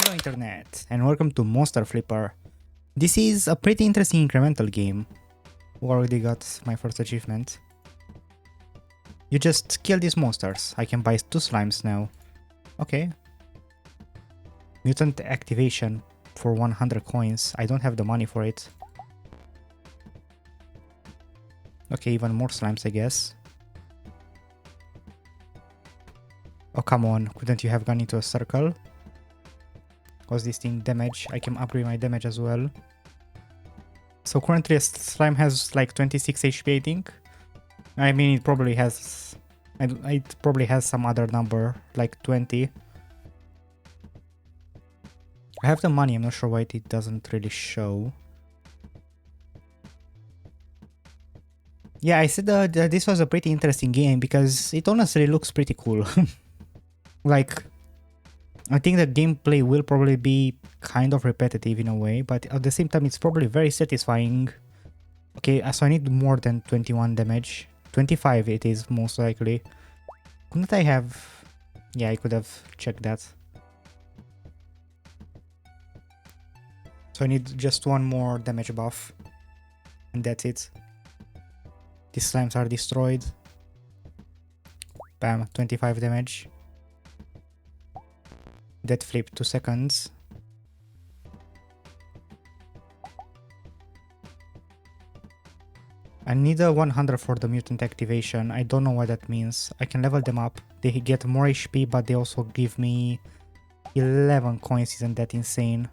Hello Internet, and welcome to Monster Flipper. This is a pretty interesting incremental game. Already got my first achievement. You just kill these monsters. I can buy 2 slimes now. Okay. Mutant activation for 100 coins. I don't have the money for it. Okay, even more slimes, I guess. Oh, come on. Couldn't you have gone into a circle? Cause this thing damage. I can upgrade my damage as well. So currently a slime has like 26 HP, I think. I mean, it probably has... it probably has some other number, like 20. I have the money, I'm not sure why it doesn't really show. Yeah, I said that this was a pretty interesting game because it honestly looks pretty cool. Like, I think the gameplay will probably be kind of repetitive in a way, but at the same time it's probably very satisfying. Okay, so I need more than 21 damage. 25 it is most likely. Couldn't I have... Yeah, I could have checked that. So I need just one more damage buff. And that's it. These slimes are destroyed. Bam, 25 damage. Dead flip, 2 seconds. I need a 100 for the mutant activation. I don't know what that means. I can level them up. They get more HP, but they also give me 11 coins. Isn't that insane?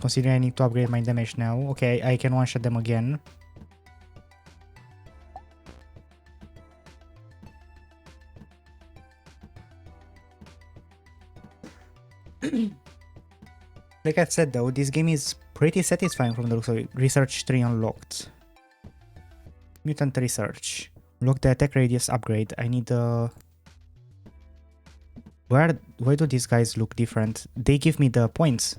Considering I need to upgrade my damage now. Okay, I can one-shot them again. Like I said though, this game is pretty satisfying from the looks of it. Research tree unlocked. Mutant research. Lock the attack radius upgrade. I need a... Why do these guys look different? They give me the points.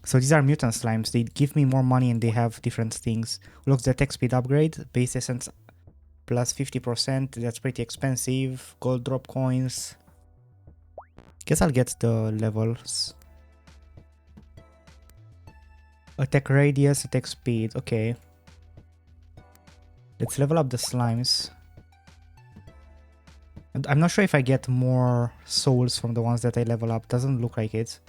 So these are mutant slimes. They give me more money and they have different things. Look, the attack speed upgrade. Base essence plus 50%. That's pretty expensive. Gold drop coins. Guess I'll get the levels. Attack radius, attack speed. Okay. Let's level up the slimes. And I'm not sure if I get more souls from the ones that I level up. Doesn't look like it.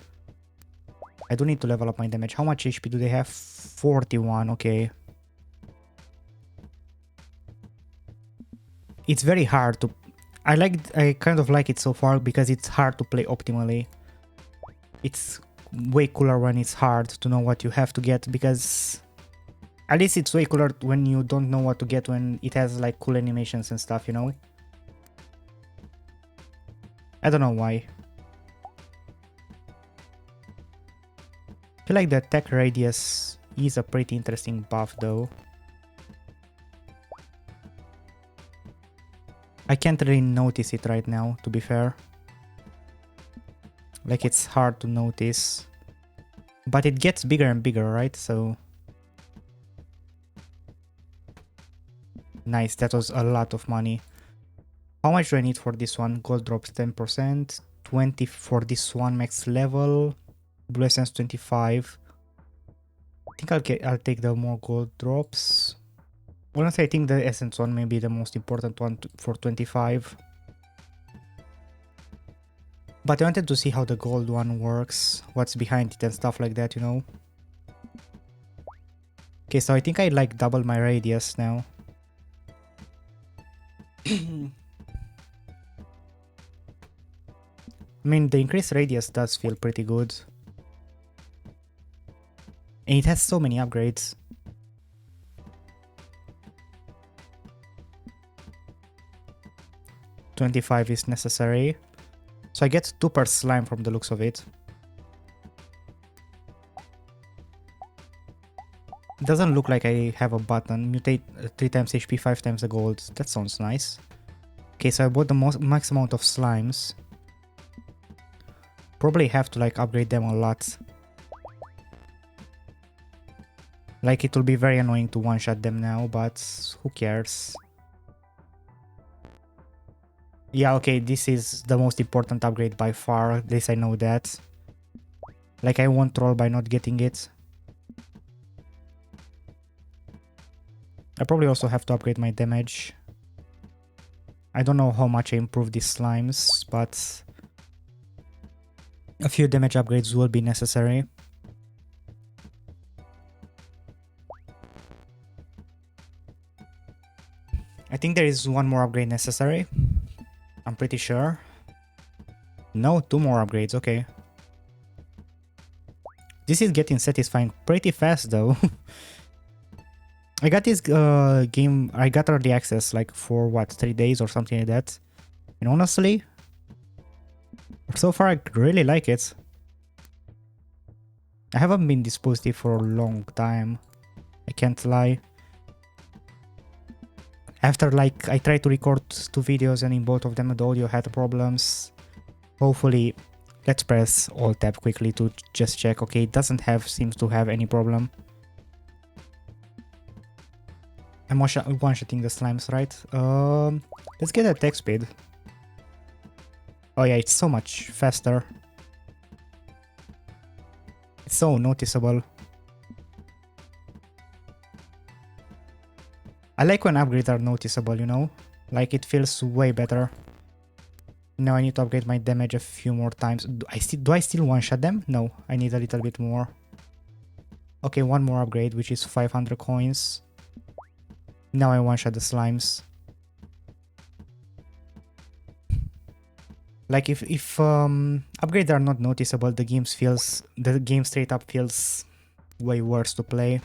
I do need to level up my damage. How much HP do they have? 41, okay. It's very hard to... I kind of like it so far because it's hard to play optimally. It's way cooler when it's hard to know what you have to get, because... At least it's way cooler when you don't know what to get, when it has like cool animations and stuff, you know? I don't know why. I feel like the attack radius is a pretty interesting buff though. I can't really notice it right now, to be fair. Like, it's hard to notice. But it gets bigger and bigger, right? So... Nice, that was a lot of money. How much do I need for this one? Gold drops 10%. 20 for this one max level. Blue essence 25. I think I'll take the more gold drops. Honestly, I think the essence one may be the most important one for 25. But I wanted to see how the gold one works, what's behind it and stuff like that, you know. Okay, so I think I like double my radius now. I mean, the increased radius does feel pretty good. And it has so many upgrades. $25 is necessary. So I get 2 per slime from the looks of it. It doesn't look like I have a button. Mutate 3 times HP, 5 times the gold. That sounds nice. Okay, so I bought the max amount of slimes. Probably have to like upgrade them a lot. Like, it will be very annoying to one-shot them now, but who cares? Yeah, okay, this is the most important upgrade by far, at least I know that. Like, I won't troll by not getting it. I probably also have to upgrade my damage. I don't know how much I improved these slimes, but a few damage upgrades will be necessary. I think there is one more upgrade necessary. I'm pretty sure. No, 2 more upgrades, okay. This is getting satisfying pretty fast though. I got this game, I got early access like for what, 3 days or something like that. And honestly, so far I really like it. I haven't been this positive for a long time. I can't lie. After like I tried to record 2 videos and in both of them the audio had problems. Hopefully, let's press Alt Tab quickly to just check. Okay, it doesn't seems to have any problem. I'm one-shotting the slimes, right? Let's get attack speed. Oh yeah, it's so much faster. It's so noticeable. I like when upgrades are noticeable, you know? Like, it feels way better. Now I need to upgrade my damage a few more times. Do I still one-shot them? No, I need a little bit more. Okay, one more upgrade, which is 500 coins. Now I one-shot the slimes. Like, if upgrades are not noticeable, the game straight up feels way worse to play.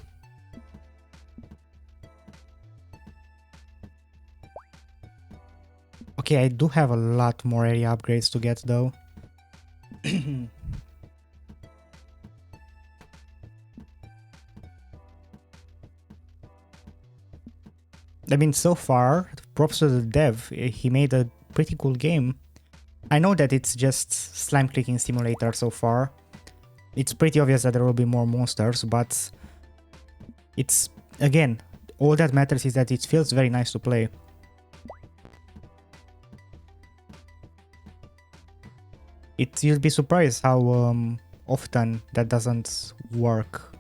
Okay, I do have a lot more area upgrades to get though. I mean, so far, props to the dev, he made a pretty cool game. I know that it's just slime clicking simulator so far. It's pretty obvious that there will be more monsters, but it's, again, all that matters is that it feels very nice to play. You'll be surprised how often that doesn't work.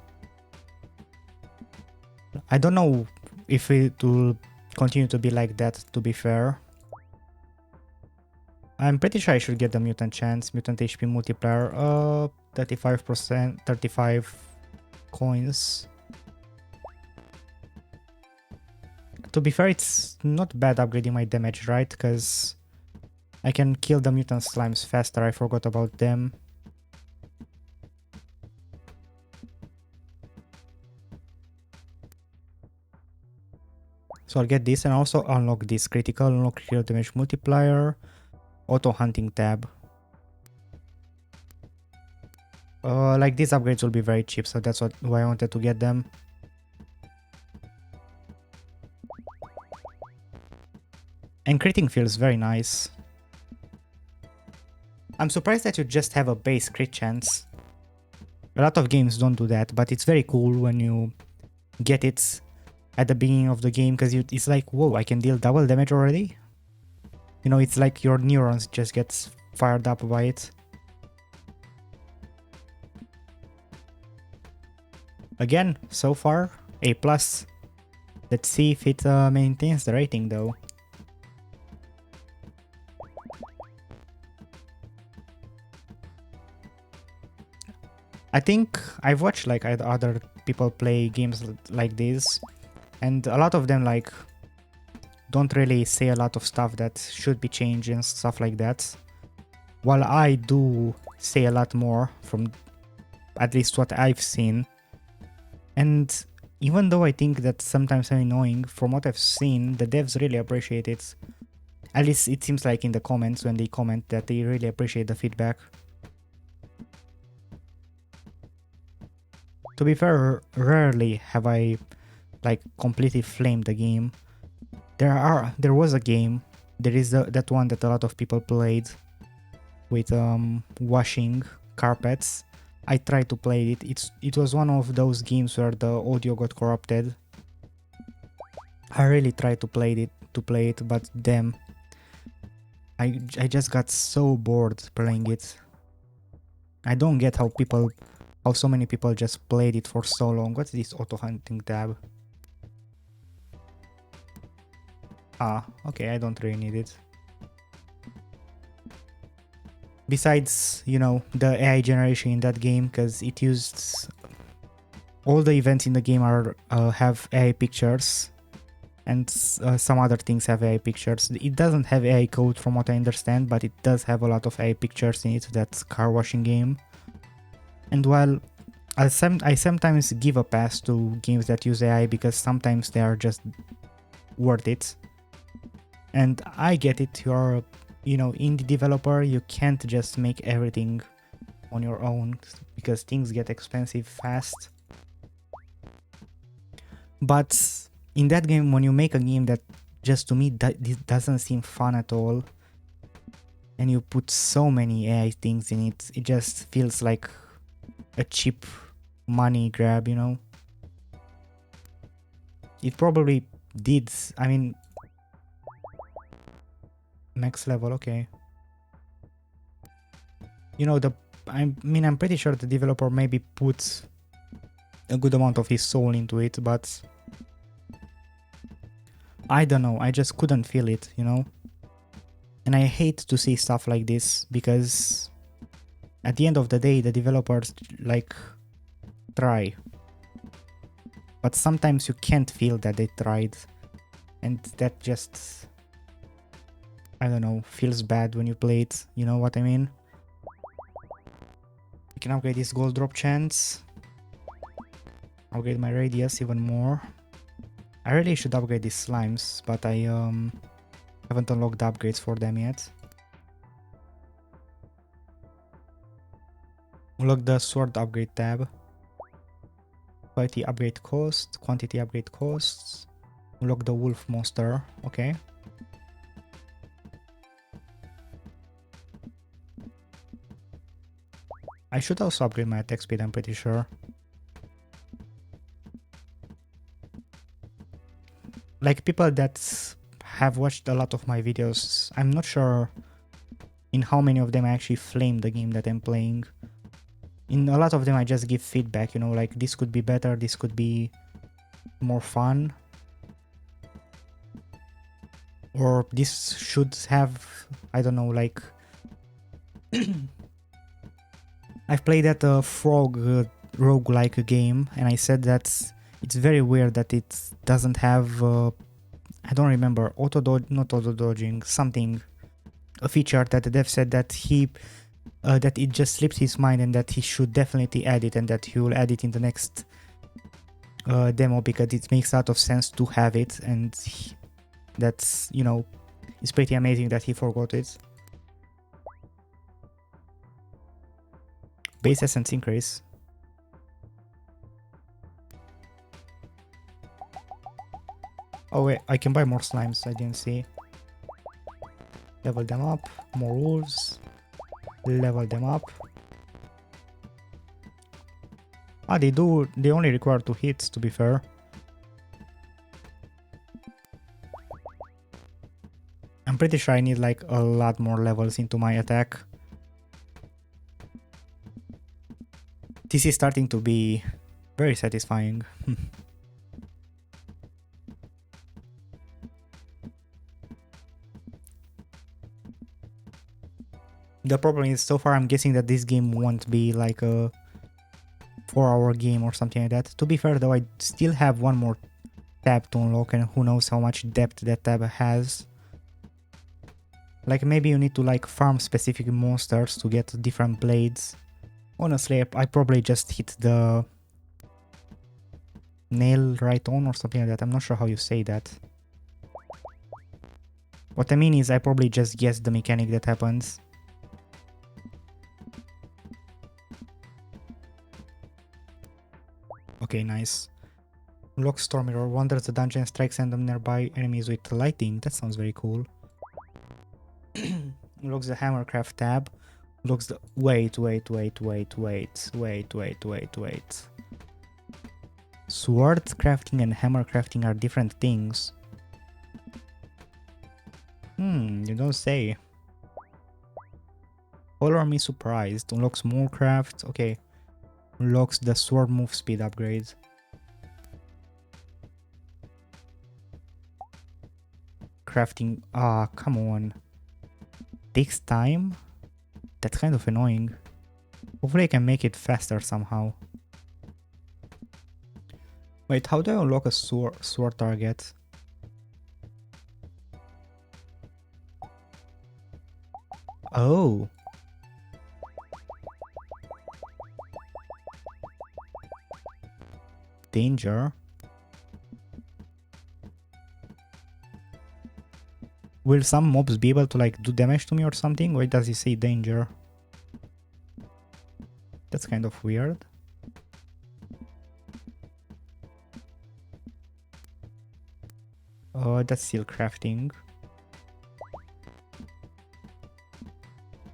I don't know if it will continue to be like that, to be fair. I'm pretty sure I should get the mutant chance, mutant HP multiplier, 35%, 35 coins. To be fair, it's not bad upgrading my damage, right? Because I can kill the mutant slimes faster, I forgot about them. So I'll get this and also unlock this critical, unlock kill damage multiplier, auto hunting tab. Like these upgrades will be very cheap, so that's why I wanted to get them. And critting feels very nice. I'm surprised that you just have a base crit chance. A lot of games don't do that, but it's very cool when you get it at the beginning of the game, because it's like, whoa, I can deal double damage already? You know, it's like your neurons just get fired up by it. Again, so far, A+. Let's see if it maintains the rating though. I think I've watched like other people play games like this, and a lot of them like don't really say a lot of stuff that should be changed and stuff like that. While I do say a lot more from at least what I've seen. And even though I think that sometimes I'm annoying, from what I've seen, the devs really appreciate it. At least it seems like in the comments when they comment that they really appreciate the feedback. To be fair, rarely have I like completely flamed the game. There was a game, there is that one that a lot of people played with washing carpets. I tried to play it. It was one of those games where the audio got corrupted. I really tried to play it, but damn, I just got so bored playing it. I don't get how so many people just played it for so long. What's this auto hunting tab? Ah, okay, I don't really need it. Besides, you know, the AI generation in that game, because it used all the events in the game are have AI pictures, and some other things have AI pictures. It doesn't have AI code from what I understand, but it does have a lot of AI pictures in it. That's car washing game. And while I sometimes give a pass to games that use AI because sometimes they are just worth it. And I get it, you're, you know, indie developer, you can't just make everything on your own because things get expensive fast. But in that game, when you make a game that just to me this doesn't seem fun at all, and you put so many AI things in it, it just feels like a cheap money grab, you know? It probably did, I mean, max level, okay. You know, I'm pretty sure the developer maybe puts a good amount of his soul into it, but I don't know, I just couldn't feel it, you know? And I hate to see stuff like this because at the end of the day, the developers like try. But sometimes you can't feel that they tried, and that just, I don't know, feels bad when you play it, you know what I mean? We can upgrade this gold drop chance. Upgrade my radius even more. I really should upgrade these slimes, but I haven't unlocked the upgrades for them yet. Unlock the sword upgrade tab. Quality upgrade cost, quantity upgrade costs. Unlock the wolf monster, okay. I should also upgrade my attack speed, I'm pretty sure. Like people that have watched a lot of my videos, I'm not sure in how many of them I actually flame the game that I'm playing. In a lot of them I just give feedback, you know, like this could be better, this could be more fun. Or this should have, I don't know, like... I've played that frog roguelike game, and I said that it's very weird that it doesn't have, I don't remember, not auto-dodging, something, a feature that the dev said that that it just slipped his mind and that he should definitely add it and that he will add it in the next demo because it makes a lot of sense to have it, and that's, you know, it's pretty amazing that he forgot it. Base essence increase. Oh wait, I can buy more slimes, I didn't see. Level them up, more wolves. Level them up. Ah, they only require 2 hits, to be fair. I'm pretty sure I need like a lot more levels into my attack. This is starting to be very satisfying. The problem is, so far I'm guessing that this game won't be like a 4-hour game or something like that. To be fair though, I still have one more tab to unlock, and who knows how much depth that tab has. Like maybe you need to like farm specific monsters to get different blades. Honestly, I probably just hit the nail right on or something like that. I'm not sure how you say that. What I mean is I probably just guessed the mechanic that happens. Okay, nice. Unlock Storm Mirror. Wanders the dungeon, strikes random nearby enemies with lighting. That sounds very cool. Unlocks the Hammercraft tab. Unlocks the... Wait. Sword crafting and hammer crafting are different things. You don't say. Color me surprised. Unlocks more craft. Okay. Unlocks the sword move speed upgrade. Crafting. Ah, come on. Takes time? That's kind of annoying. Hopefully I can make it faster somehow. Wait, how do I unlock a sword target? Oh. Danger. Will some mobs be able to like do damage to me or something? Why does he say danger? That's kind of weird. Oh, that's still crafting.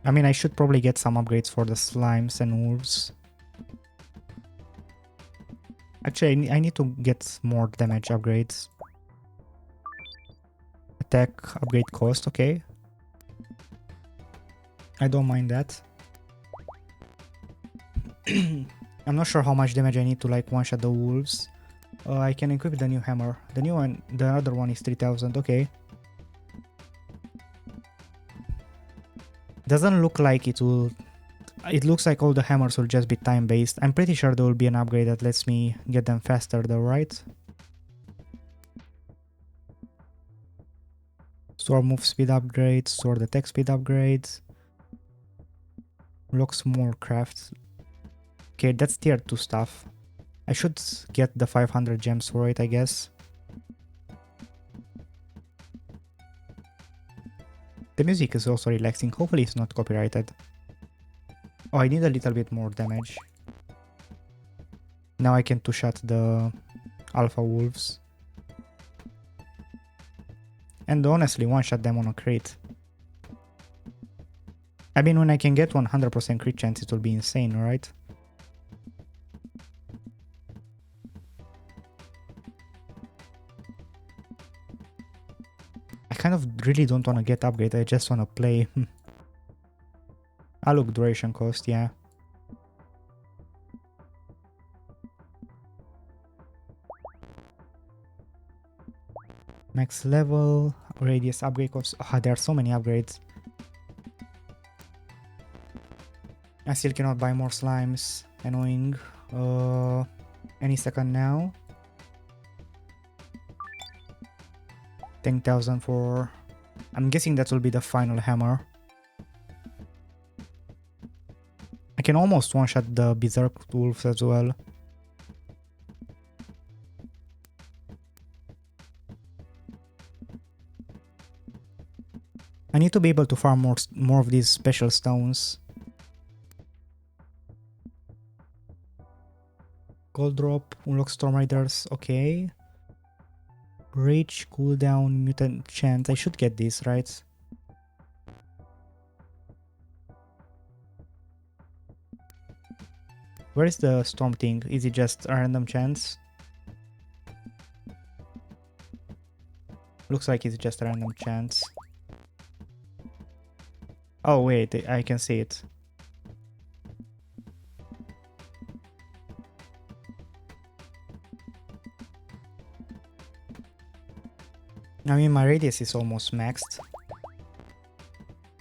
I mean, I should probably get some upgrades for the slimes and wolves. Actually, I need to get more damage upgrades. Attack upgrade cost, okay. I don't mind that. I'm not sure how much damage I need to like one-shot the wolves. I can equip the new hammer. The new one, the other one is 3000, okay. Doesn't look like it will... It looks like all the hammers will just be time-based. I'm pretty sure there will be an upgrade that lets me get them faster though, right? Sword move speed upgrades, sword attack speed upgrades. Locks more crafts. Okay, that's tier 2 stuff. I should get the 500 gems for it, I guess. The music is also relaxing. Hopefully it's not copyrighted. Oh, I need a little bit more damage. Now I can two-shot the alpha wolves. And honestly, one-shot them on a crit. I mean, when I can get 100% crit chance, it will be insane, right? I kind of really don't want to get upgrade, I just want to play. Look, duration cost, yeah. Max level, radius upgrade cost. Oh, there are so many upgrades. I still cannot buy more slimes. Annoying. Any second now. 10,000 for... I'm guessing that will be the final hammer. I can almost one-shot the berserk wolves as well. I need to be able to farm more of these special stones. Gold drop, unlock storm riders, okay. Rage, cooldown, mutant chance. I should get this, right? Where is the storm thing? Is it just a random chance? Looks like it's just a random chance. Oh wait, I can see it. I mean, my radius is almost maxed.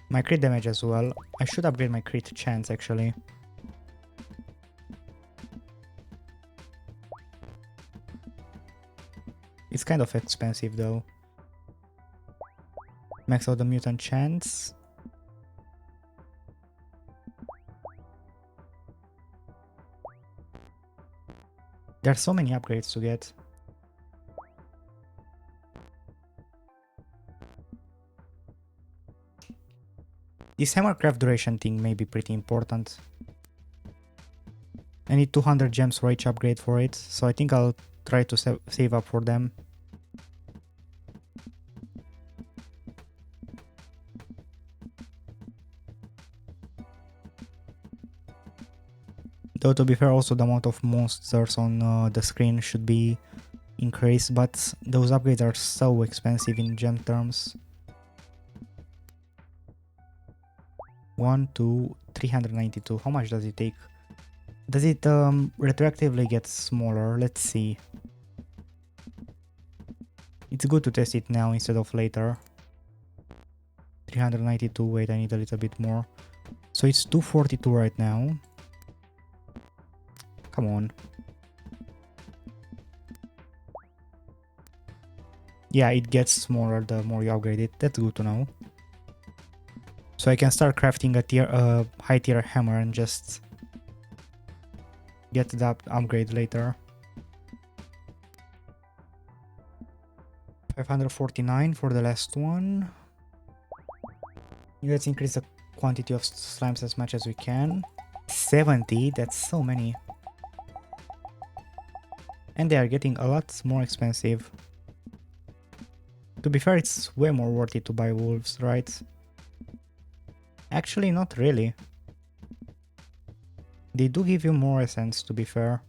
My crit damage as well. I should upgrade my crit chance actually. It's kind of expensive though. Max out the mutant chance. There are so many upgrades to get. This hammercraft duration thing may be pretty important. I need 200 gems for each upgrade for it, so I think I'll try to save up for them. Though to be fair, also the amount of monsters on the screen should be increased, but those upgrades are so expensive in gem terms. 1, 2, 392. How much does it take? Does it retroactively get smaller? Let's see. It's good to test it now instead of later. 392, wait, I need a little bit more. So it's 242 right now. Come on. Yeah, it gets smaller the more you upgrade it. That's good to know. So I can start crafting a high tier hammer and just get that upgrade later. 549 for the last one. Let's increase the quantity of slimes as much as we can. 70, that's so many. And they are getting a lot more expensive. To be fair, it's way more worth it to buy wolves, right? Actually, not really. They do give you more essence, to be fair.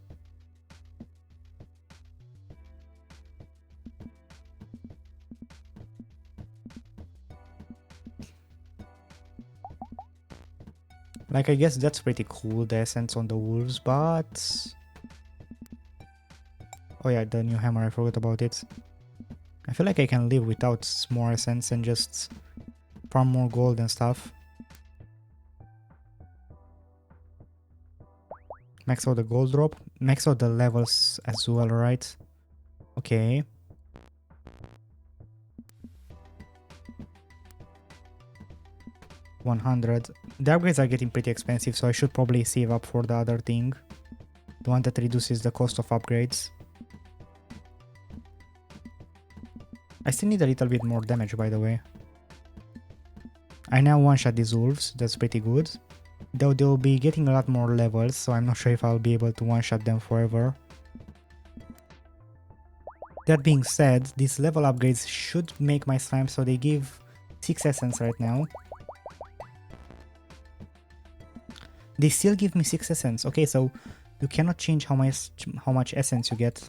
Like, I guess that's pretty cool, the essence on the wolves, but... Oh yeah, the new hammer, I forgot about it. I feel like I can live without more essence and just farm more gold and stuff. Max out the gold drop. Max out the levels as well, right? Okay. $100. The upgrades are getting pretty expensive, so I should probably save up for the other thing. The one that reduces the cost of upgrades. I still need a little bit more damage, by the way. I now one-shot these wolves, that's pretty good. Though they'll be getting a lot more levels, so I'm not sure if I'll be able to one-shot them forever. That being said, these level upgrades should make my slime, so they give 6 essence right now. They still give me 6 essence. Okay, so you cannot change how much essence you get.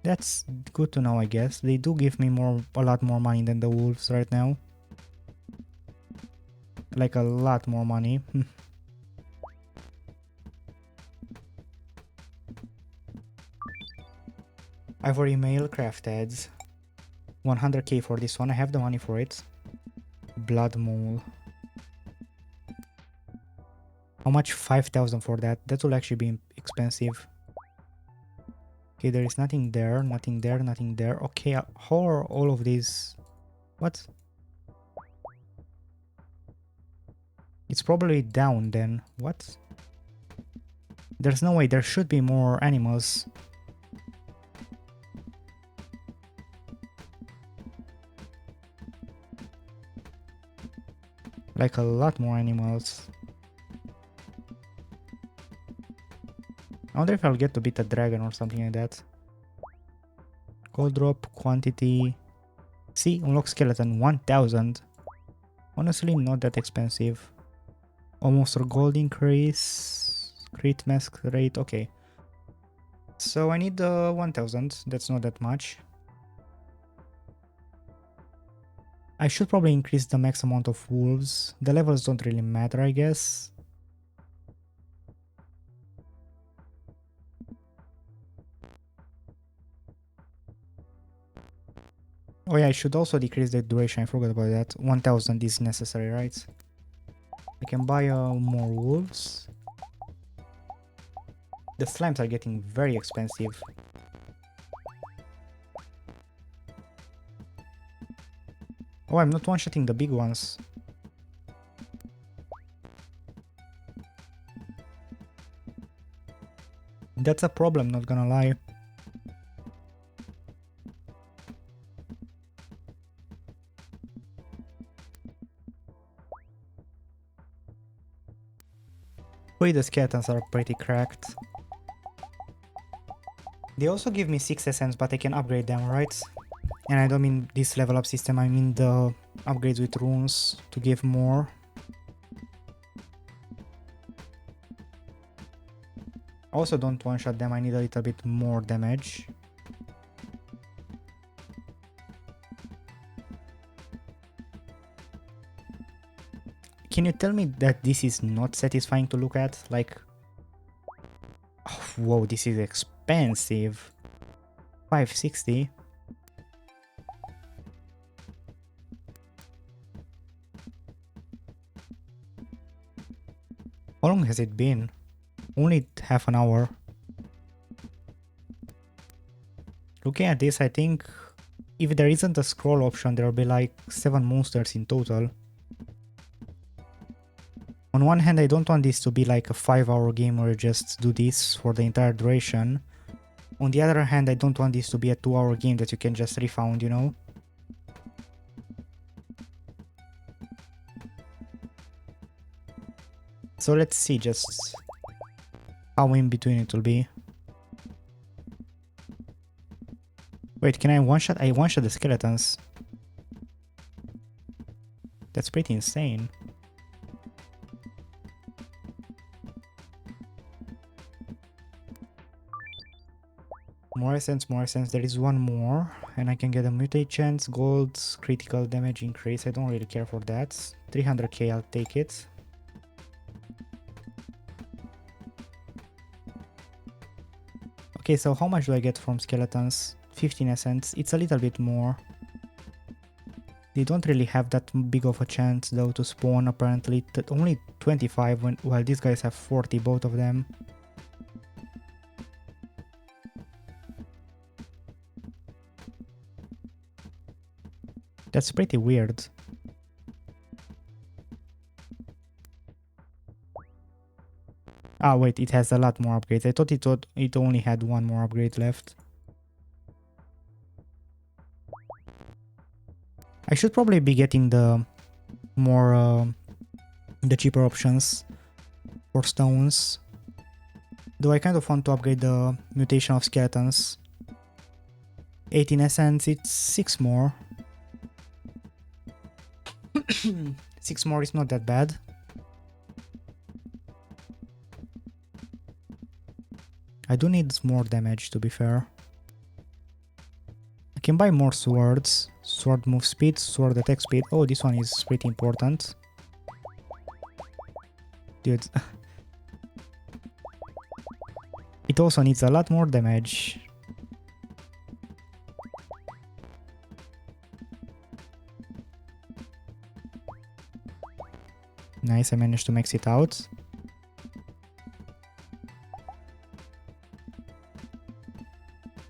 That's good to know, I guess. They do give me a lot more money than the wolves right now. Like a lot more money. Ivory mail crafted. 100k for this one. I have the money for it. Blood mole. How much? 5,000 for that. That will actually be expensive. Okay, there is nothing there, nothing there, nothing there. Okay, how are all of these? What? It's probably down then. What? There's no way. There should be more animals. Like a lot more animals. I wonder if I'll get to beat a dragon or something like that. Gold drop, quantity. See, unlock skeleton, 1000. Honestly, not that expensive. Almost a gold increase. Crit mask rate, okay. So I need 1000, that's not that much. I should probably increase the max amount of wolves. The levels don't really matter, I guess. Oh yeah, I should also decrease the duration, I forgot about that. 1000 is necessary, right? I can buy more wolves. The slimes are getting very expensive. Oh, I'm not one-shotting the big ones. That's a problem, not gonna lie. Wait, the skeletons are pretty cracked. They also give me 6 essence, but I can upgrade them, right? And I don't mean this level up system, I mean the upgrades with runes to give more. Also don't one-shot them, I need a little bit more damage. can you tell me that this is not satisfying to look at? Like, oh, whoa, this is expensive. 560. How long has it been? Only half an hour. Looking at this, I think if there isn't a scroll option, there'll be like 7 monsters in total. On one hand, I don't want this to be like a 5-hour game where you just do this for the entire duration. On the other hand, I don't want this to be a 2-hour game that you can just refound, you know? So let's see just how in between it will be. Wait, can I one-shot? I one-shot the skeletons. That's pretty insane. More essence, more essence. There is one more. And I can get a mutate chance, gold, critical damage increase. I don't really care for that. 300k, I'll take it. Okay, so how much do I get from skeletons? 15 essence. It's a little bit more. They don't really have that big of a chance though to spawn apparently. Only 25 while these guys have 40, both of them. That's pretty weird. Ah wait, it has a lot more upgrades. I thought it only had one more upgrade left. I should probably be getting the more the cheaper options for stones. Though I kind of want to upgrade the mutation of skeletons. 18 essence, it's 6 more. 6 more is not that bad. I do need more damage to be fair. I can buy more swords. Sword move speed, sword attack speed. Oh, this one is pretty important. Dude. It also needs a lot more damage. Nice, I managed to max it out.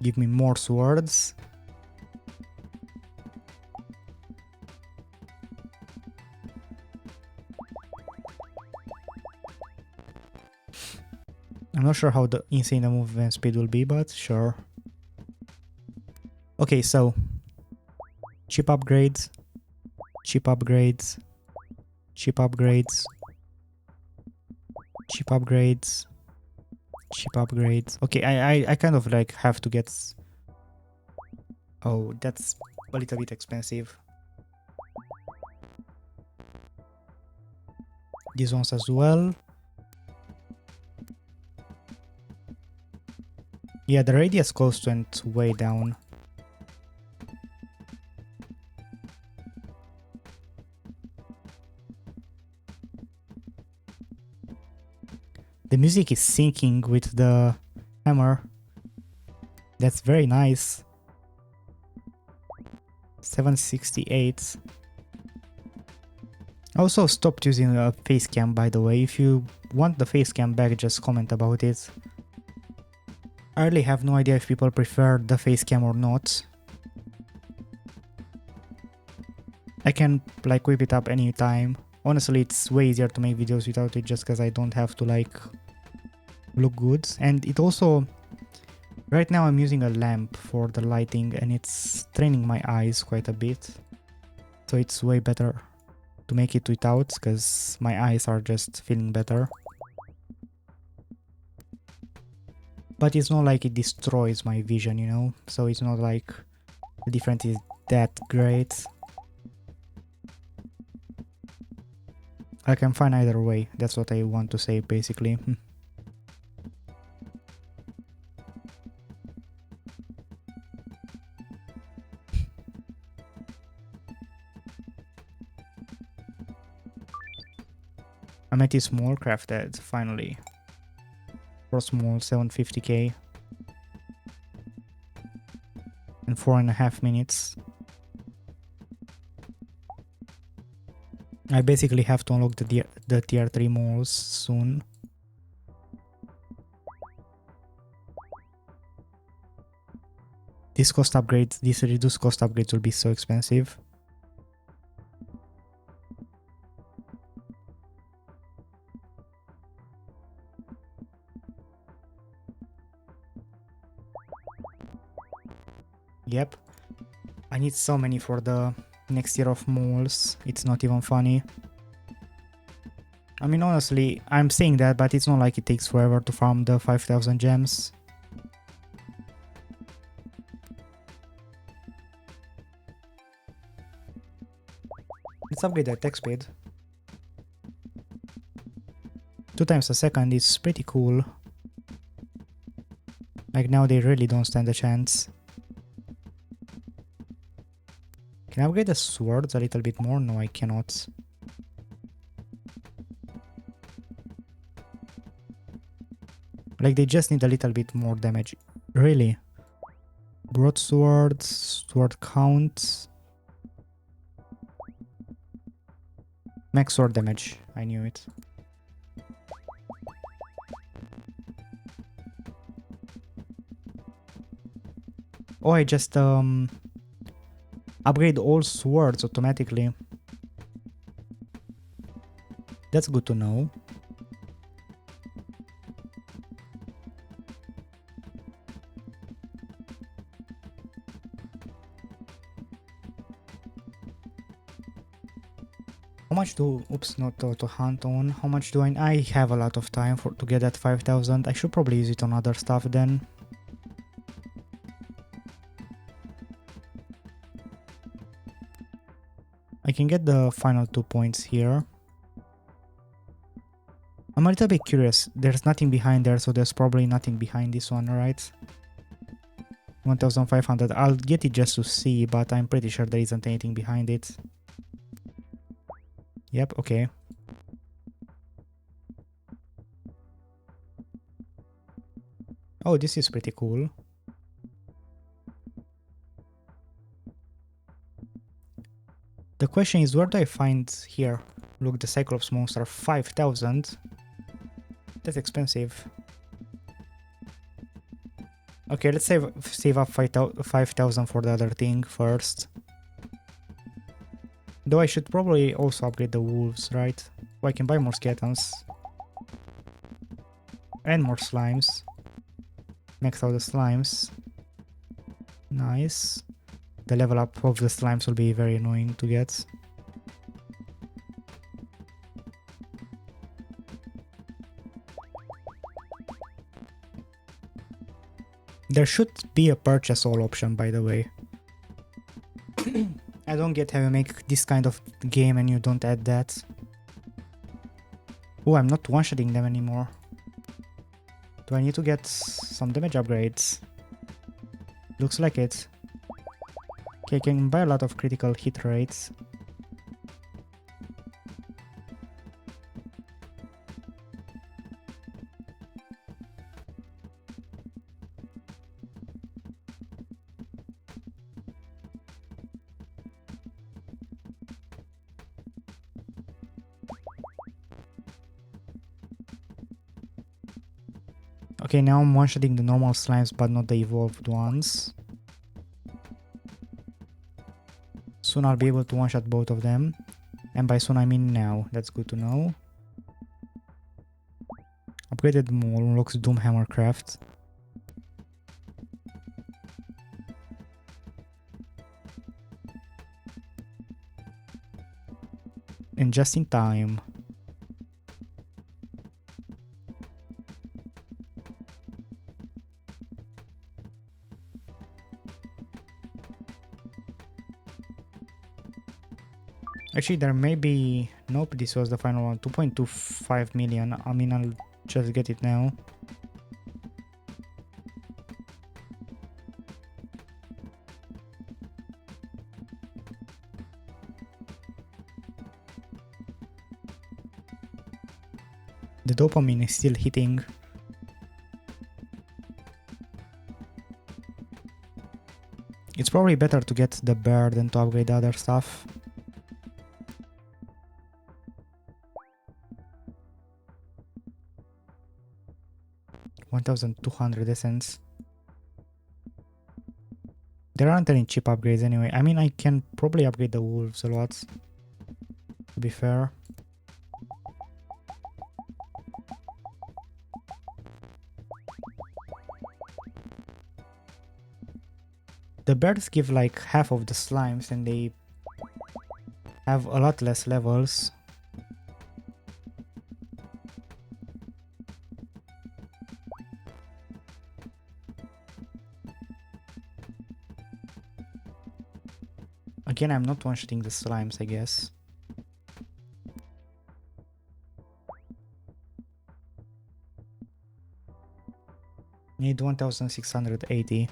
Give me more swords. I'm not sure how insane the movement speed will be, but sure. Okay, so cheap upgrades, cheap upgrades, cheap upgrades, cheap upgrades, cheap upgrades. Okay, I kind of like have to get... Oh, that's a little bit expensive. These ones as well. Yeah, the radius cost went way down. The music is syncing with the hammer. That's very nice. 768. I also stopped using a face cam, by the way. If you want the face cam back, just comment about it. I really have no idea if people prefer the face cam or not. I can like whip it up anytime. Honestly, it's way easier to make videos without it just because I don't have to like look good. And it also, right now I'm using a lamp for the lighting and it's training my eyes quite a bit. So it's way better to make it without because my eyes are just feeling better. But it's not like it destroys my vision, you know? So it's not like the difference is that great. I can find either way, that's what I want to say basically. Amethyst small crafted, finally. For small, 750k. In 4.5 minutes. I basically have to unlock the tier 3 moles soon. These reduced cost upgrades will be so expensive. Yep. I need so many for the next year of moles. It's not even funny. I mean, honestly, I'm saying that, but it's not like it takes forever to farm the 5,000 gems. Let's upgrade the attack speed. 2 times a second is pretty cool. Like now they really don't stand a chance. Can I upgrade the swords a little bit more? No, I cannot. Like they just need a little bit more damage. Really? Broadswords, sword count. Max sword damage. I knew it. Oh, I just upgrade all swords automatically. That's good to know. How much do... Oops, not to hunt on. How much do I have a lot of time to get that 5,000. I should probably use it on other stuff then. I can get the final 2 points here. I'm a little bit curious. There's nothing behind there, so there's probably nothing behind this one, right? 1,500. I'll get it just to see, but I'm pretty sure there isn't anything behind it. Yep, okay. Oh, this is pretty cool. The question is, where do I find here? Look, the Cyclops monster, 5,000. That's expensive. Okay, let's save up 5,000 for the other thing first. Though I should probably also upgrade the wolves, right? So I can buy more skeletons. And more slimes. Max out the slimes. Nice. The level up of the slimes will be very annoying to get. There should be a purchase all option, by the way. I don't get how you make this kind of game and you don't add that. Oh, I'm not one-shotting them anymore. Do I need to get some damage upgrades? Looks like it. Okay, I can buy a lot of critical hit rates. Okay, now I'm one-shotting the normal slimes, but not the evolved ones. Soon I'll be able to one-shot both of them. And by soon I mean now. That's good to know. Upgraded mole unlocks Doomhammer craft. And just in time. Actually, there may be... Nope, this was the final one. 2.25 million. I mean, I'll just get it now. The dopamine is still hitting. It's probably better to get the bear than to upgrade the other stuff. $1,200 essence. There aren't any cheap upgrades anyway. I mean, I can probably upgrade the wolves a lot, to be fair. The birds give like half of the slimes and they have a lot less levels. Again, I'm not one-shotting the slimes, I guess. Need 1,680.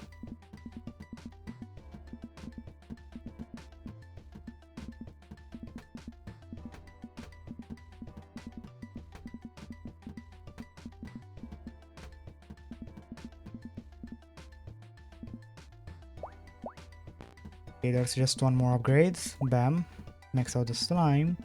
Okay, there's just one more upgrade. Bam. Max out the slime.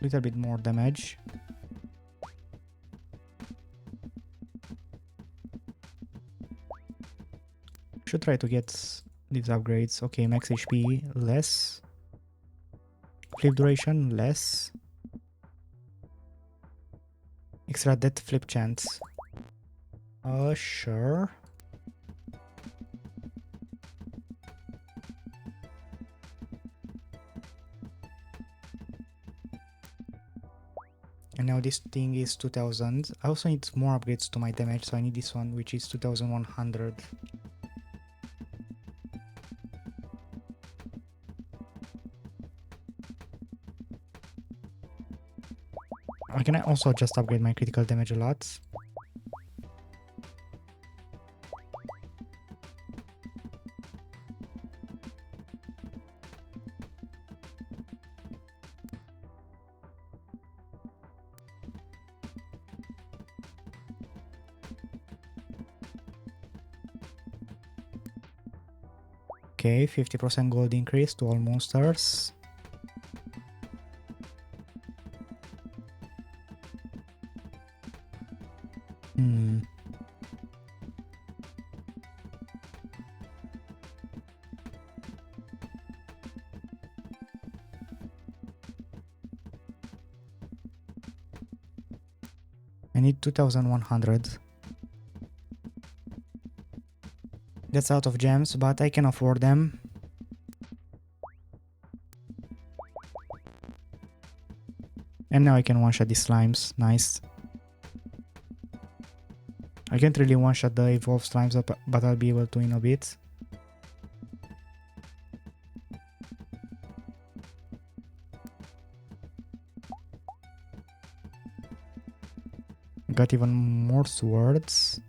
Little bit more damage. Should try to get these upgrades. Okay, max HP less. Flip duration less. Extra death flip chance. Sure. And now this thing is 2000. I also need more upgrades to my damage, so I need this one, which is 2100. I can also just upgrade my critical damage a lot. Okay, 50% gold increase to all monsters. I need 2100. That's out of gems, but I can afford them. And now I can one-shot these slimes. Nice. I can't really one-shot the evolved slimes, but I'll be able to in a bit. Got even more swords.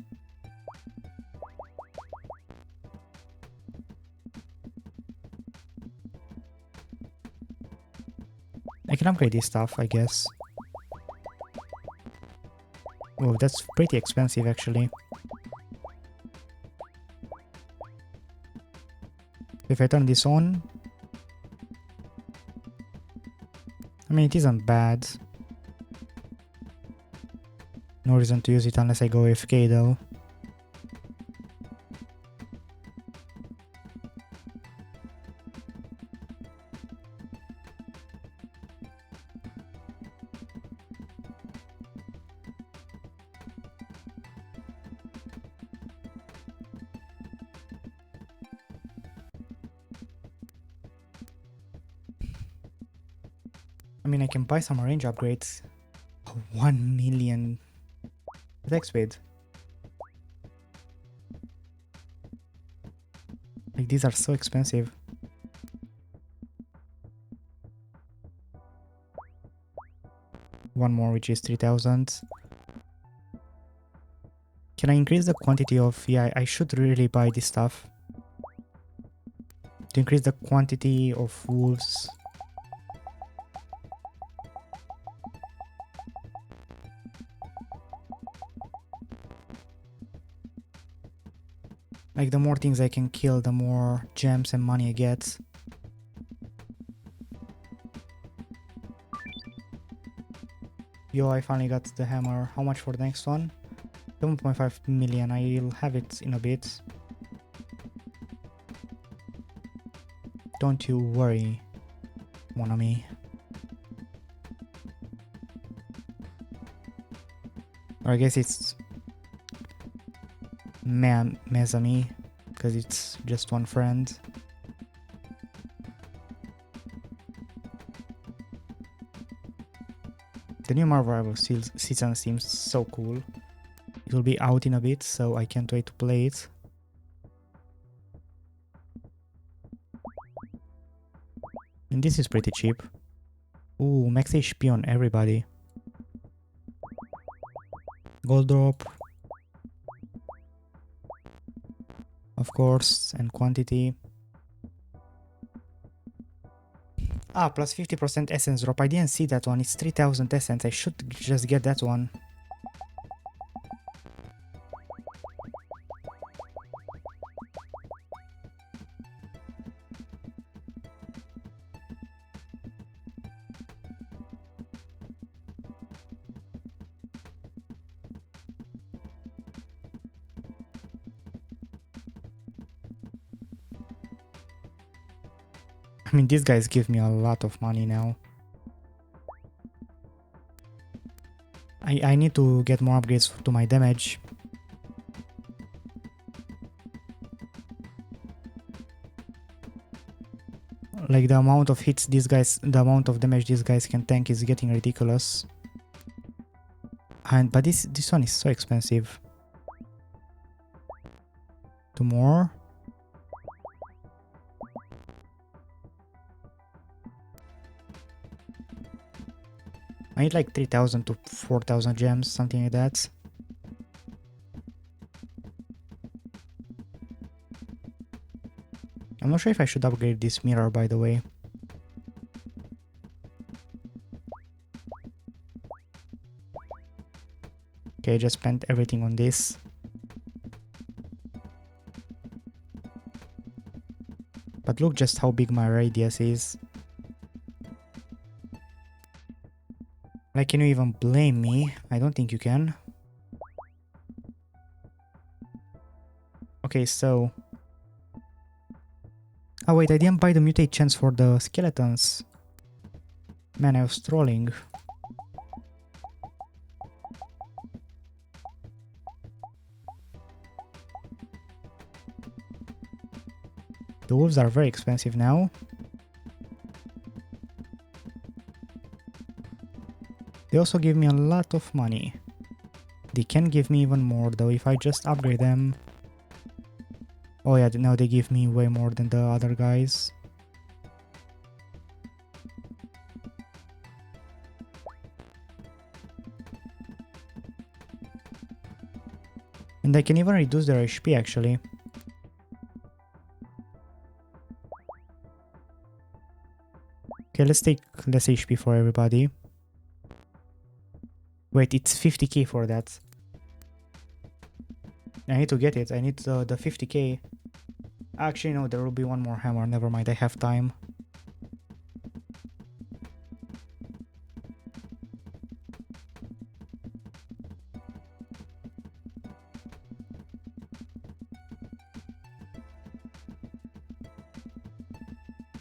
I can upgrade this stuff, I guess. Oh, that's pretty expensive actually. If I turn this on, I mean, it isn't bad. No reason to use it unless I go AFK though. I mean, I can buy some range upgrades. 1 million attack speed. Like, these are so expensive. One more, which is 3000. Can I increase the quantity of... Yeah, I should really buy this stuff. To increase the quantity of wolves. Like, the more things I can kill, the more gems and money I get. Yo, I finally got the hammer. How much for the next one? 7.5 million. I'll have it in a bit. Don't you worry, mon ami. Or I guess it's mes amis, because it's just one friend. The new Marvel Rivals season seems so cool. It will be out in a bit, so I can't wait to play it. And this is pretty cheap. Ooh, max HP on everybody. Gold drop. Of course, and quantity. Ah, plus 50% essence drop. I didn't see that one. It's 3000 essence. I should just get that one. I mean, these guys give me a lot of money now. I need to get more upgrades to my damage. Like, the amount of hits these guys, the amount of damage these guys can tank is getting ridiculous. But this one is so expensive. 2 more. I need like 3000 to 4000 gems, something like that. I'm not sure if I should upgrade this mirror, by the way. Okay, I just spent everything on this. But look just how big my radius is. Like, can you even blame me? I don't think you can. Okay, so... Oh wait, I didn't buy the mutate chance for the skeletons. Man, I was trolling. The wolves are very expensive now. They also give me a lot of money. They can give me even more though if I just upgrade them. Oh yeah, now they give me way more than the other guys. And I can even reduce their HP actually. Okay, let's take less HP for everybody. Wait, it's 50k for that. I need to get it. I need the 50k. Actually, no, there will be one more hammer. Never mind, I have time.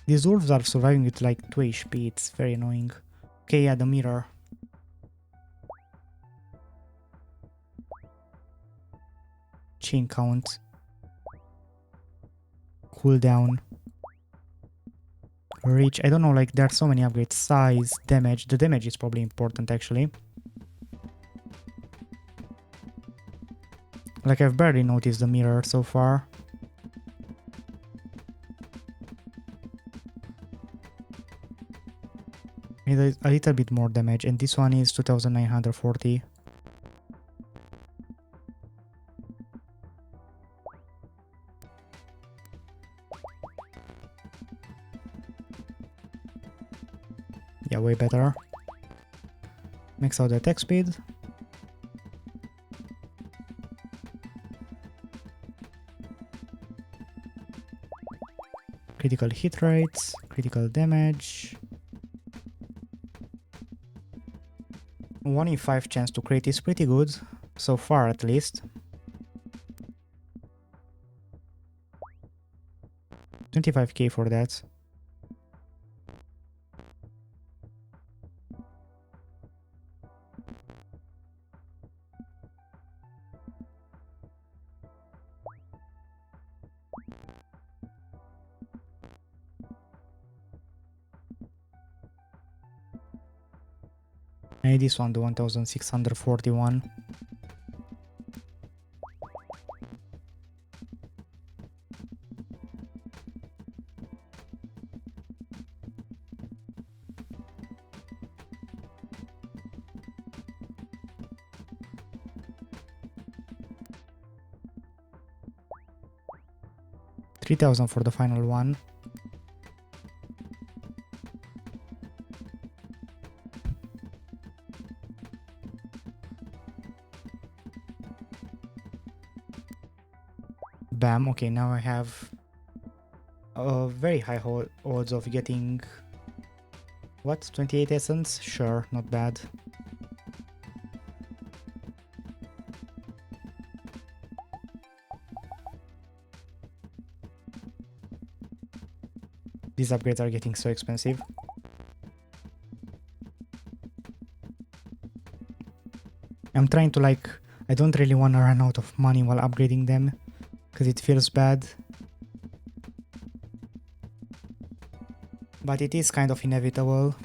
These wolves are surviving with like 2 HP. It's very annoying. Okay, yeah, the mirror. Chain count. Cooldown. Reach. I don't know, like there are so many upgrades. Size, damage. The damage is probably important actually. Like I've barely noticed the mirror so far. Need a little bit more damage, and this one is 2940. Yeah, way better. Max out the attack speed. Critical hit rates, critical damage. 1 in 5 chance to crit is pretty good, so far at least. 25k for that. Maybe this one, the 1641. $3,000 for the final one. Bam, okay, now I have a very high odds of getting, what, 28 essence? Sure, not bad. These upgrades are getting so expensive. I'm trying to like, I don't really want to run out of money while upgrading them, because it feels bad. But it is kind of inevitable.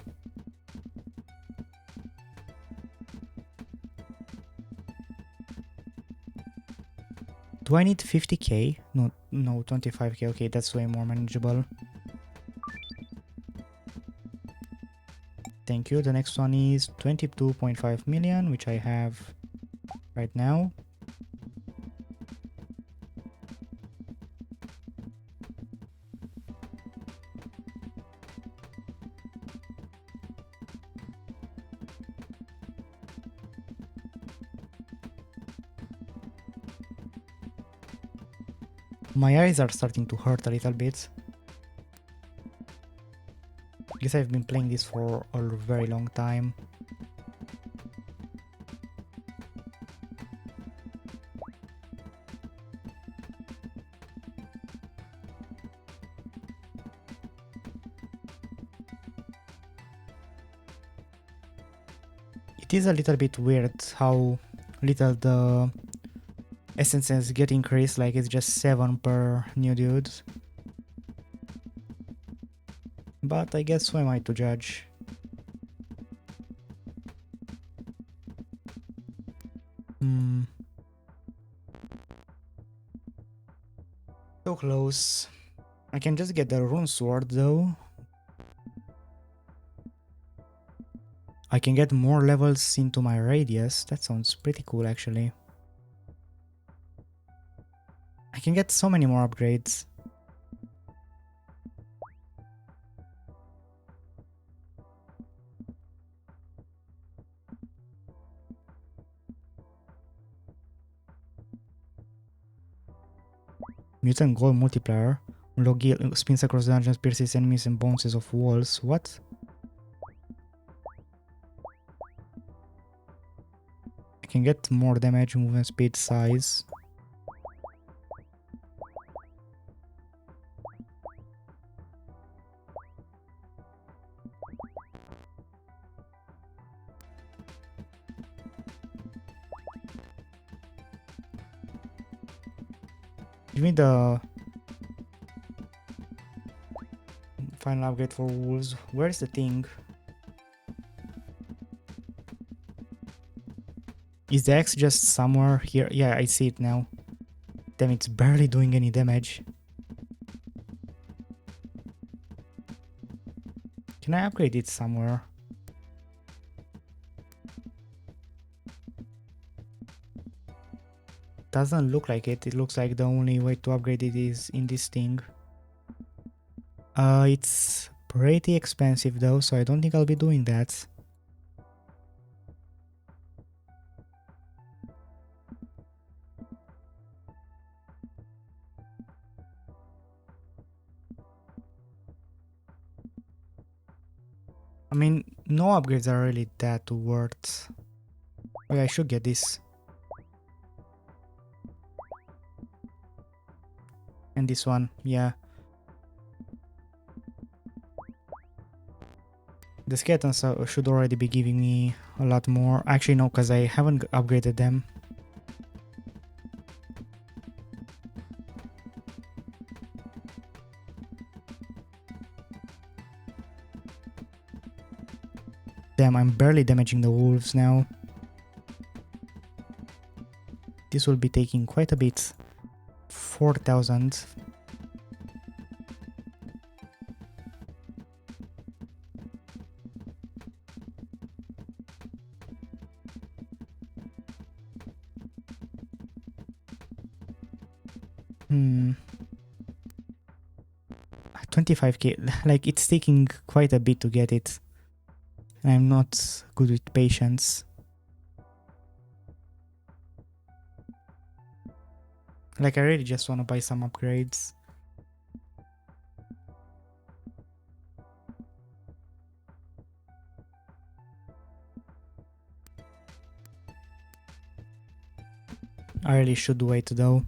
Do I need 50k? No, 25k. Okay, that's way more manageable. Thank you. The next one is 22.5 million, which I have right now. My eyes are starting to hurt a little bit. I guess I've been playing this for a very long time. It is a little bit weird how little the essences get increased, like it's just 7 per new dude. But I guess who am I to judge? So close. I can just get the rune sword though. I can get more levels into my radius. That sounds pretty cool actually. I can get so many more upgrades. Mutant Gold Multiplier. Logi spins across dungeons, pierces enemies and bounces off walls. What? I can get more damage, movement speed, size. Give me the final upgrade for wolves. Where's the thing? Is the X just somewhere here? Yeah, I see it now. Damn, it's barely doing any damage. Can I upgrade it somewhere? Doesn't look like it. It looks like the only way to upgrade it is in this thing. It's pretty expensive though, so I don't think I'll be doing that. I mean, no upgrades are really that worth. Oh yeah, I should get this. And this one, yeah. The skeletons should already be giving me a lot more. Actually, no, because I haven't upgraded them. Damn, I'm barely damaging the wolves now. This will be taking quite a bit. 4,000. Hmm. 25k. Like, it's taking quite a bit to get it. And I'm not good with patience. Like, I really just want to buy some upgrades. I really should wait though.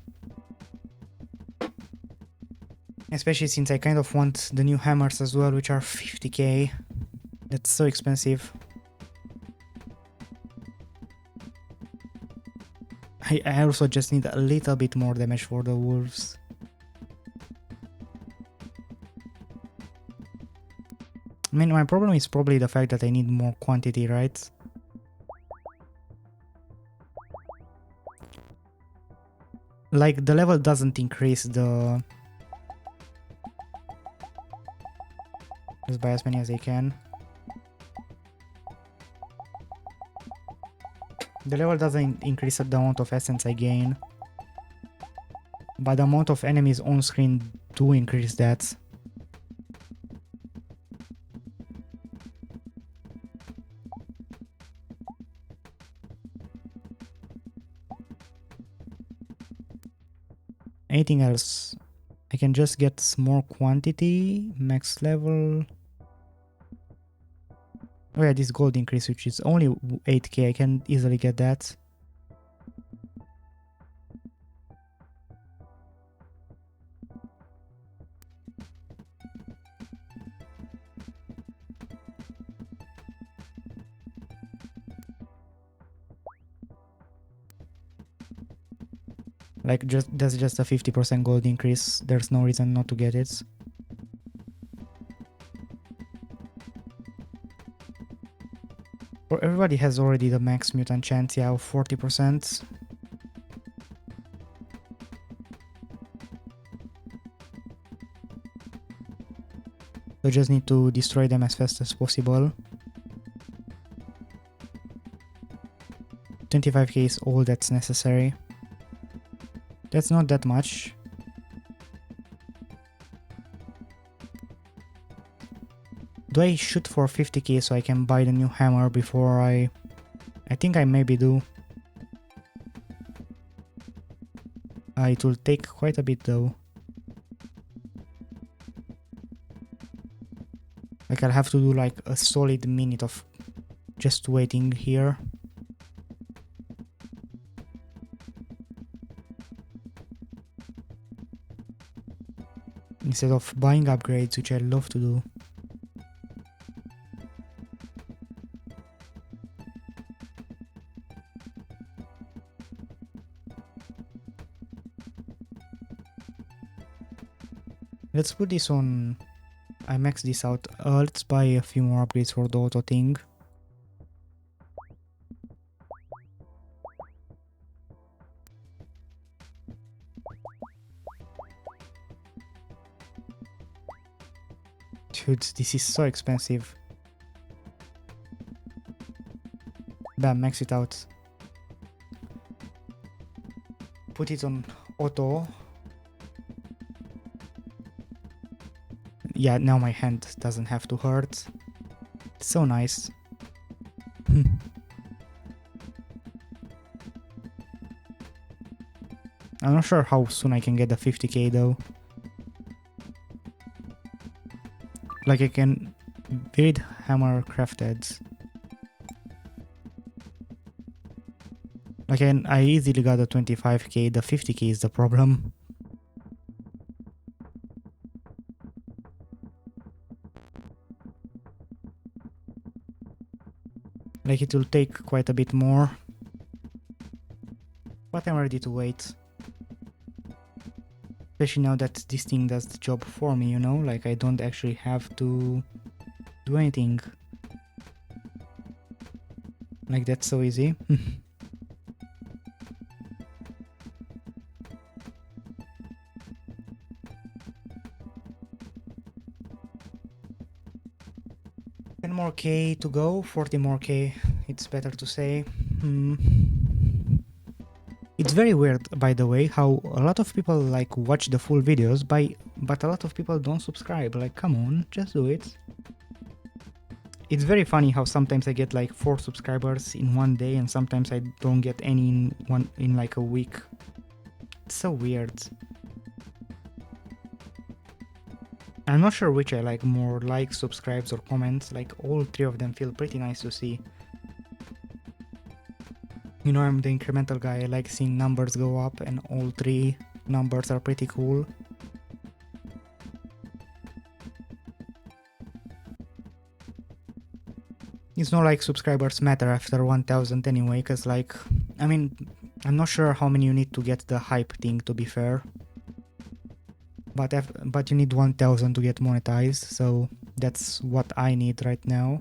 Especially since I kind of want the new hammers as well, which are 50k. That's so expensive. I also just need a little bit more damage for the wolves. I mean, my problem is probably the fact that I need more quantity, right? Like, the level doesn't increase the... Just buy as many as I can. The level doesn't increase the amount of essence I gain. But the amount of enemies on screen do increase that. Anything else? I can just get more quantity, max level. Oh yeah, this gold increase, which is only 8k, I can easily get that. Like, that's just a 50% gold increase, there's no reason not to get it. Or everybody has already the max mutant chance, yeah, of 40%. So just need to destroy them as fast as possible. 25k is all that's necessary. That's not that much. Do I shoot for 50k so I can buy the new hammer before I think I maybe do. It will take quite a bit though. Like, I'll have to do like a solid minute of just waiting here. Instead of buying upgrades, which I love to do. Let's put this on. I maxed this out. Let's buy a few more upgrades for the auto thing. Dude, this is so expensive. Bam, max it out. Put it on auto. yeah, now my hand doesn't have to hurt. It's so nice. I'm not sure how soon I can get the 50k though. Like I can build hammer crafted. Like I easily got the 25k, the 50k is the problem. Like it will take quite a bit more. But I'm ready to wait. Especially now that this thing does the job for me, you know? Like I don't actually have to do anything. Like that's so easy. More K to go, 40 more K, it's better to say. It's very weird, by the way, how a lot of people like watch the full videos, but a lot of people don't subscribe. Like, come on, just do it. It's very funny how sometimes I get like 4 subscribers in one day and sometimes I don't get any in like a week. It's so weird. I'm not sure which I like more, likes, subscribes or comments, like all 3 of them feel pretty nice to see. You know, I'm the incremental guy, I like seeing numbers go up and all 3 numbers are pretty cool. It's not like subscribers matter after 1000 anyway, cause like, I mean, I'm not sure how many you need to get the hype thing, to be fair. But you need 1000 to get monetized, so that's what I need right now.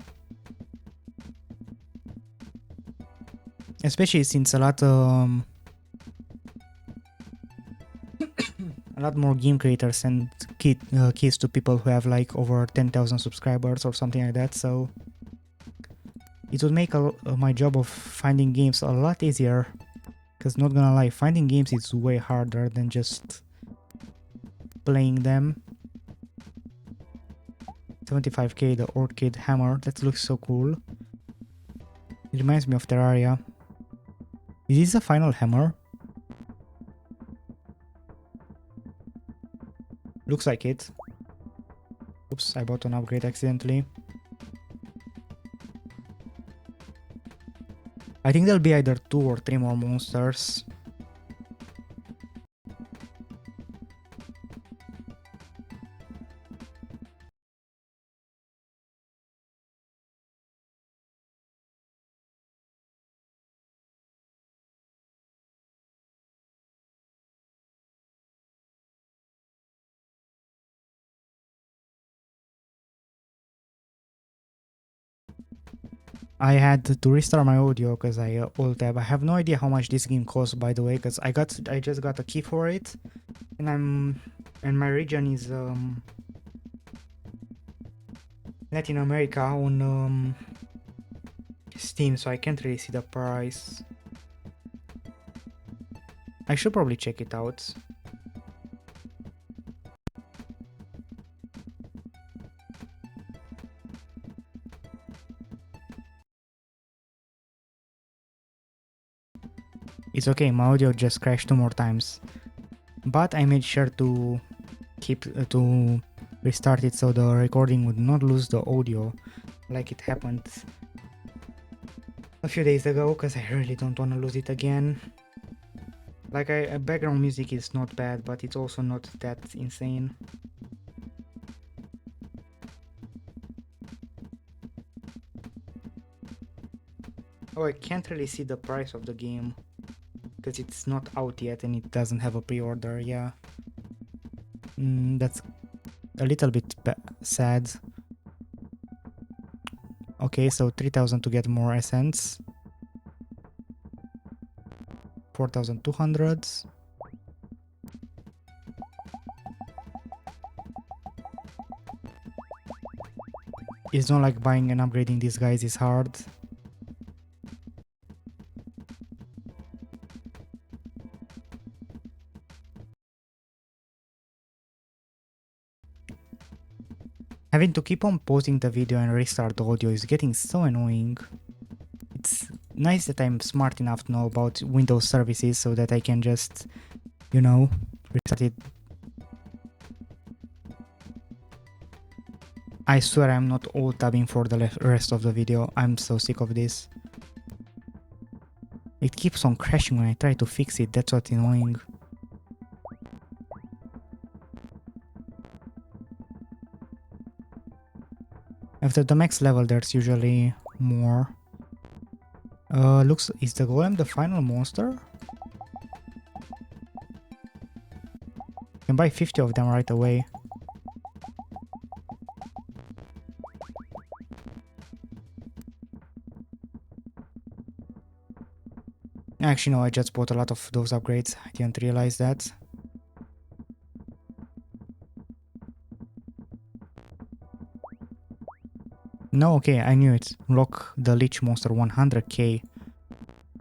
Especially since a lot more game creators send keys to people who have like over 10,000 subscribers or something like that, so it would make my job of finding games a lot easier. Because not gonna lie, finding games is way harder than just playing them. 75k, the orchid hammer, that looks so cool. It reminds me of Terraria. Is this a final hammer? Looks like it. Oops, I bought an upgrade accidentally. I think there'll be either 2 or 3 more monsters. I had to restart my audio because I alt tab. I have no idea how much this game costs, by the way, because I just got a key for it, and my region is Latin America on Steam, so I can't really see the price. I should probably check it out. It's okay, my audio just crashed 2 more times, but I made sure to to restart it so the recording would not lose the audio like it happened a few days ago, because I really don't want to lose it again. Like background music is not bad, but it's also not that insane. Oh, I can't really see the price of the game because it's not out yet and it doesn't have a pre-order. Yeah, that's a little bit sad. Okay, so 3000 to get more essence, 4200. It's not like buying and upgrading these guys is hard. Having to keep on pausing the video and restart the audio is getting so annoying. It's nice that I'm smart enough to know about Windows services so that I can just, you know, restart it. I swear I'm not alt-tabbing for the rest of the video. I'm so sick of this. It keeps on crashing when I try to fix it, that's what's annoying. After the max level there's usually more. Is the golem the final monster? You can buy 50 of them right away. Actually no, I just bought a lot of those upgrades, I didn't realize that. No, okay, I knew it. Unlock the Lich monster 100k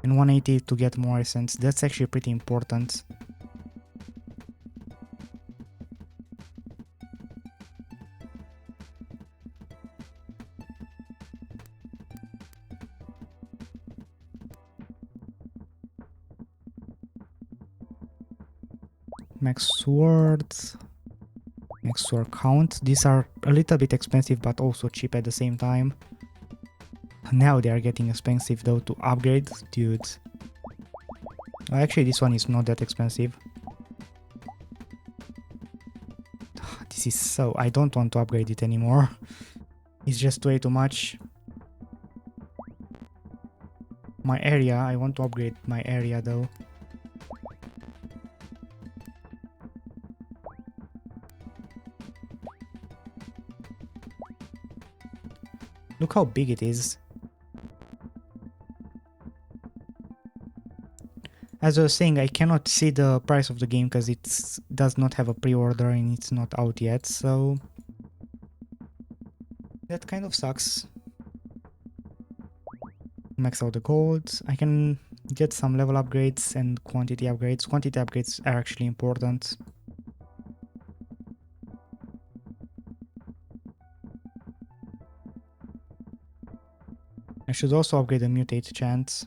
and 180 to get more essence. That's actually pretty important. Max sword, max sword count. These are a little bit expensive but also cheap at the same time. Now they are getting expensive though to upgrade, dude. Well, actually this one is not that expensive. This is so... I don't want to upgrade it anymore. It's just way too much. My area, I want to upgrade my area though. Look how big it is. As I was saying, I cannot see the price of the game because it does not have a pre-order and it's not out yet, so that kind of sucks. Max out the gold. I can get some level upgrades and quantity upgrades. Quantity upgrades are actually important. I should also upgrade the mutate chance.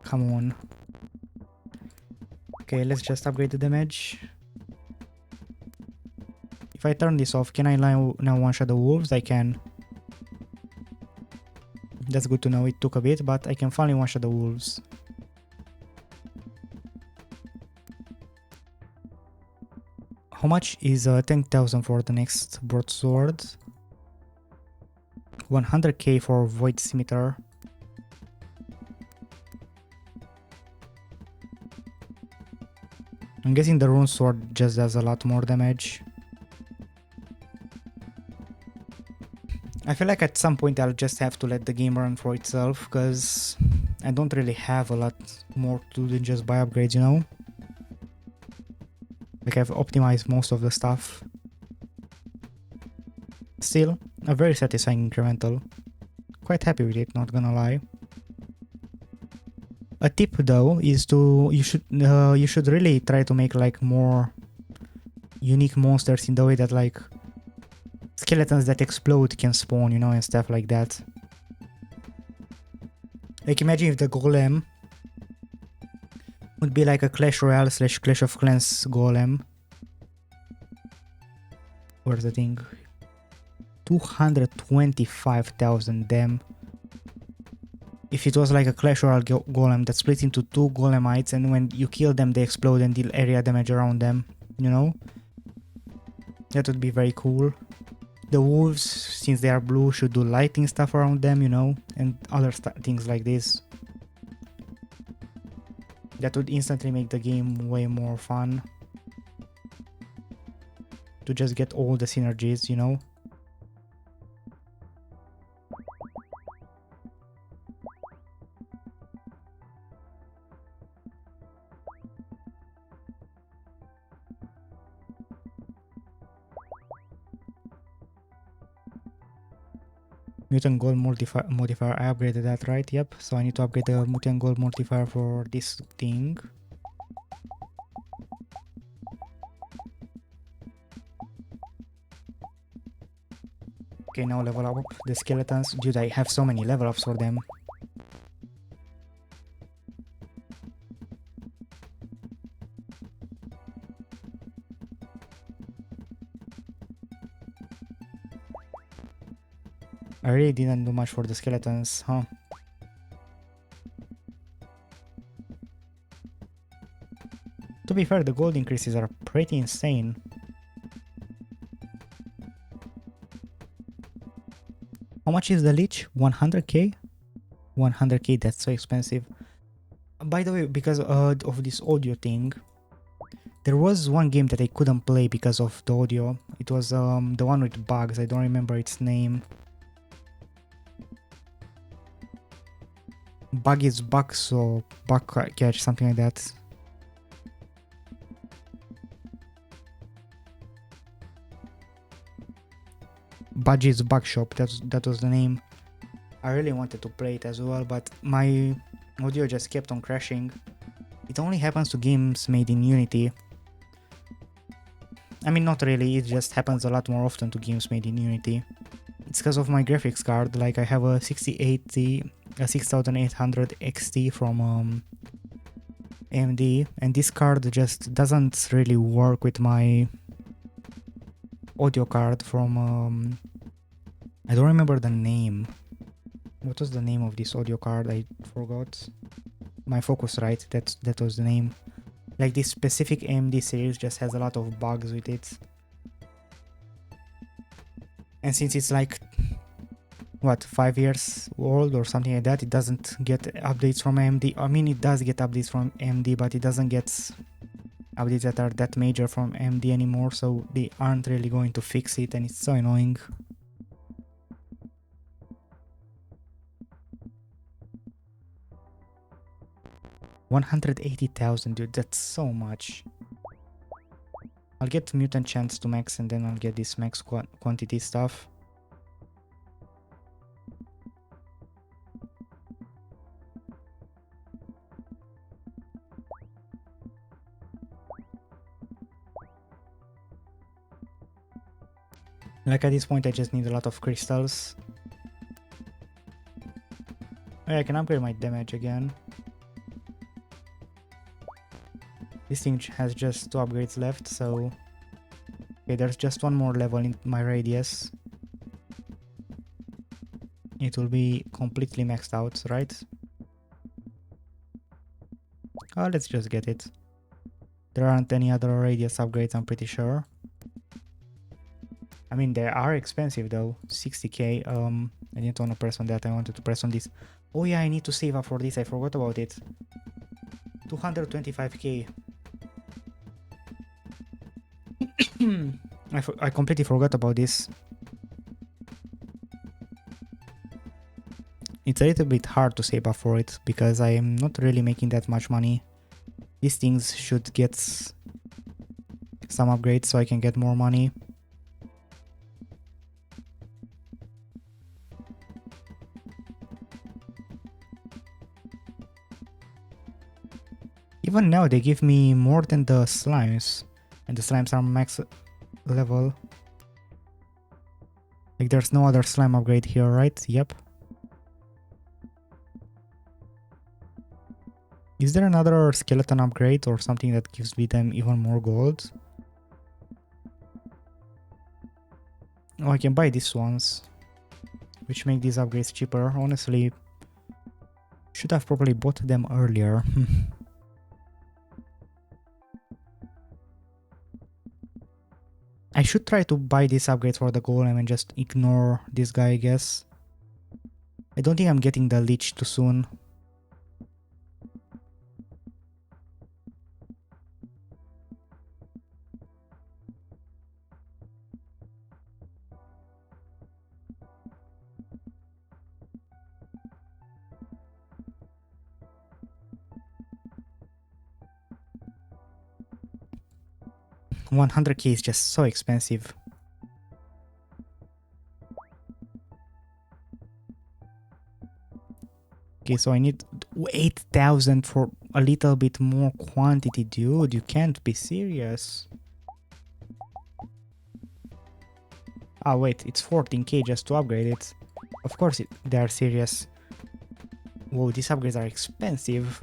Come on. Okay, let's just upgrade the damage. If I turn this off, can I now one-shot the wolves? I can. That's good to know. It took a bit, but I can finally one-shot the wolves. How much is 10,000 for the next broadsword? 100k for Void Scimitar. I'm guessing the rune sword just does a lot more damage. I feel like at some point I'll just have to let the game run for itself, because I don't really have a lot more to do than just buy upgrades, you know? Like I've optimized most of the stuff. Still, a very satisfying incremental. Quite happy with it, not gonna lie. A tip though is you should really try to make like more unique monsters in the way that like skeletons that explode can spawn, you know, and stuff like that. Like imagine if the golem would be like a Clash Royale / Clash of Clans golem. Where's the thing? 225,000, damn. If it was like a Clash Royale golem that splits into 2 golemites and when you kill them they explode and deal area damage around them, you know? That would be very cool. The wolves, since they are blue, should do lighting stuff around them, you know? And other things like this. That would instantly make the game way more fun. To just get all the synergies, you know? Mutant Gold modifier. I upgraded that, right? Yep. So I need to upgrade the Mutant Gold modifier for this thing. Okay, now level up the skeletons. Dude, I have so many level ups for them. I really didn't do much for the skeletons, huh? To be fair, the gold increases are pretty insane. How much is the leech? 100k? 100k, that's so expensive. By the way, because of this audio thing, there was one game that I couldn't play because of the audio. It was the one with bugs, I don't remember its name. Buggy's Bugs or Bug Catch, something like that. Budgie's Bug Shop, that was the name. I really wanted to play it as well, but my audio just kept on crashing. It only happens to games made in Unity. I mean, not really, it just happens a lot more often to games made in Unity. It's because of my graphics card, like I have a 6080, a 6800 XT from AMD, and this card just doesn't really work with my audio card from I don't remember the name. What was the name of this audio card? I forgot. My Focusrite, that was the name. Like this specific AMD series just has a lot of bugs with it. And since it's like, what, 5 years old or something like that, it doesn't get updates from AMD. I mean, it does get updates from AMD, but it doesn't get updates that are that major from AMD anymore, so they aren't really going to fix it, and it's so annoying. $180,000, dude, that's so much. I'll get mutant chance to max and then I'll get this max quantity stuff. Like at this point I just need a lot of crystals. Oh, yeah, I can upgrade my damage again. This thing has just 2 upgrades left, so... Okay, there's just one more level in my radius. It will be completely maxed out, right? Oh, let's just get it. There aren't any other radius upgrades, I'm pretty sure. I mean, they are expensive though, 60k. I didn't want to press on that, I wanted to press on this. Oh yeah, I need to save up for this, I forgot about it. 225k. I completely forgot about this. It's a little bit hard to save up for it, because I am not really making that much money. These things should get some upgrades so I can get more money. Even now they give me more than the slimes, and the slimes are max level. Like there's no other slime upgrade here, right? Yep. Is there another skeleton upgrade or something that gives me them even more gold? Oh, I can buy these ones, which make these upgrades cheaper. Honestly, should have probably bought them earlier. I should try to buy these upgrades for the golem and just ignore this guy, I guess. I don't think I'm getting the leech too soon. $100k is just so expensive. Okay, so I need 8,000 for a little bit more quantity, dude. You can't be serious. Ah, wait, it's 14k just to upgrade it. Of course they are serious. Whoa, these upgrades are expensive.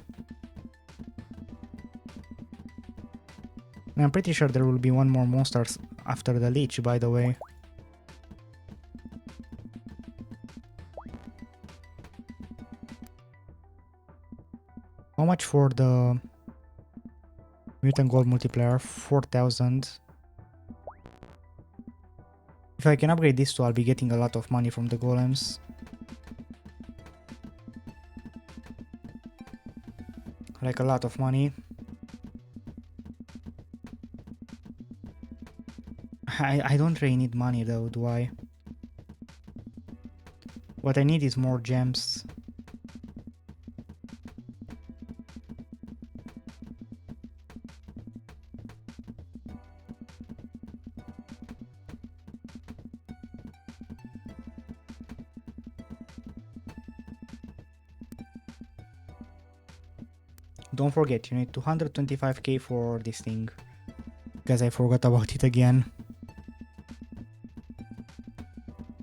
And I'm pretty sure there will be one more monsters after the leech, by the way. How much for the mutant gold multiplier? 4,000. If I can upgrade this two, I'll be getting a lot of money from the golems. Like a lot of money. I don't really need money though, do I? What I need is more gems. Don't forget, you need 225k for this thing. Because I forgot about it again.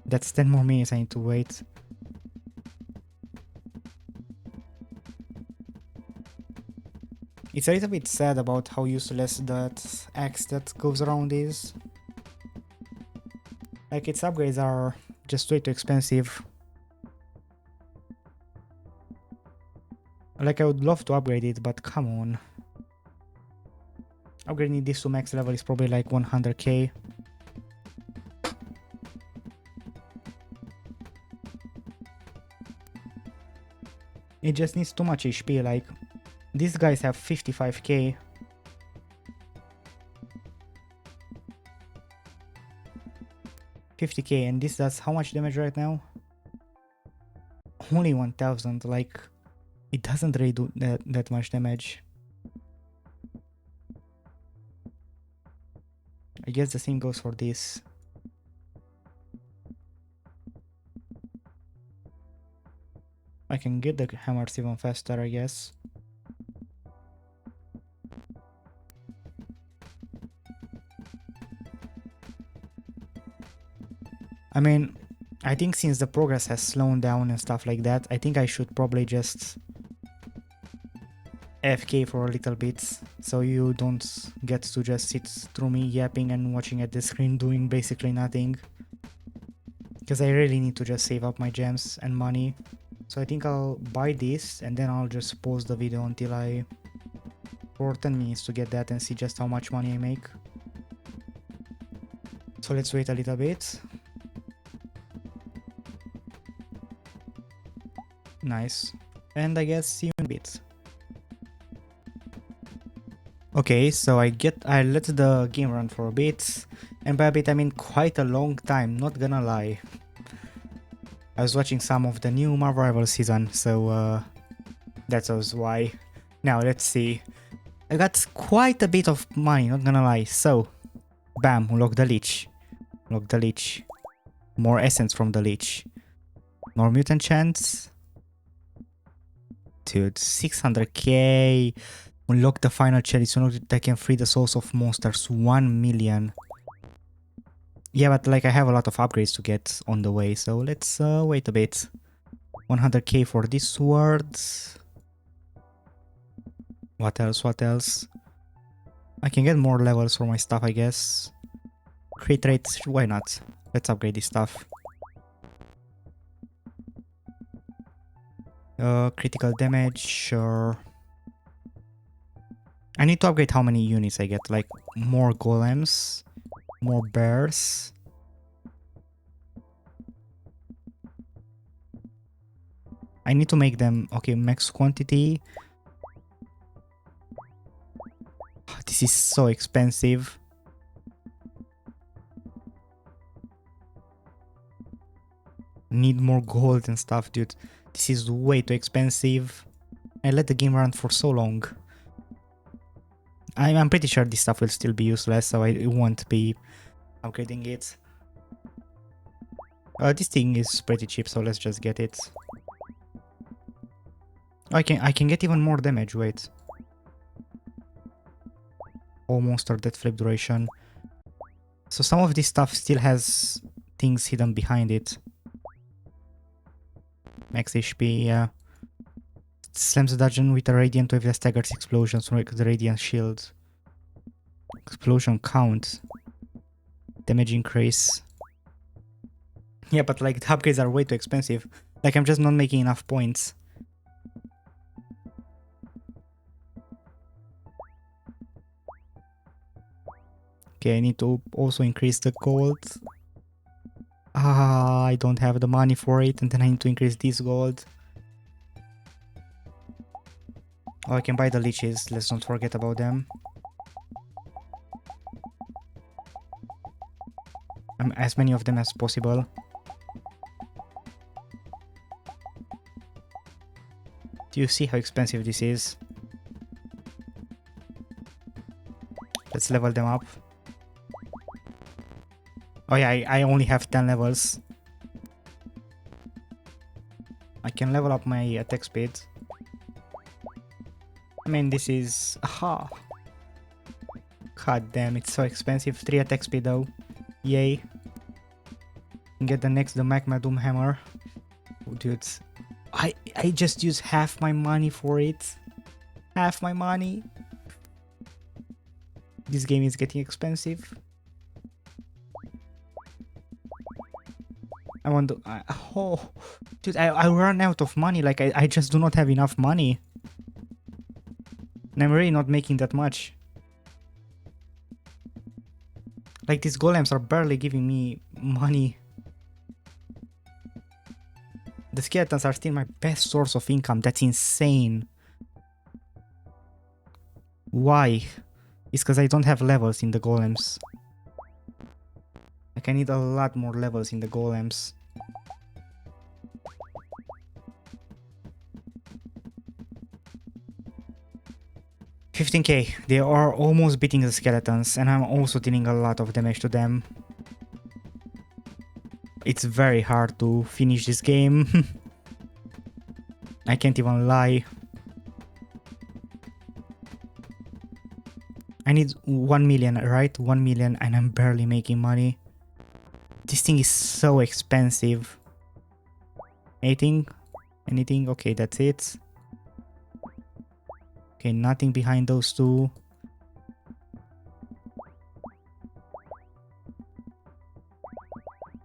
That's 10 more minutes I need to wait. It's a little bit sad about how useless that axe that goes around is. Like, its upgrades are just way too expensive. Like, I would love to upgrade it, but come on. Upgrading this to max level is probably like 100k. It just needs too much HP, like, these guys have 55k. $50k, and this does how much damage right now? Only 1000, like, it doesn't really do that much damage. I guess the same goes for this. I can get the hammers even faster, I guess. I mean, I think since the progress has slowed down and stuff like that, I think I should probably just AFK for a little bit, so you don't get to just sit through me yapping and watching at the screen doing basically nothing. Because I really need to just save up my gems and money. So I think I'll buy this and then I'll just pause the video until for 10 minutes to get that and see just how much money I make. So let's wait a little bit. Nice. And I guess see you in a bit. Okay, so I let the game run for a bit, and by a bit I mean quite a long time, not gonna lie. I was watching some of the new Marvel Rivals season, so that was why. Now let's see. I got quite a bit of money, not gonna lie. So, bam, unlock the leech. Unlock the leech. More essence from the leech. More mutant chance. Dude, 600k. Unlock the final cherries. Unlock that I can free the souls of monsters. 1 million. Yeah, but like I have a lot of upgrades to get on the way, so let's wait a bit. 100k for this sword. What else? What else? I can get more levels for my stuff, I guess. Crit rate, why not? Let's upgrade this stuff. Critical damage, sure. I need to upgrade how many units I get, like more golems, more bears. I need to make them, okay, max quantity. This is so expensive. Need more gold and stuff, dude. This is way too expensive. I let the game run for so long. I'm pretty sure this stuff will still be useless, so I won't be upgrading it. This thing is pretty cheap, so let's just get it. I can get even more damage, wait. Oh, monster death flip duration. So some of this stuff still has things hidden behind it. Max HP, yeah. Slams the dungeon with a radiant wave that staggers explosions from the radiant shield. Explosion count. Damage increase. Yeah, but like the upgrades are way too expensive. Like I'm just not making enough points. Okay, I need to also increase the gold. Ah, I don't have the money for it, and then I need to increase this gold. Oh, I can buy the leeches, let's not forget about them. As many of them as possible. Do you see how expensive this is? Let's level them up. Oh yeah, I only have 10 levels. I can level up my attack speed. I mean, this is... Aha! God damn, it's so expensive. 3 attack speed though. Yay. Get the next, the Magma Doom Hammer. Oh, dude. I just used half my money for it. Half my money. This game is getting expensive. I want to... oh, dude, I run out of money. Like, I just do not have enough money. And I'm really not making that much. Like, these golems are barely giving me money. The skeletons are still my best source of income. That's insane. Why? It's because I don't have levels in the golems. Like, I need a lot more levels in the golems. $15k. They are almost beating the skeletons, and I'm also dealing a lot of damage to them. It's very hard to finish this game. I can't even lie. I need 1 million, right? 1 million, and I'm barely making money. This thing is so expensive. Anything? Anything? Okay, that's it. Okay, nothing behind those two.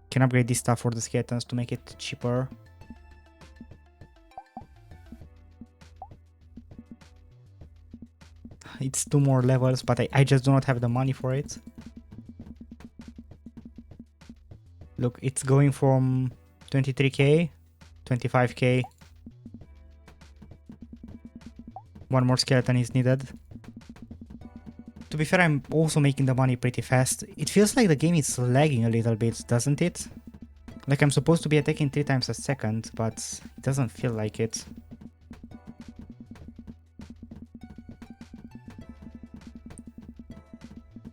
Can upgrade this stuff for the skeletons to make it cheaper. It's 2 more levels, but I just do not have the money for it. Look, it's going from 23k, 25k. One more skeleton is needed. To be fair, I'm also making the money pretty fast. It feels like the game is lagging a little bit, doesn't it? Like I'm supposed to be attacking 3 times a second, but it doesn't feel like it.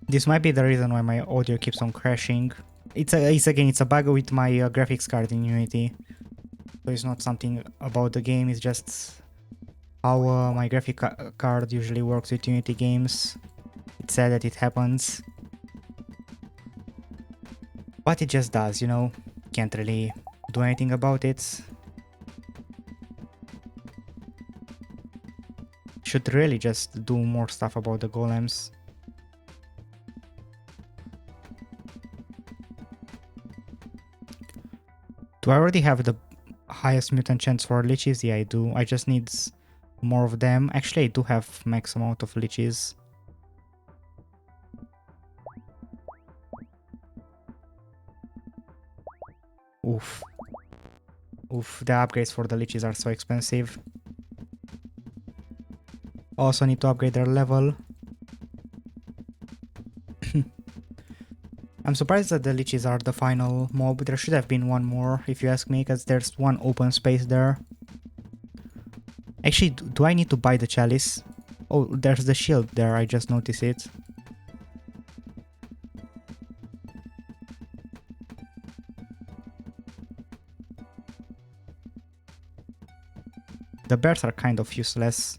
This might be the reason why my audio keeps on crashing. It's a bug with my graphics card in Unity. So it's not something about the game, it's just how my graphic card usually works with Unity games. It's sad that it happens. But it just does, you know? Can't really do anything about it. Should really just do more stuff about the golems. Do I already have the highest mutant chance for leeches? Yeah, I do. I just need more of them. Actually, I do have max amount of leeches. Oof. Oof, the upgrades for the leeches are so expensive. Also need to upgrade their level. I'm surprised that the leeches are the final mob. There should have been one more, if you ask me, because there's one open space there. Actually, do I need to buy the chalice? Oh, there's the shield there, I just noticed it. The bears are kind of useless.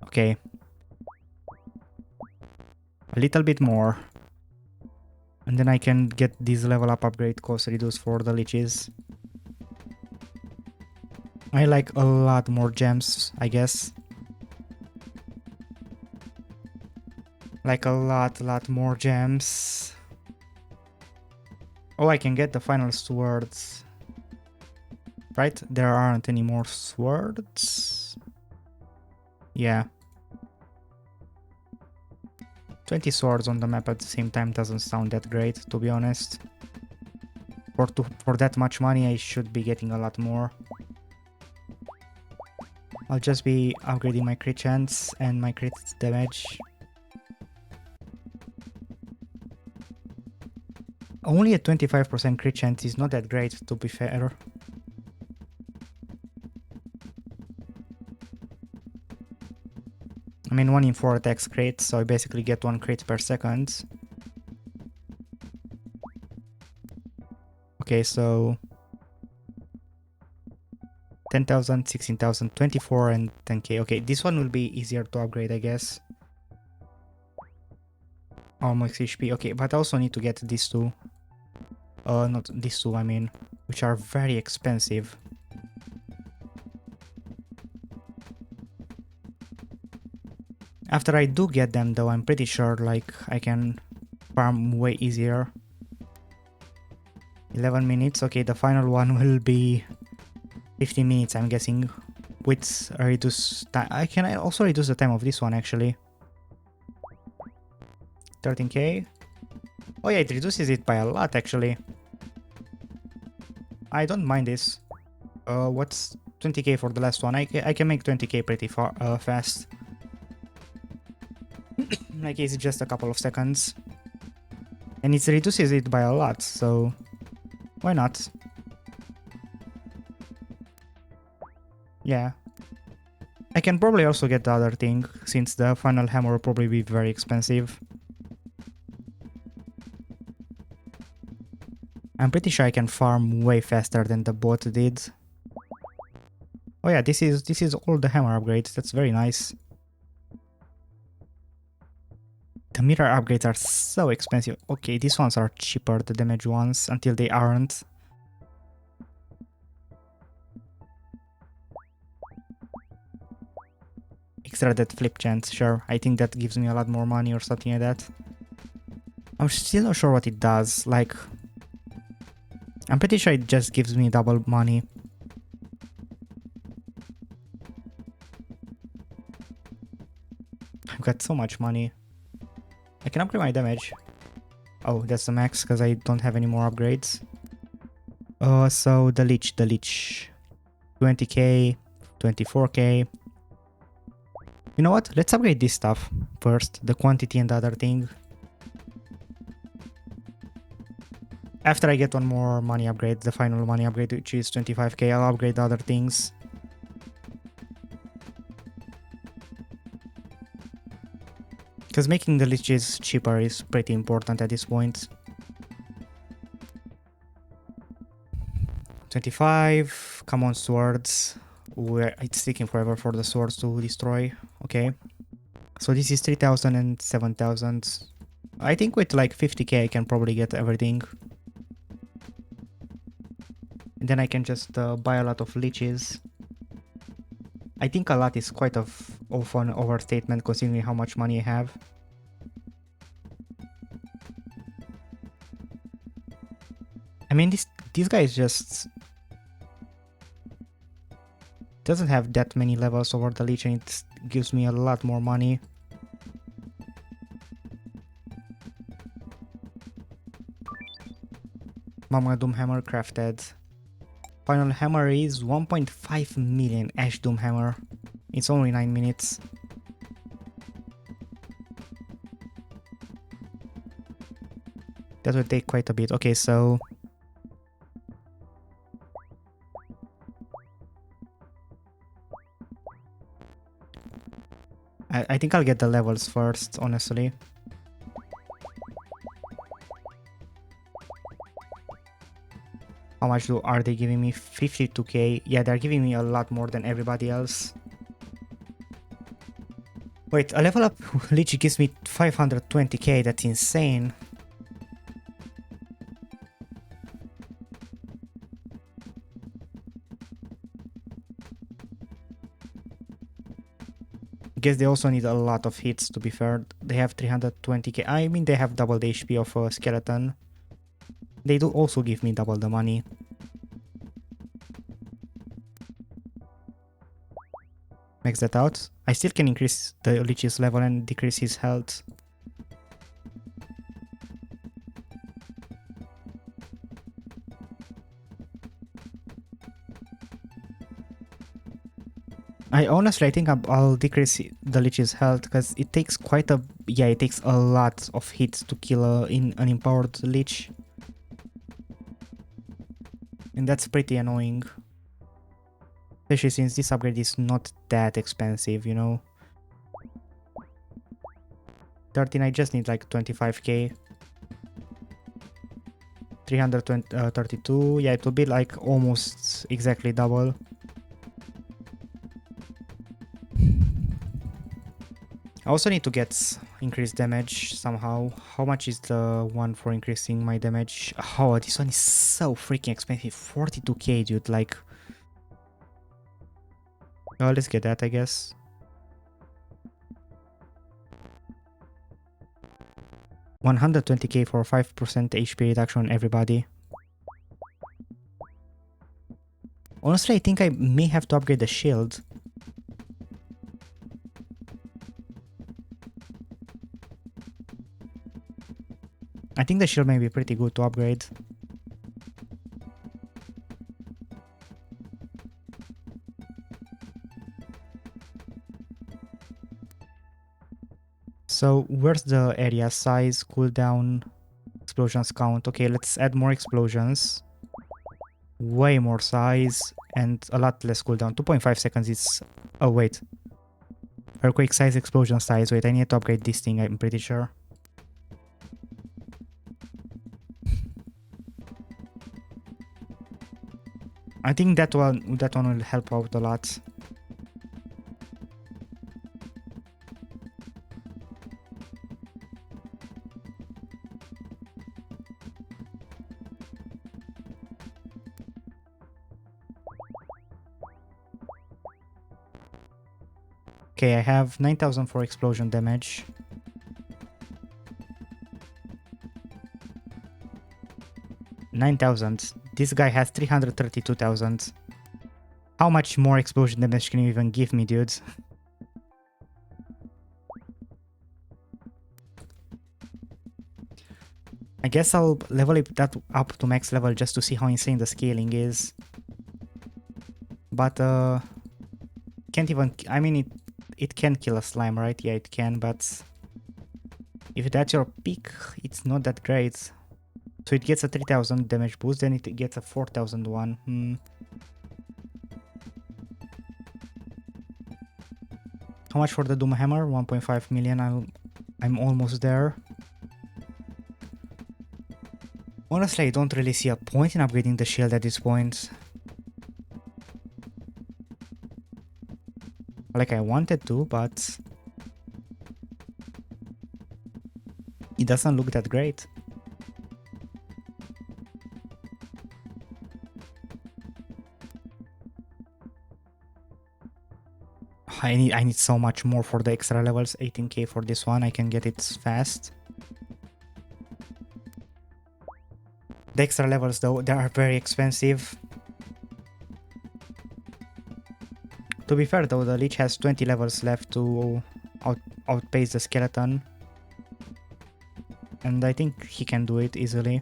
Okay. A little bit more. And then I can get this level up upgrade cost reduced for the leeches. I like a lot more gems, I guess. Like a lot more gems. Oh, I can get the final swords. Right? There aren't any more swords. Yeah. 20 swords on the map at the same time doesn't sound that great, to be honest. For that much money, I should be getting a lot more. I'll just be upgrading my crit chance and my crit damage. Only a 25% crit chance is not that great, to be fair. I mean, 1 in 4 attacks crit, so I basically get 1 crit per second. Okay, so 10,000, 16,000, 24 and 10k. Okay, this one will be easier to upgrade, I guess. Max HP. Okay, but I also need to get these two. Not these two, I mean, which are very expensive. After I do get them though, I'm pretty sure like I can farm way easier. 11 minutes. Okay, the final one will be 15 minutes, I'm guessing, with a reduced time. I can also reduce the time of this one actually. 13k. Oh yeah, it reduces it by a lot actually. I don't mind this. What's 20k for the last one? I can make 20k pretty fast. Like it's just a couple of seconds. And it reduces it by a lot, so why not? Yeah. I can probably also get the other thing, since the final hammer will probably be very expensive. I'm pretty sure I can farm way faster than the bot did. Oh yeah, this is all the hammer upgrades. That's very nice. The mirror upgrades are so expensive. Okay, these ones are cheaper, the damage ones, until they aren't. Extra that flip chance, sure. I think that gives me a lot more money or something like that. I'm still not sure what it does, like... I'm pretty sure it just gives me double money. I've got so much money. I can upgrade my damage. Oh, that's the max because I don't have any more upgrades. So the leech. 20k, 24k. You know what? Let's upgrade this stuff first. The quantity and the other thing. After I get one more money upgrade, the final money upgrade, which is 25k, I'll upgrade the other things. Because making the leeches cheaper is pretty important at this point. 25, come on swords. Where it's taking forever for the swords to destroy. Okay. So this is 3,000 and 7,000. I think with like 50k I can probably get everything. And then I can just buy a lot of leeches. I think a lot is quite of an overstatement considering how much money I have. I mean, this guy is just... doesn't have that many levels over the leech and it gives me a lot more money. Mama Doom Hammer crafted. Final hammer is 1.5 million Ash Doom Hammer. It's only 9 minutes. That will take quite a bit. Okay, so... I think I'll get the levels first, honestly. How much are they giving me? 52k. Yeah, they're giving me a lot more than everybody else. Wait, a level up Lich gives me 520k. That's insane. Guess they also need a lot of hits, to be fair. They have 320k. I mean, they have double the HP of a skeleton. They do also give me double the money. Max that out. I still can increase the Lich's level and decrease his health. I think I'll decrease the Lich's health because it takes quite a... Yeah, it takes a lot of hits to kill an empowered Lich. And that's pretty annoying. Especially since this upgrade is not that expensive, you know. 13, I just need like 25k. 332, yeah, it will be like almost exactly double. I also need to get increased damage somehow. How much is the one for increasing my damage? Oh, this one is so freaking expensive. 42k, dude, like... Oh, let's get that, I guess. $120k for 5% HP reduction on everybody. Honestly, I think I may have to upgrade the shield. I think the shield may be pretty good to upgrade. So where's the area size, cooldown, explosions count? Okay, let's add more explosions. Way more size and a lot less cooldown. 2.5 seconds is... Oh wait. Earthquake size, explosion size. Wait, I need to upgrade this thing, I'm pretty sure. I think that one will help out a lot. Okay, I have 9,000 for explosion damage. $9,000. This guy has 332,000. How much more explosion damage can you even give me, dudes? I guess I'll level that up to max level just to see how insane the scaling is. But can't even... I mean, it can kill a slime, right? Yeah, it can, but if that's your peak, it's not that great. So it gets a 3000 damage boost, then it gets a 4000 one. How much for the Doom Hammer? 1.5 million. I'm almost there. Honestly, I don't really see a point in upgrading the shield at this point. Like I wanted to, but it doesn't look that great. I need so much more for the extra levels. 18k for this one. I can get it fast. The extra levels though, they are very expensive. To be fair though, the Lich has 20 levels left to outpace the skeleton. And I think he can do it easily.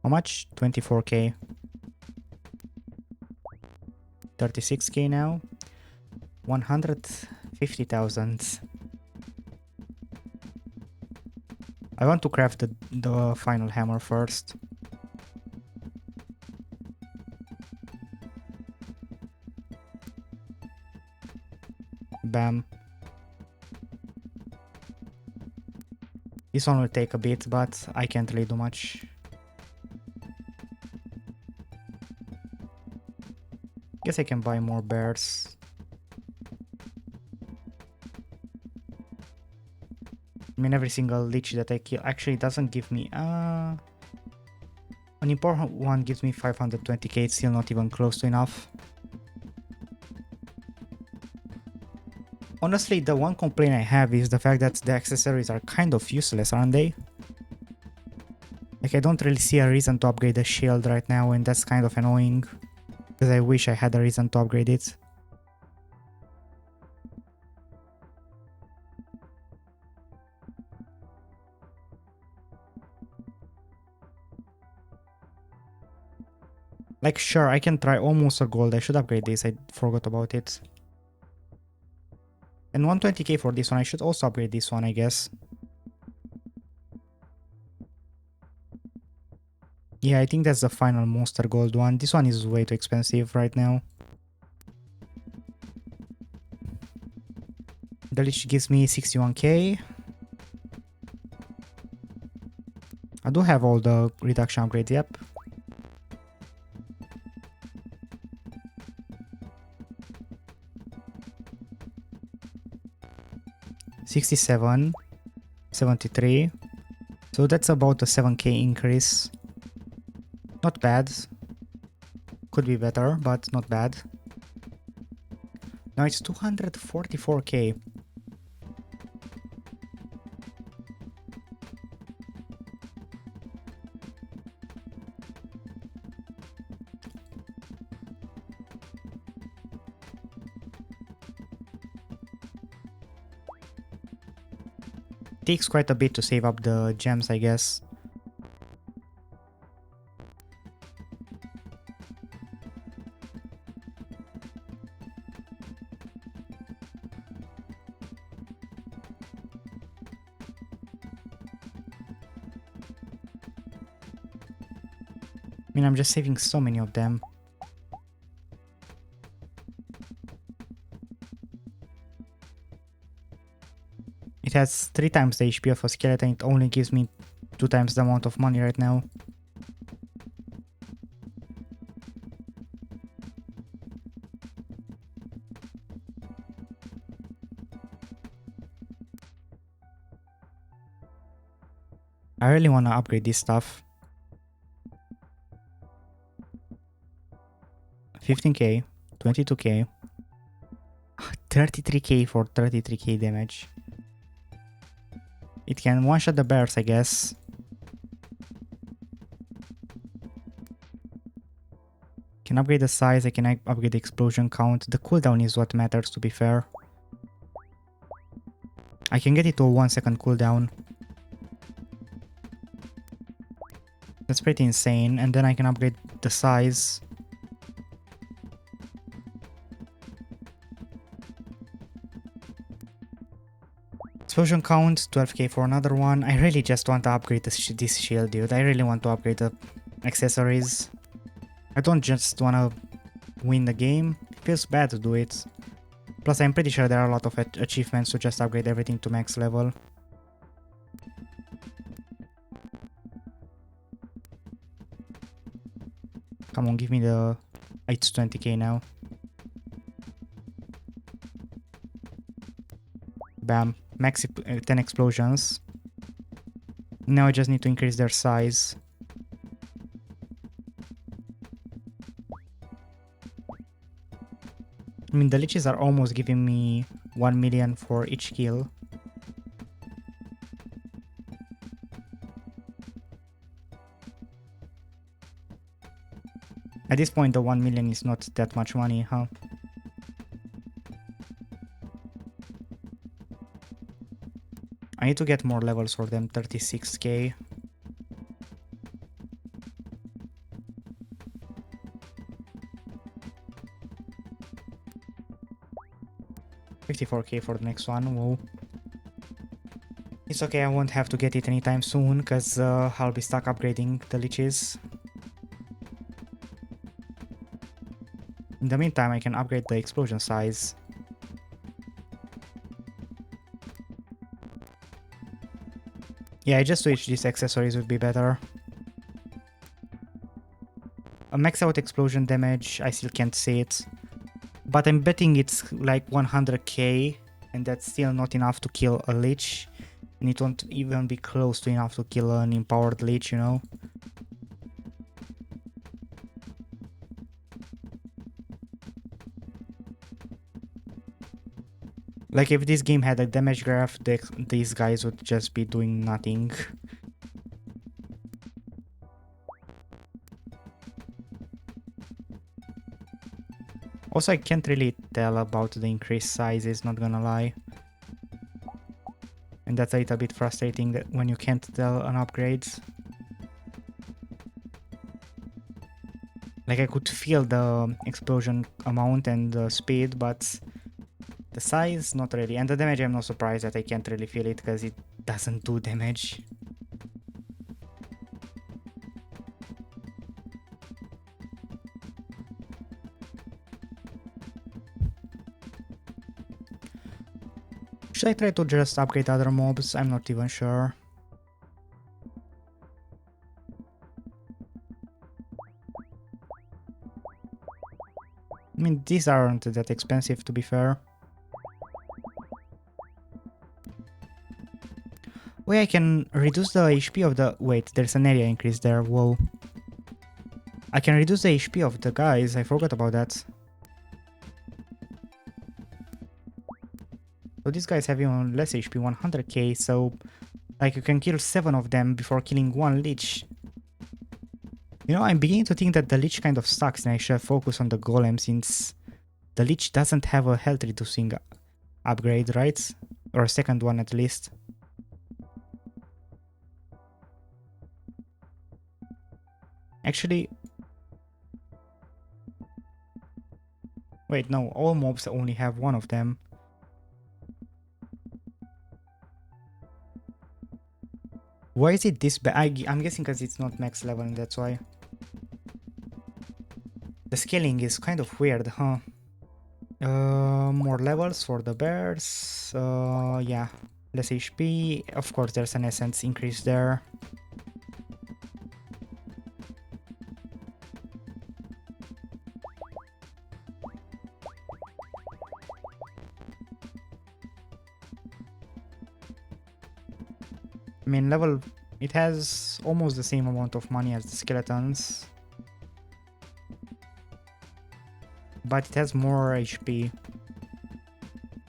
How much? 24k. 36k now. 150,000. I want to craft the final hammer first. Bam. This one will take a bit, but I can't really do much. Guess I can buy more bears. I mean, every single lich that I kill actually doesn't give me... an important one gives me 520k, it's still not even close to enough. Honestly, the one complaint I have is the fact that the accessories are kind of useless, aren't they? Like, I don't really see a reason to upgrade the shield right now, and that's kind of annoying. Because I wish I had a reason to upgrade it. Like, sure, I can try almost a gold. I should upgrade this. I forgot about it. And 120k for this one. I should also upgrade this one, I guess. Yeah, I think that's the final monster gold one. This one is way too expensive right now. The Lich gives me 61k. I do have all the reduction upgrades, yep. $67, 73. So that's about a 7k increase. Not bad. Could be better, but not bad. Now it's 244k. Takes quite a bit to save up the gems, I guess. I mean, I'm just saving so many of them. It has 3 times the HP of a skeleton, it only gives me 2 times the amount of money right now. I really want to upgrade this stuff. 15k, 22k, 33k for 33k damage. It can one-shot the bears, I guess. Can upgrade the size, I can upgrade the explosion count. The cooldown is what matters, to be fair. I can get it to a 1 second cooldown. That's pretty insane, and then I can upgrade the size. Explosion count, 12k for another one. I really just want to upgrade this shield, dude. I really want to upgrade the accessories. I don't just want to win the game. It feels bad to do it. Plus, I'm pretty sure there are a lot of achievements to just upgrade everything to max level. Come on, give me the... It's 20k now. Bam. Max 10 explosions. Now I just need to increase their size. I mean, the liches are almost giving me 1 million for each kill. At this point, the 1 million is not that much money, huh? I need to get more levels for them, 36k. $54k for the next one, whoa. It's okay, I won't have to get it anytime soon, because I'll be stuck upgrading the liches. In the meantime, I can upgrade the explosion size. Yeah, I just switch these accessories would be better. A max out explosion damage, I still can't see it. But I'm betting it's like 100k, and that's still not enough to kill a Lich. And it won't even be close to enough to kill an empowered Lich, you know? Like if this game had a damage graph, these guys would just be doing nothing. Also, I can't really tell about the increased sizes, not gonna lie. And that's a little bit frustrating that when you can't tell an upgrades. Like I could feel the explosion amount and the speed, but the size, not really. And the damage, I'm not surprised that I can't really feel it because it doesn't do damage. Should I try to just upgrade other mobs? I'm not even sure. I mean, these aren't that expensive, to be fair. Wait, I can reduce the HP of the... Wait, there's an area increase there, whoa. I can reduce the HP of the guys, I forgot about that. So these guys have even less HP, 100k, so... Like, you can kill 7 of them before killing 1 Lich. You know, I'm beginning to think that the Lich kind of sucks and I should focus on the Golem since... The Lich doesn't have a health reducing upgrade, right? Or a second one at least. Actually... Wait, no, all mobs only have one of them. Why is it this bad? I'm guessing because it's not max level and that's why. The scaling is kind of weird, huh? More levels for the bears. Yeah, less HP. Of course, there's an essence increase there. I mean, level... It has almost the same amount of money as the skeletons. But it has more HP.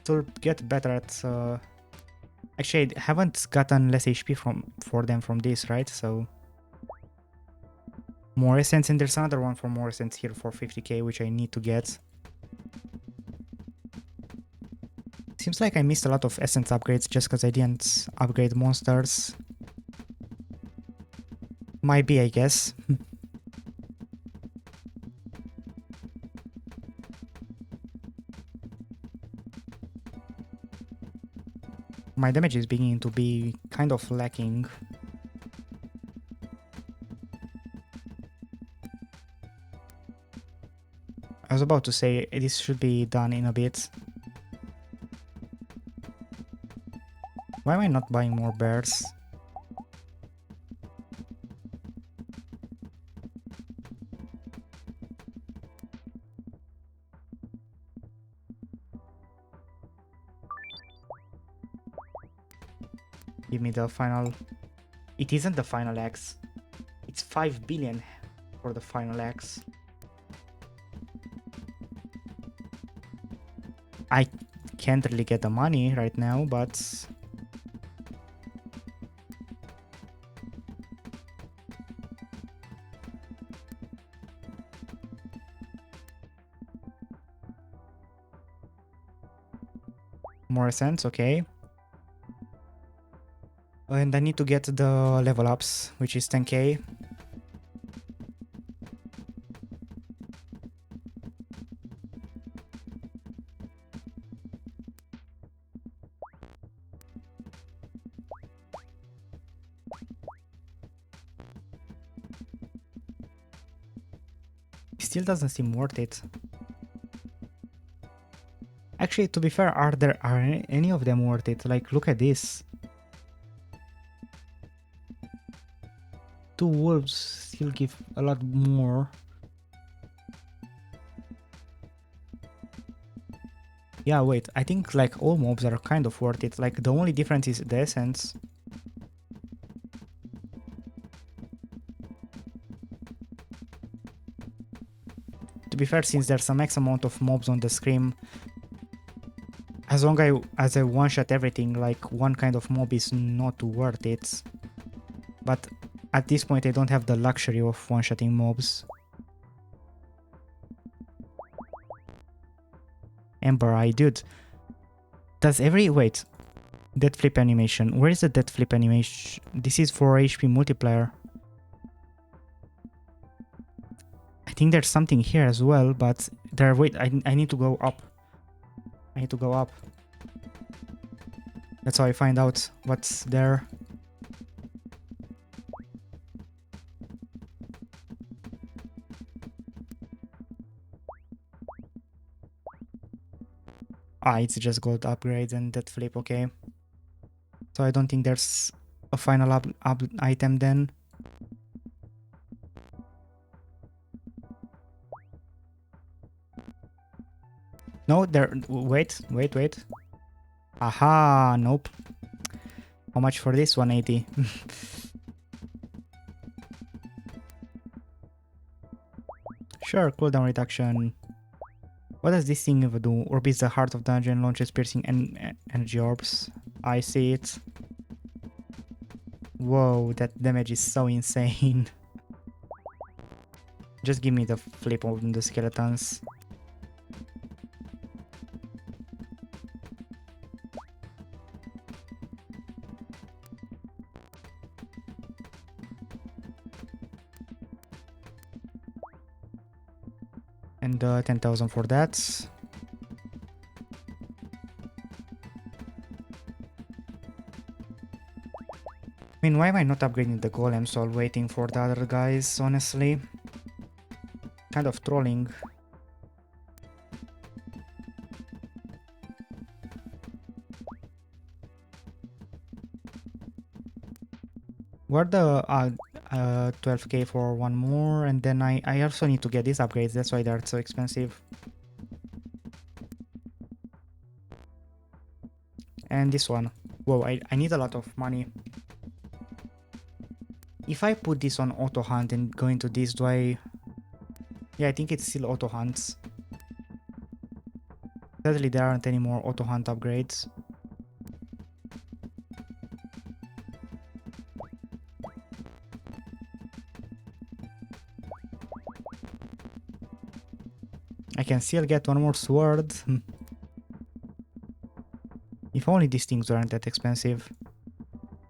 To get better at... Actually, I haven't gotten less HP for them from this, right? So... More essence, and there's another one for more essence here for 50k, which I need to get. Seems like I missed a lot of essence upgrades just because I didn't upgrade monsters. Might be, I guess. My damage is beginning to be kind of lacking. I was about to say this should be done in a bit. Why am I not buying more bears? Give me the final... It isn't the final X. It's 5 billion for the final X. I can't really get the money right now, but... More cents, okay. And I need to get the level ups, which is 10k. Still doesn't seem worth it. Actually, to be fair, are any of them worth it? Like, look at this. 2 wolves still give a lot more. Yeah, wait, I think like all mobs are kind of worth it. Like the only difference is the essence. To be fair, since there's some X amount of mobs on the screen, as long as I one-shot everything, like one kind of mob is not worth it. But at this point I don't have the luxury of one-shotting mobs. Ember Eye, dude. Does every... wait. Death flip animation. Where is the death flip animation? This is for HP multiplier. I think there's something here as well, but there... wait, I need to go up. I need to go up. That's how I find out what's there. Ah, it's just gold upgrades and death flip, okay. So I don't think there's a final up item then. No, there... wait. Aha, nope. How much for this? 180. Sure, cooldown reduction. What does this thing even do? Orbits the heart of dungeon, launches piercing and energy orbs. I see it. Whoa, that damage is so insane. Just give me the flip on the skeletons. And 10,000 for that. I mean, why am I not upgrading the golems while waiting for the other guys, honestly? Kind of trolling. What the 12k for one more, and then I also need to get these upgrades, that's why they're so expensive. And this one. Whoa, I need a lot of money. If I put this on auto hunt and go into this, do I... yeah, I think it's still auto hunts. Sadly, there aren't any more auto hunt upgrades. I can still get one more sword. If only these things weren't that expensive.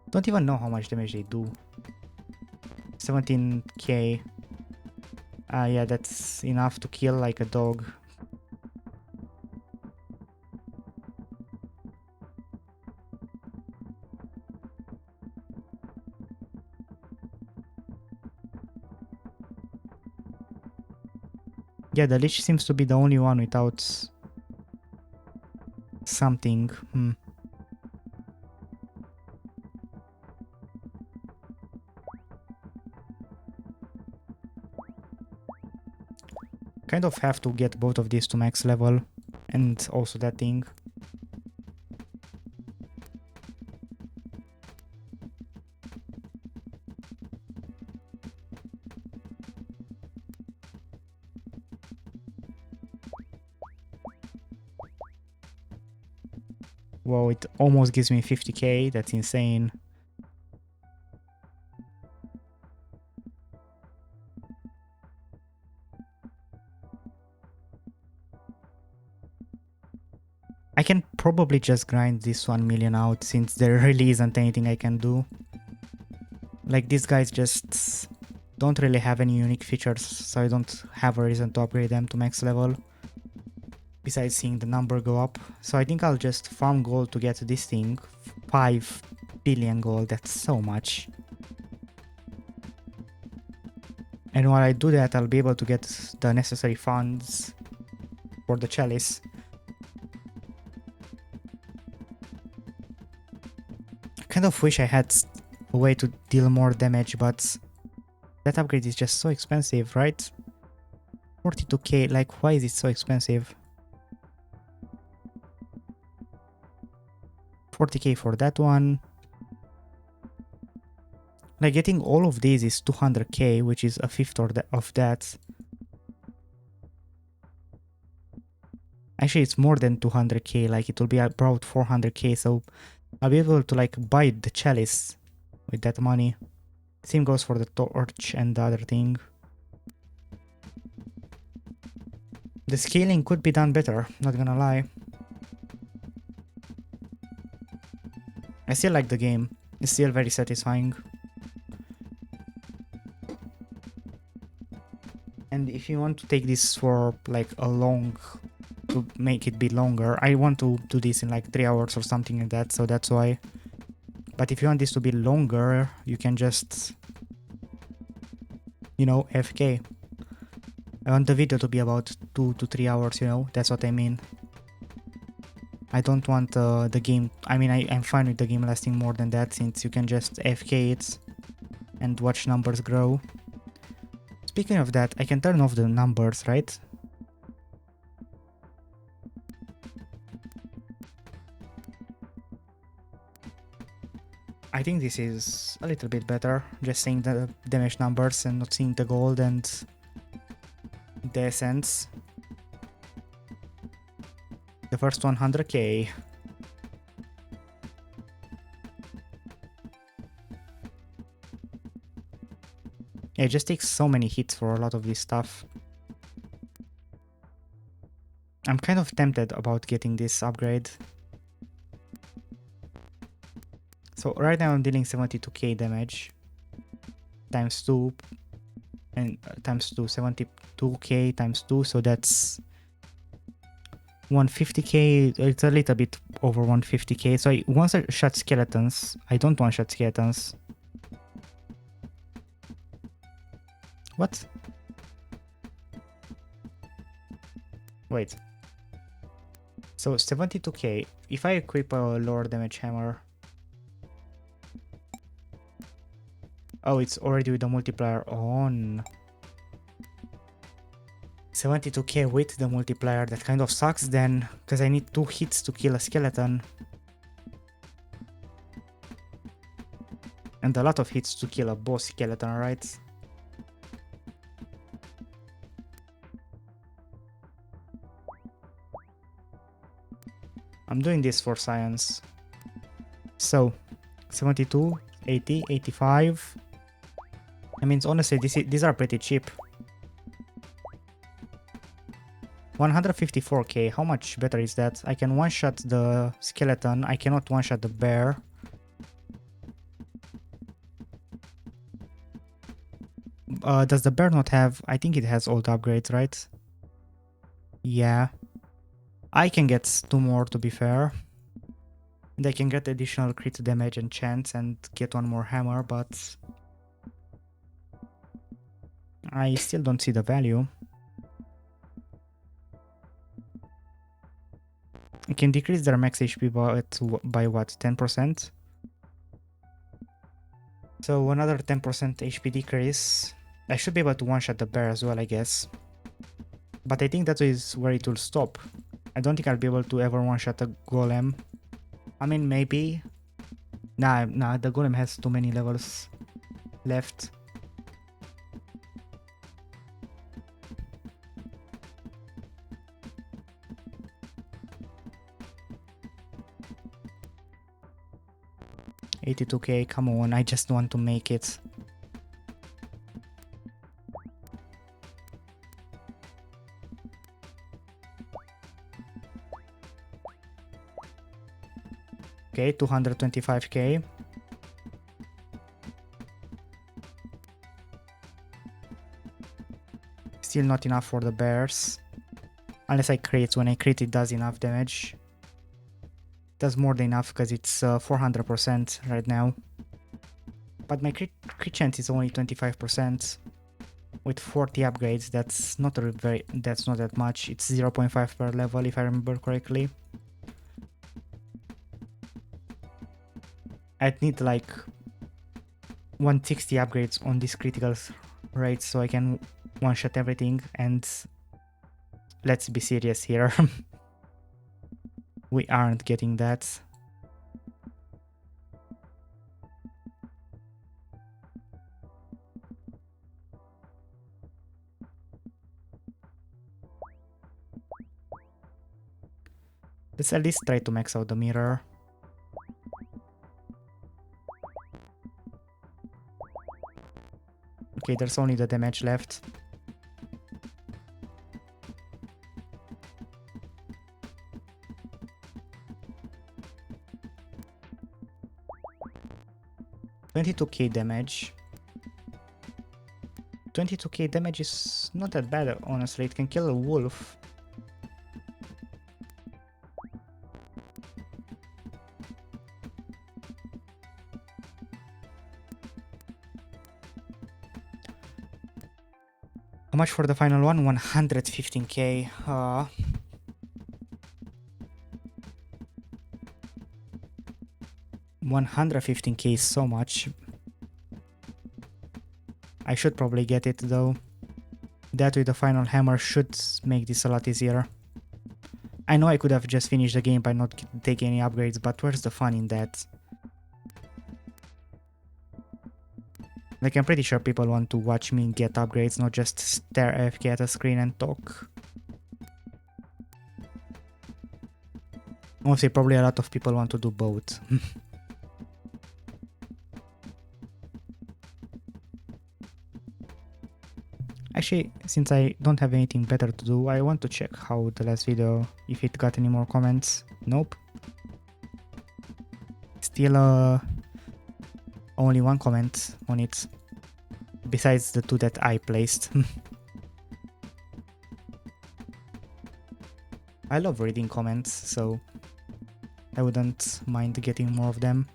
Don't even know how much damage they do. 17k. Yeah, that's enough to kill like a dog. Yeah, the Lich seems to be the only one without something. Kind of have to get both of these to max level, and also that thing. Whoa, it almost gives me 50k, that's insane. I can probably just grind this 1 million out since there really isn't anything I can do. Like, these guys just don't really have any unique features, so I don't have a reason to upgrade them to max level. Besides seeing the number go up. So I think I'll just farm gold to get this thing. 5 billion gold, that's so much. And while I do that, I'll be able to get the necessary funds for the chalice. I kind of wish I had a way to deal more damage, but That upgrade is just so expensive, right? 42k, like why is it so expensive? 40k for that one. Like getting all of these is 200k, which is a fifth of that. Actually, it's more than 200k, like it will be about 400k, so I'll be able to like buy the chalice with that money. Same goes for the torch and the other thing. The scaling could be done better, not gonna lie. I still like the game. It's still very satisfying. And if you want to take this for like a long, to make it be longer, I want to do this in like 3 hours or something like that, so that's why. But if you want this to be longer, you can just, you know, FK. I want the video to be about 2 to 3 hours, you know, that's what I mean. I don't want the game, I mean, I'm fine with the game lasting more than that, since you can just FK it and watch numbers grow. Speaking of that, I can turn off the numbers, right? I think this is a little bit better, just seeing the damage numbers and not seeing the gold and the essence. The first 100k. Yeah, it just takes so many hits for a lot of this stuff. I'm kind of tempted about getting this upgrade. So right now I'm dealing 72k damage times 2 and times 2, 72k times 2, so that's 150k. It's a little bit over 150k. So once I shot skeletons, I don't want shot skeletons. What? Wait. So 72k. If I equip a lower damage hammer. Oh, it's already with the multiplier on. 72k with the multiplier. That kind of sucks then, because I need 2 hits to kill a skeleton. And a lot of hits to kill a boss skeleton, right? I'm doing this for science. So, 72, 80, 85. I mean, honestly, these are pretty cheap. 154k, how much better is that? I can one-shot the skeleton, I cannot one-shot the bear. Does the bear not have... I think it has all the upgrades, right? Yeah. I can get 2 more, to be fair. And I can get additional crit damage and chance and get 1 more hammer, but... I still don't see the value. I can decrease their max HP by what, 10%? So another 10% HP decrease. I should be able to one-shot the bear as well, I guess. But I think that is where it will stop. I don't think I'll be able to ever one-shot a golem. I mean, maybe. Nah, the golem has too many levels left. $82k, come on, I just want to make it. Okay, 225k. Still not enough for the bears. Unless I crit. When I crit, it does enough damage. Does more than enough because it's 400% right now. But my crit chance is only 25%. With 40 upgrades, that's not that much. It's 0.5 per level if I remember correctly. I'd need like 160 upgrades on these criticals rate so I can one-shot everything, and let's be serious here. We aren't getting that. Let's at least try to max out the mirror. Okay, there's only the damage left. $22k damage. 22k damage is not that bad, honestly. It can kill a wolf. How much for the final one? 115k. 115k is so much. I should probably get it though. That with the final hammer should make this a lot easier. I know I could have just finished the game by not taking any upgrades, but where's the fun in that? Like, I'm pretty sure people want to watch me get upgrades, not just stare AFK at a screen and talk. Honestly, probably a lot of people want to do both. Actually, since I don't have anything better to do, I want to check how the last video, if it got any more comments. Nope. Still only one comment on it, besides the two that I placed. I love reading comments, so I wouldn't mind getting more of them.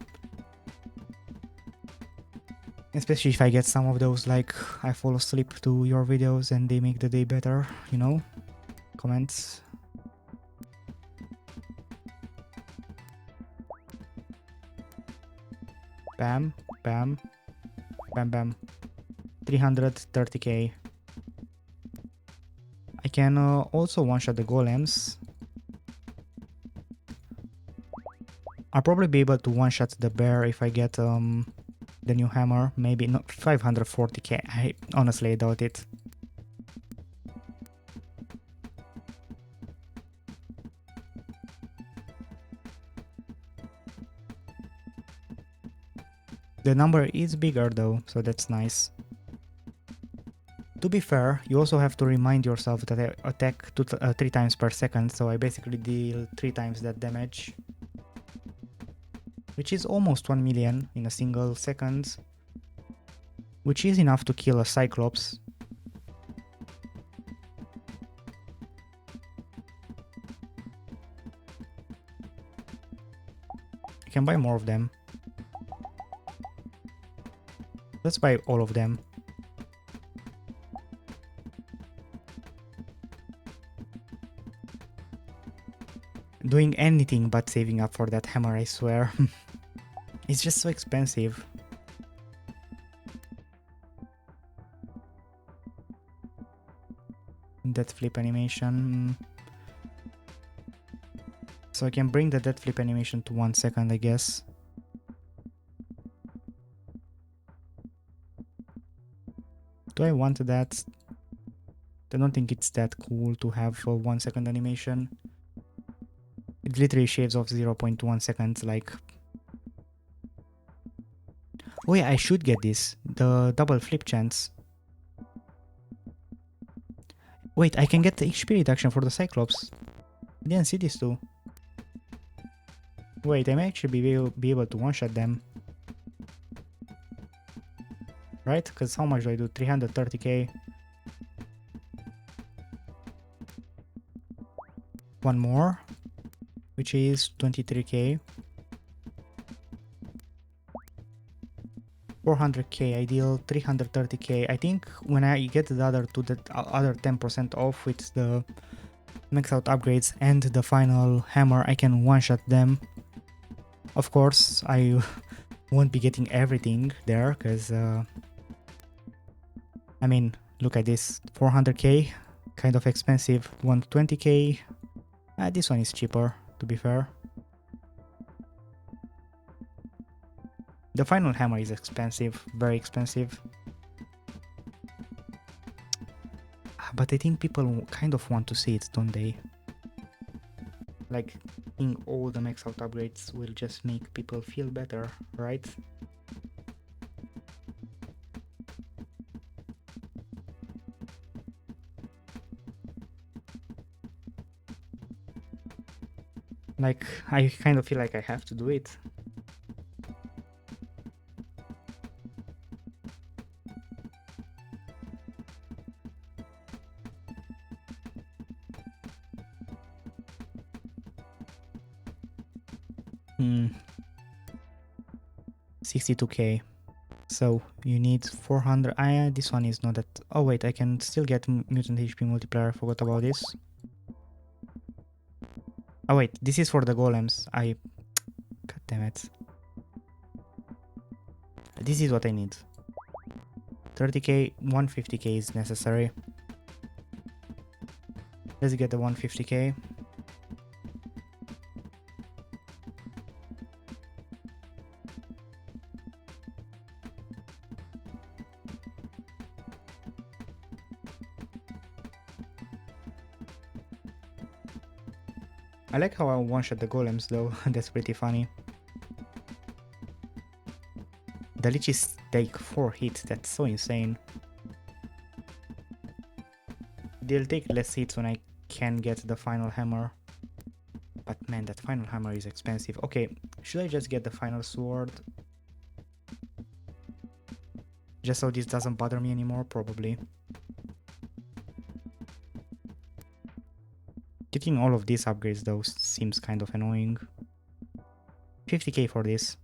Especially if I get some of those, like, I fall asleep to your videos and they make the day better, you know? Comments. Bam, bam, bam, bam. 330k. I can also one-shot the golems. I'll probably be able to one-shot the bear if I get the new hammer. Maybe not. 540k. I honestly doubt it. The number is bigger though, so that's nice. To be fair, you also have to remind yourself that I attack 3 times per second, so I basically deal 3 times that damage. Which is almost 1 million in a single second. Which is enough to kill a Cyclops. I can buy more of them. Let's buy all of them. Doing anything but saving up for that hammer, I swear. It's just so expensive. Death flip animation. So I can bring the death flip animation to 1 second, I guess. Do I want that? I don't think it's that cool to have a 1 second animation. It literally shaves off 0.1 seconds, like... Oh yeah, I should get this. The double flip chance. Wait, I can get the HP reduction for the Cyclops. I didn't see this too. Wait, I may actually be able to one-shot them. Right? Because how much do I do? 330k. One more, which is 23k. 400k, I deal 330k. I think when I get the other 10% off with the max out upgrades and the final hammer, I can one-shot them. Of course, I won't be getting everything there, because I'm I mean, look at this, 400k, kind of expensive, 120k. This one is cheaper, to be fair. The final hammer is expensive, very expensive. But I think people kind of want to see it, don't they? Like, seeing all the max out upgrades will just make people feel better, right? Like, I kind of feel like I have to do it. Hmm. 62k. So you need 400. This one is not that. Oh wait, I can still get mutant HP multiplier. I forgot about this. Oh wait, this is for the golems. God damn it. This is what I need. 30k, 150k is necessary. Let's get the 150k. I like how I one-shot the golems though, that's pretty funny. The leeches take 4 hits, that's so insane. They'll take less hits when I can get the final hammer. But man, that final hammer is expensive. Okay, should I just get the final sword? Just so this doesn't bother me anymore, probably. Getting all of these upgrades though seems kind of annoying. 50k for this.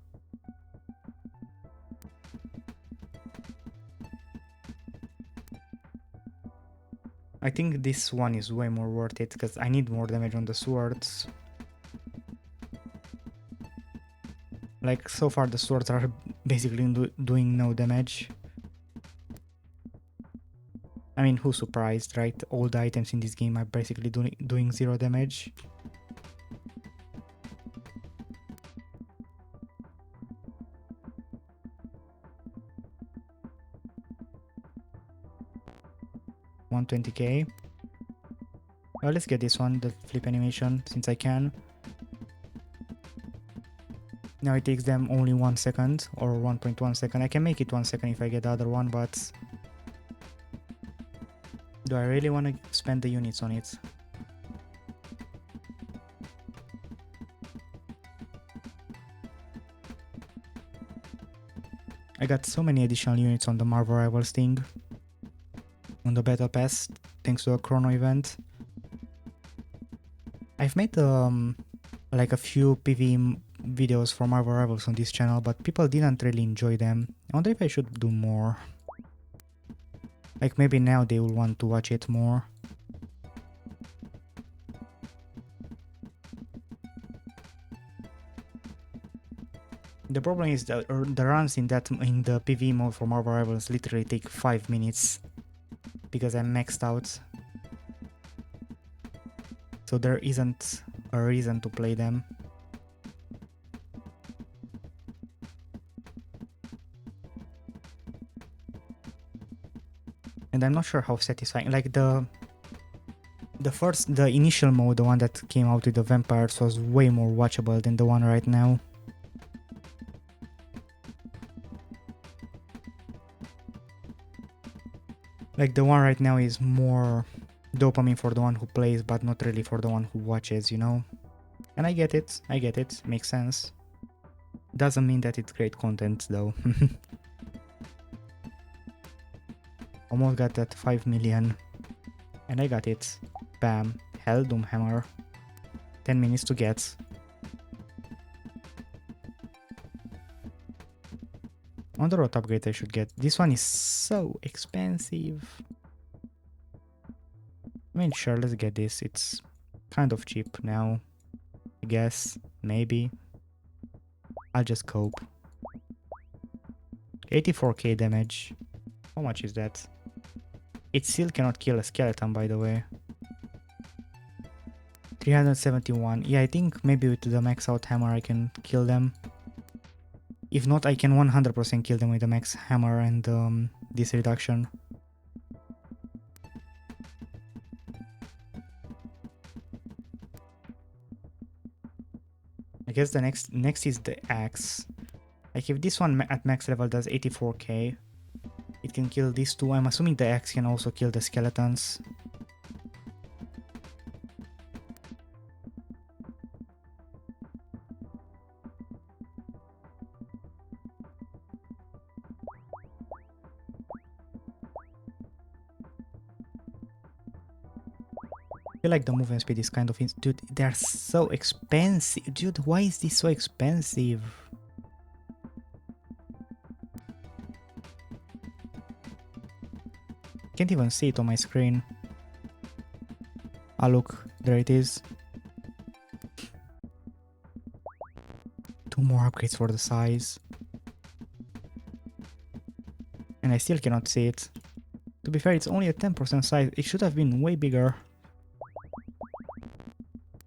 I think this one is way more worth it because I need more damage on the swords. Like, so far the swords are basically doing no damage. I mean, who's surprised, right? All the items in this game are basically doing 0 damage. $120k. Well, let's get this one, the flip animation, since I can. Now it takes them only 1 second, or 1.1 second. I can make it 1 second if I get the other one, but... do I really want to spend the units on it? I got so many additional units on the Marvel Rivals thing. On the Battle Pass, thanks to a Chrono event. I've made like a few PvE videos for Marvel Rivals on this channel, but people didn't really enjoy them. I wonder if I should do more. Like, maybe now they will want to watch it more. The problem is that the runs in the PvE mode for Marvel Rivals literally take 5 minutes because I'm maxed out. So there isn't a reason to play them. And I'm not sure how satisfying, like the initial mode, the one that came out with the vampires, was way more watchable than the one right now. Like, the one right now is more dopamine for the one who plays, but not really for the one who watches, you know? And I get it, makes sense. Doesn't mean that it's great content though. Almost got that 5 million. And I got it. Bam. Hell Doom Hammer. 10 minutes to get. On the road upgrade I should get. This one is so expensive. I mean, sure, let's get this. It's kind of cheap now. I guess. Maybe. I'll just cope. 84k damage. How much is that? It still cannot kill a skeleton, by the way. 371. Yeah, I think maybe with the max out hammer I can kill them. If not, I can 100% kill them with the max hammer and this reduction. I guess the next is the axe. Like if this one at max level does 84k, it can kill these two. I'm assuming the axe can also kill the skeletons. I feel like the movement speed is kind of... Dude, they're so expensive. Dude, why is this so expensive? Can't even see it on my screen. Ah, look, there it is. 2 more upgrades for the size. And I still cannot see it. To be fair, it's only a 10% size. It should have been way bigger.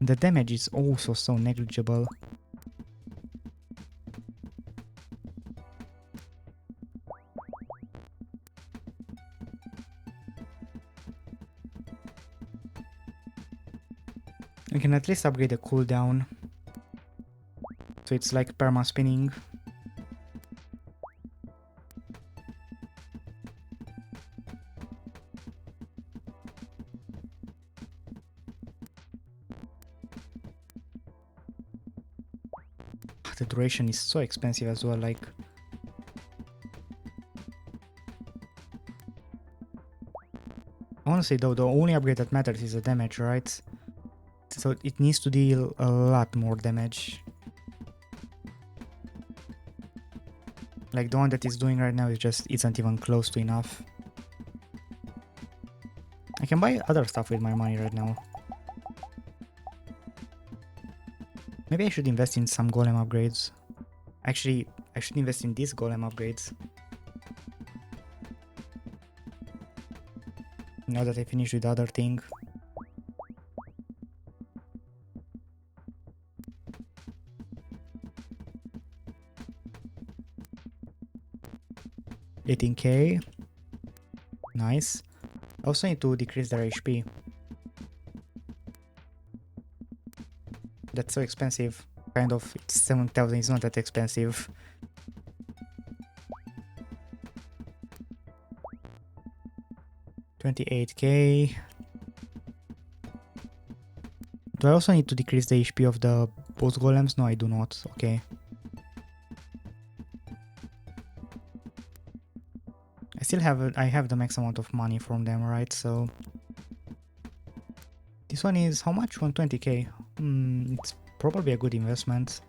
The damage is also so negligible. I can at least upgrade the cooldown. So it's like perma spinning. The duration is so expensive as well, like... Honestly though, the only upgrade that matters is the damage, right? So it needs to deal a lot more damage. Like the one that it's doing right now is just isn't even close to enough. I can buy other stuff with my money right now. Maybe I should invest in some golem upgrades. Actually, I should invest in these golem upgrades. Now that I finished with the other thing. $18k. Nice. I also need to decrease their HP. That's so expensive. Kind of, it's 7,000, it's not that expensive. $28k. Do I also need to decrease the HP of the boss golems? No, I do not. Okay. I have the max amount of money from them, right? So this one is how much? 120k. It's probably a good investment.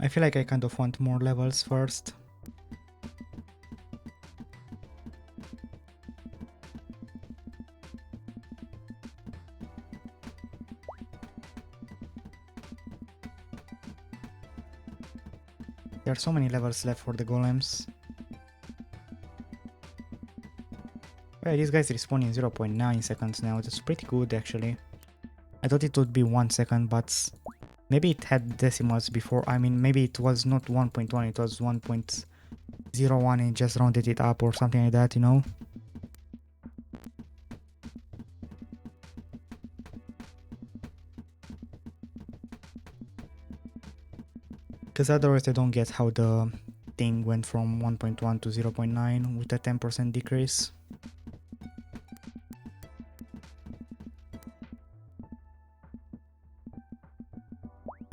I feel like I kind of want more levels first. There are so many levels left for the golems. Well, these guys respawn in 0.9 seconds now. That's pretty good actually. I thought it would be 1 second, but maybe it had decimals before. I mean, maybe it was not 1.1, it was 1.01 and just rounded it up or something like that, you know? Because otherwise I don't get how the thing went from 1.1 to 0.9 with a 10% decrease.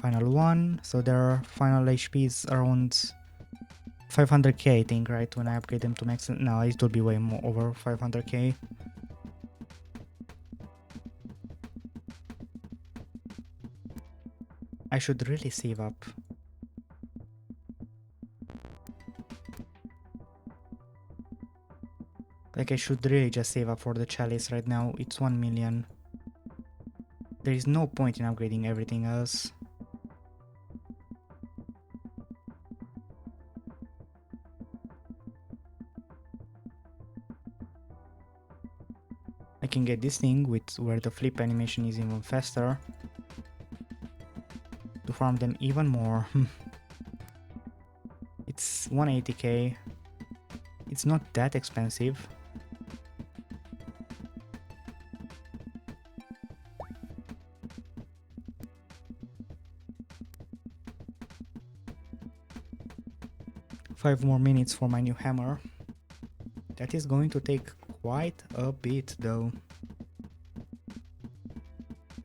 Final one, so their final HP is around 500k I think, right? When I upgrade them to max. No, it will be way more, over 500k. I should really save up. Like I should really just save up for the chalice right now. It's 1 million. There is no point in upgrading everything else. I can get this thing with where the flip animation is even faster to farm them even more. It's 180k. It's not that expensive. Five more minutes for my new hammer. That is going to take quite a bit though.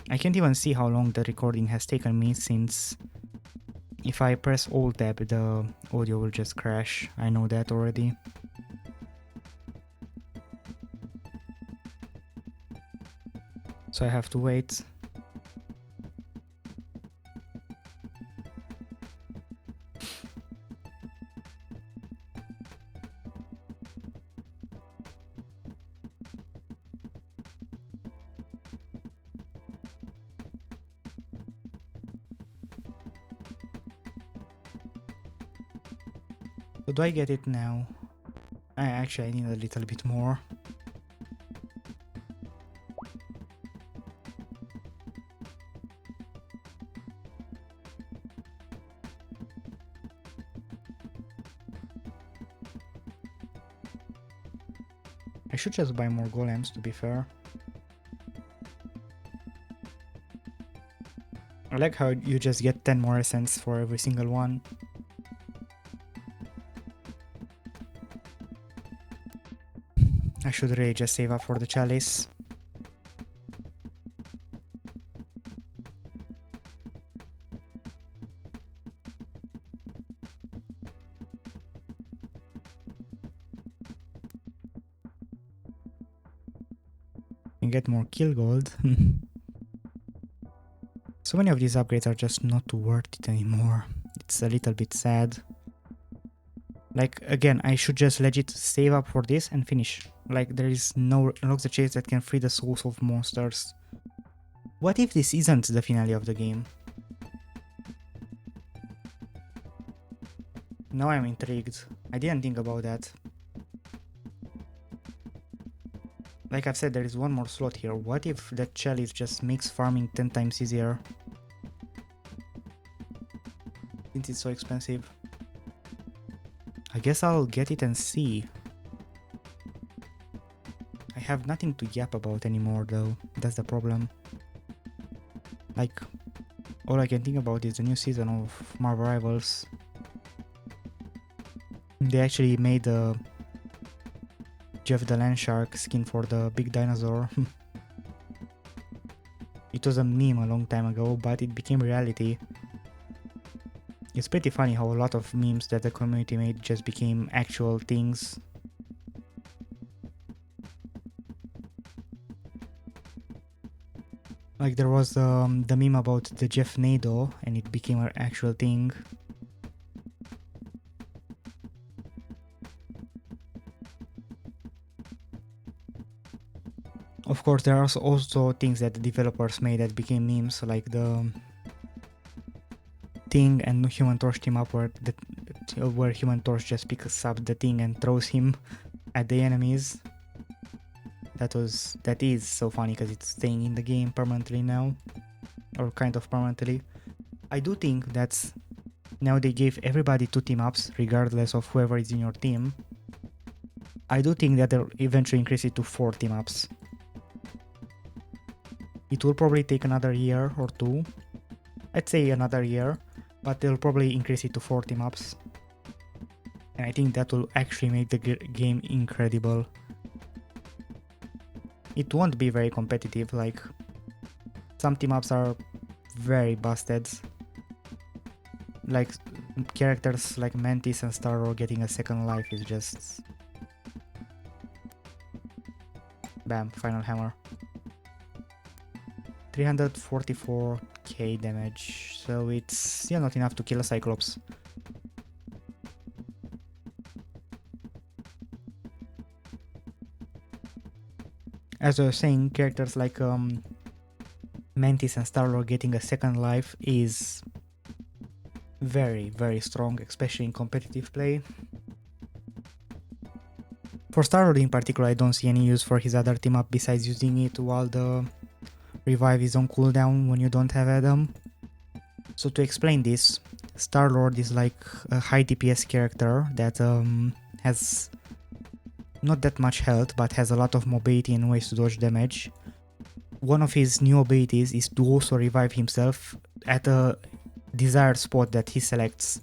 I can't even see how long the recording has taken me, since if I press Alt Tab the audio will just crash. I know that already. So I have to wait. So do I get it now? Actually, I need a little bit more. I should just buy more golems, to be fair. I like how you just get 10 more essence for every single one. I should really just save up for the chalice. And get more kill gold. So many of these upgrades are just not worth it anymore. It's a little bit sad. Like, again, I should just legit save up for this and finish. Like, there is no unlock the chase that can free the souls of monsters. What if this isn't the finale of the game? Now I'm intrigued. I didn't think about that. Like I've said, there is one more slot here. What if that chalice just makes farming 10 times easier? Since it's so expensive. I guess I'll get it and see. I have nothing to yap about anymore though, that's the problem. Like, all I can think about is the new season of Marvel Rivals. They actually made a Jeff the Land Shark skin for the big dinosaur. It was a meme a long time ago, but it became reality. It's pretty funny how a lot of memes that the community made just became actual things. Like there was the meme about the Jeff Nado and it became an actual thing. Of course, there are also things that the developers made that became memes, like the Thing and Human Torch team up where Human Torch just picks up the Thing and throws him at the enemies. That is so funny because it's staying in the game permanently now, or kind of permanently. I do think that's now they gave everybody 2 team ups regardless of whoever is in your team. I do think that they'll eventually increase it to 4 team ups. It will probably take another year or 2. I'd say another year, but they'll probably increase it to 4 team ups. And I think that will actually make the game incredible. It won't be very competitive, like some team ups are very busted. Like characters like Mantis and Starro getting a second life is just... Bam, final hammer. 344k damage, so it's not enough to kill a Cyclops. As I was saying, characters like Mantis and Starlord getting a second life is very, very strong, especially in competitive play. For Star-Lord in particular, I don't see any use for his other team up besides using it while the revive is on cooldown when you don't have Adam. So to explain this, Star-Lord is like a high DPS character that has not that much health but has a lot of mobility and ways to dodge damage. One of his new abilities is to also revive himself at a desired spot that he selects.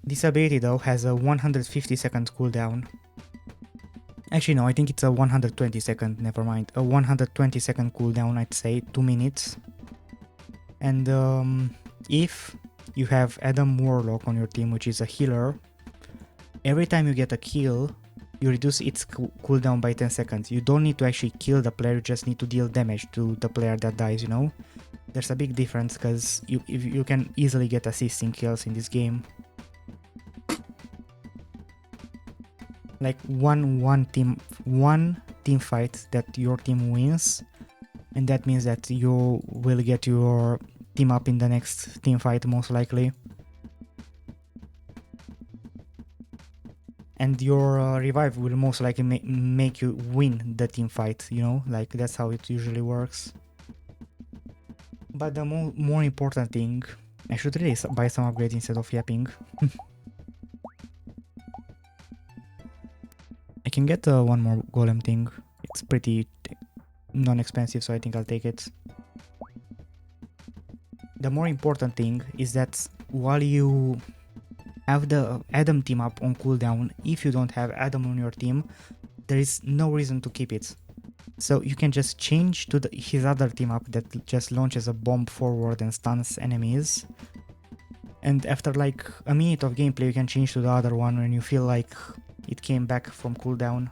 This ability though has a 150 second cooldown. Actually no, I think it's a 120 second, never mind. A 120 second cooldown, I'd say, 2 minutes. And if you have Adam Warlock on your team, which is a healer, every time you get a kill, you reduce its cooldown by 10 seconds. You don't need to actually kill the player, you just need to deal damage to the player that dies, you know? There's a big difference because you can easily get assisting kills in this game. Like one team fight that your team wins, and that means that you will get your team up in the next team fight most likely. And your revive will most likely make you win the team fight, you know, like that's how it usually works. But the more important thing, I should really buy some upgrades instead of yapping. I can get one more golem thing. It's pretty non-expensive, so I think I'll take it. The more important thing is that while you have the Adam team up on cooldown, if you don't have Adam on your team, there is no reason to keep it. So you can just change to his other team up that just launches a bomb forward and stuns enemies. And after like a minute of gameplay, you can change to the other one when you feel like it came back from cooldown.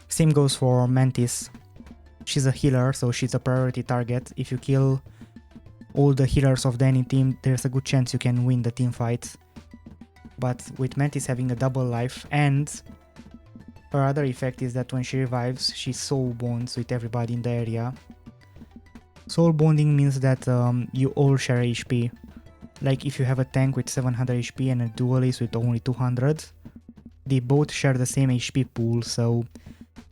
Same goes for Mantis. She's a healer, so she's a priority target. If you kill all the healers of the enemy team, there's a good chance you can win the team fight. But with Mantis having a double life, and her other effect is that when she revives, she soul bonds with everybody in the area. Soul bonding means that you all share HP. Like if you have a tank with 700 HP and a duelist with only 200, they both share the same HP pool, so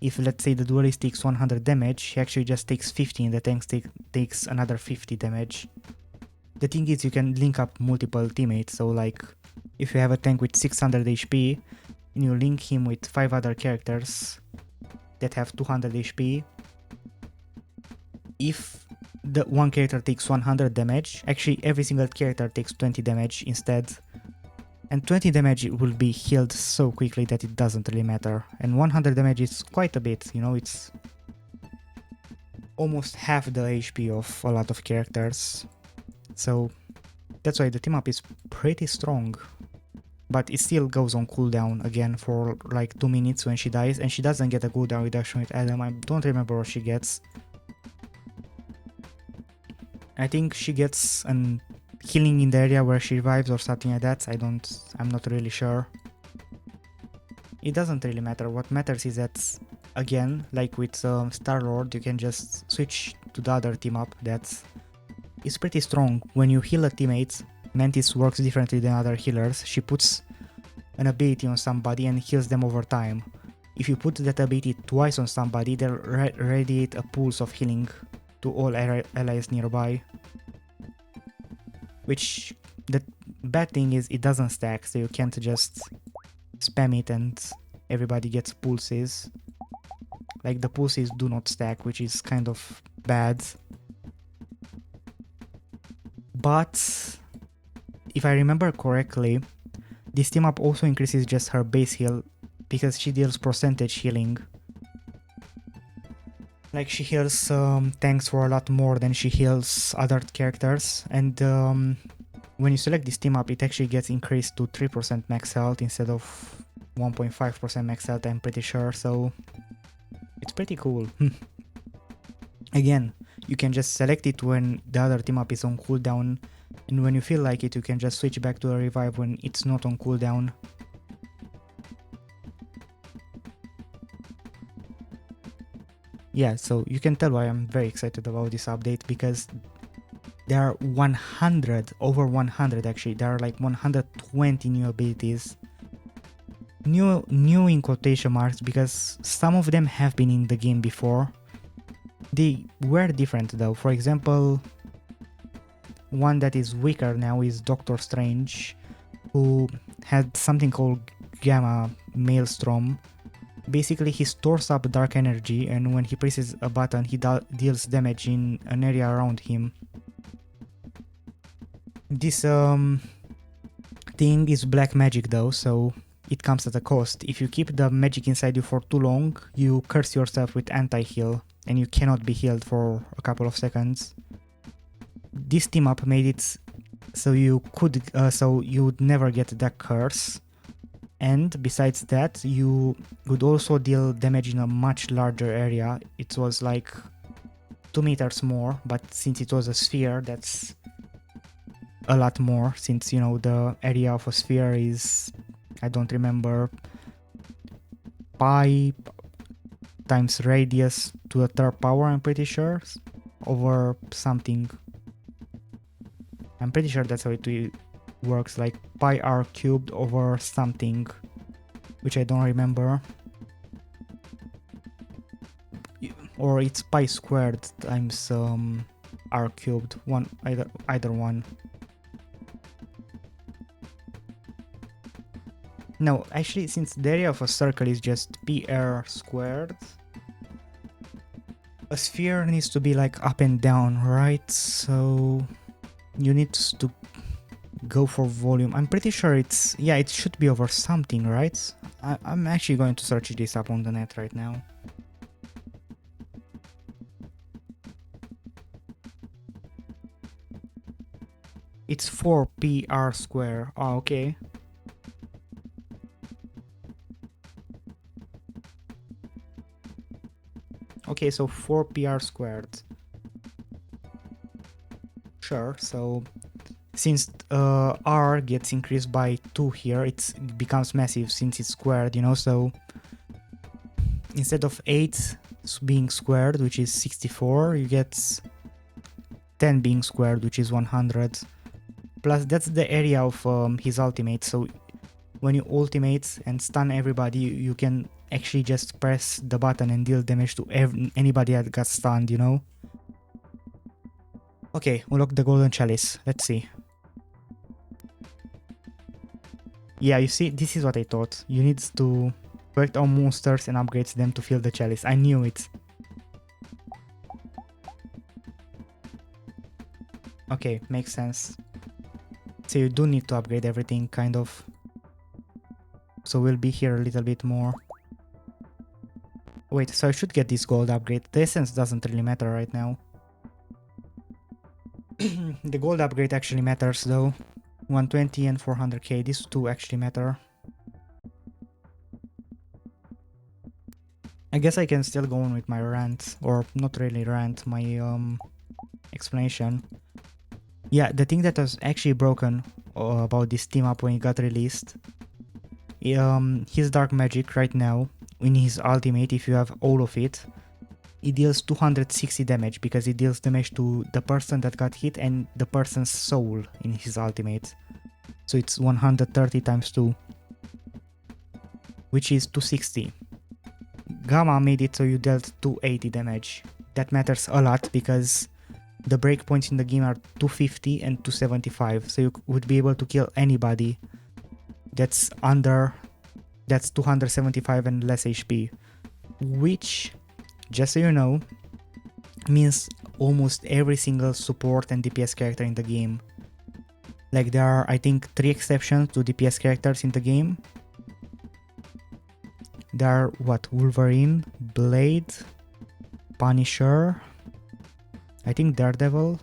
if let's say the duelist takes 100 damage, he actually just takes 50 and the tank takes another 50 damage. The thing is you can link up multiple teammates, so like if you have a tank with 600 HP and you link him with 5 other characters that have 200 HP, if the one character takes 100 damage, actually every single character takes 20 damage instead. And 20 damage will be healed so quickly that it doesn't really matter. And 100 damage is quite a bit, you know, it's almost half the HP of a lot of characters. So that's why the team up is pretty strong. But it still goes on cooldown again for like 2 minutes when she dies, and she doesn't get a cooldown reduction with Adam. I don't remember what she gets. I think she gets an healing in the area where she revives or something like that. I'm not really sure. It doesn't really matter. What matters is that, again, like with Star-Lord, you can just switch to the other team up that is pretty strong. When you heal a teammate, Mantis works differently than other healers. She puts an ability on somebody and heals them over time. If you put that ability twice on somebody, they'll radiate a pulse of healing to all allies nearby. Which, the bad thing is it doesn't stack, so you can't just spam it and everybody gets pulses. Like the pulses do not stack, which is kind of bad. But if I remember correctly, this team up also increases just her base heal because she deals percentage healing. Like she heals tanks for a lot more than she heals other characters, and when you select this team up, it actually gets increased to 3% max health instead of 1.5% max health, I'm pretty sure, so it's pretty cool. Again, you can just select it when the other team up is on cooldown, and when you feel like it, you can just switch back to a revive when it's not on cooldown. Yeah, so you can tell why I'm very excited about this update, because There are 100, over 100 actually. There are like 120 new abilities. New in quotation marks, because some of them have been in the game before. They were different though. For example, one that is weaker now is Doctor Strange, who had something called Gamma Maelstrom. Basically, he stores up dark energy, and when he presses a button, he deals damage in an area around him. This thing is black magic though, so it comes at a cost. If you keep the magic inside you for too long, you curse yourself with anti-heal, and you cannot be healed for a couple of seconds. This team up made it so you would never get that curse. And besides that, you would also deal damage in a much larger area. It was like 2 meters more, but since it was a sphere, that's a lot more, since, you know, the area of a sphere is, I don't remember, pi times radius to the third power, I'm pretty sure, over something. I'm pretty sure that's how it works, like pi r cubed over something, which I don't remember. Or it's pi squared times r cubed, either one. No, actually, since the area of a circle is just pr squared, a sphere needs to be like up and down, right? So you need to go for volume. I'm pretty sure it's, yeah, it should be over something, right? I'm actually going to search this up on the net right now. It's 4pr square. Oh, okay. Okay, so 4pr squared. Sure, so since r gets increased by 2 here, it becomes massive since it's squared, you know, so instead of 8 being squared, which is 64, you get 10 being squared, which is 100. Plus, that's the area of his ultimate, so when you ultimate and stun everybody, you can actually just press the button and deal damage to anybody that got stunned, you know? Okay, unlock the golden chalice. Let's see. Yeah, you see, this is what I thought. You need to collect all monsters and upgrade them to fill the chalice. I knew it. Okay, makes sense. So you do need to upgrade everything, kind of. So we'll be here a little bit more. Wait, so I should get this gold upgrade. The essence doesn't really matter right now. The gold upgrade actually matters though. 120 and 400k, these two actually matter. I guess I can still go on with my rant, or not really rant, my explanation. Yeah, the thing that was actually broken about this team up when it got released, his dark magic right now, in his ultimate, if you have all of it, it deals 260 damage, because it deals damage to the person that got hit and the person's soul in his ultimate. So it's 130 times 2, which is 260. Gamma made it so you dealt 280 damage. That matters a lot because the breakpoints in the game are 250 and 275, so you would be able to kill anybody that's 275 and less HP, which, just so you know, means almost every single support and DPS character in the game. Like, there are, I think, 3 exceptions to DPS characters in the game. There are, what, Wolverine, Blade, Punisher, I think Daredevil,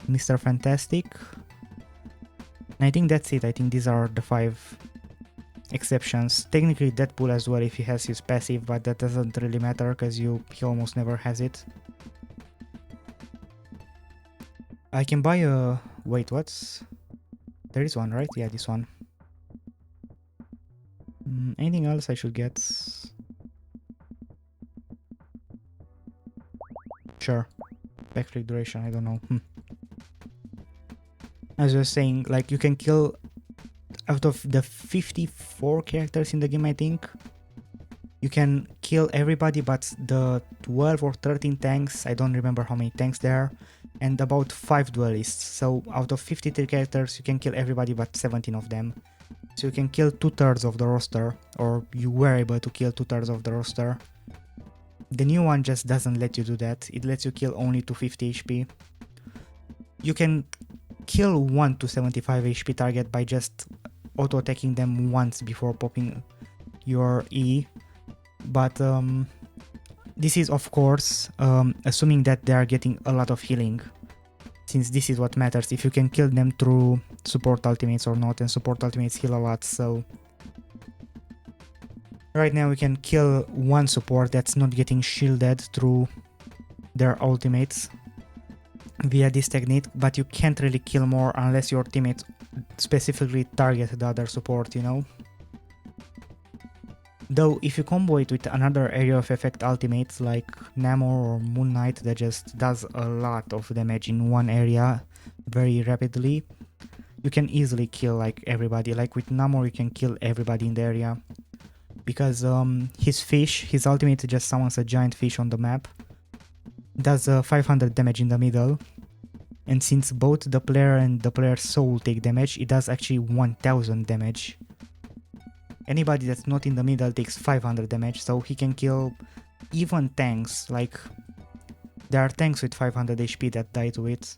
Mr. Fantastic, and I think that's it. I think these are the 5 exceptions. Technically Deadpool as well if he has his passive, but that doesn't really matter because he almost never has it. I can buy a... wait, what's... there is one, right? Yeah, this one. Anything else I should get? Sure. Backflip duration, I don't know. As I was saying, like you can kill out of the 54 characters in the game, I think. You can kill everybody but the 12 or 13 tanks, I don't remember how many tanks there are, and about 5 duelists. So out of 53 characters, you can kill everybody but 17 of them. So you can kill 2/3 of the roster, or you were able to kill 2/3 of the roster. The new one just doesn't let you do that, it lets you kill only to 50 HP. You can kill 1 to 75 HP target by just auto-attacking them once before popping your E. But this is of course assuming that they are getting a lot of healing, since this is what matters, if you can kill them through support ultimates or not, and support ultimates heal a lot. So right now we can kill one support that's not getting shielded through their ultimates via this technique, but you can't really kill more unless your teammates specifically target the other support, you know? Though if you combo it with another area of effect ultimates like Namor or Moon Knight that just does a lot of damage in one area very rapidly, you can easily kill like everybody. Like with Namor you can kill everybody in the area, because his ultimate just summons a giant fish on the map, does 500 damage in the middle, and since both the player and the player's soul take damage, it does actually 1000 damage. Anybody that's not in the middle takes 500 damage, so he can kill even tanks. Like, there are tanks with 500 HP that die to it.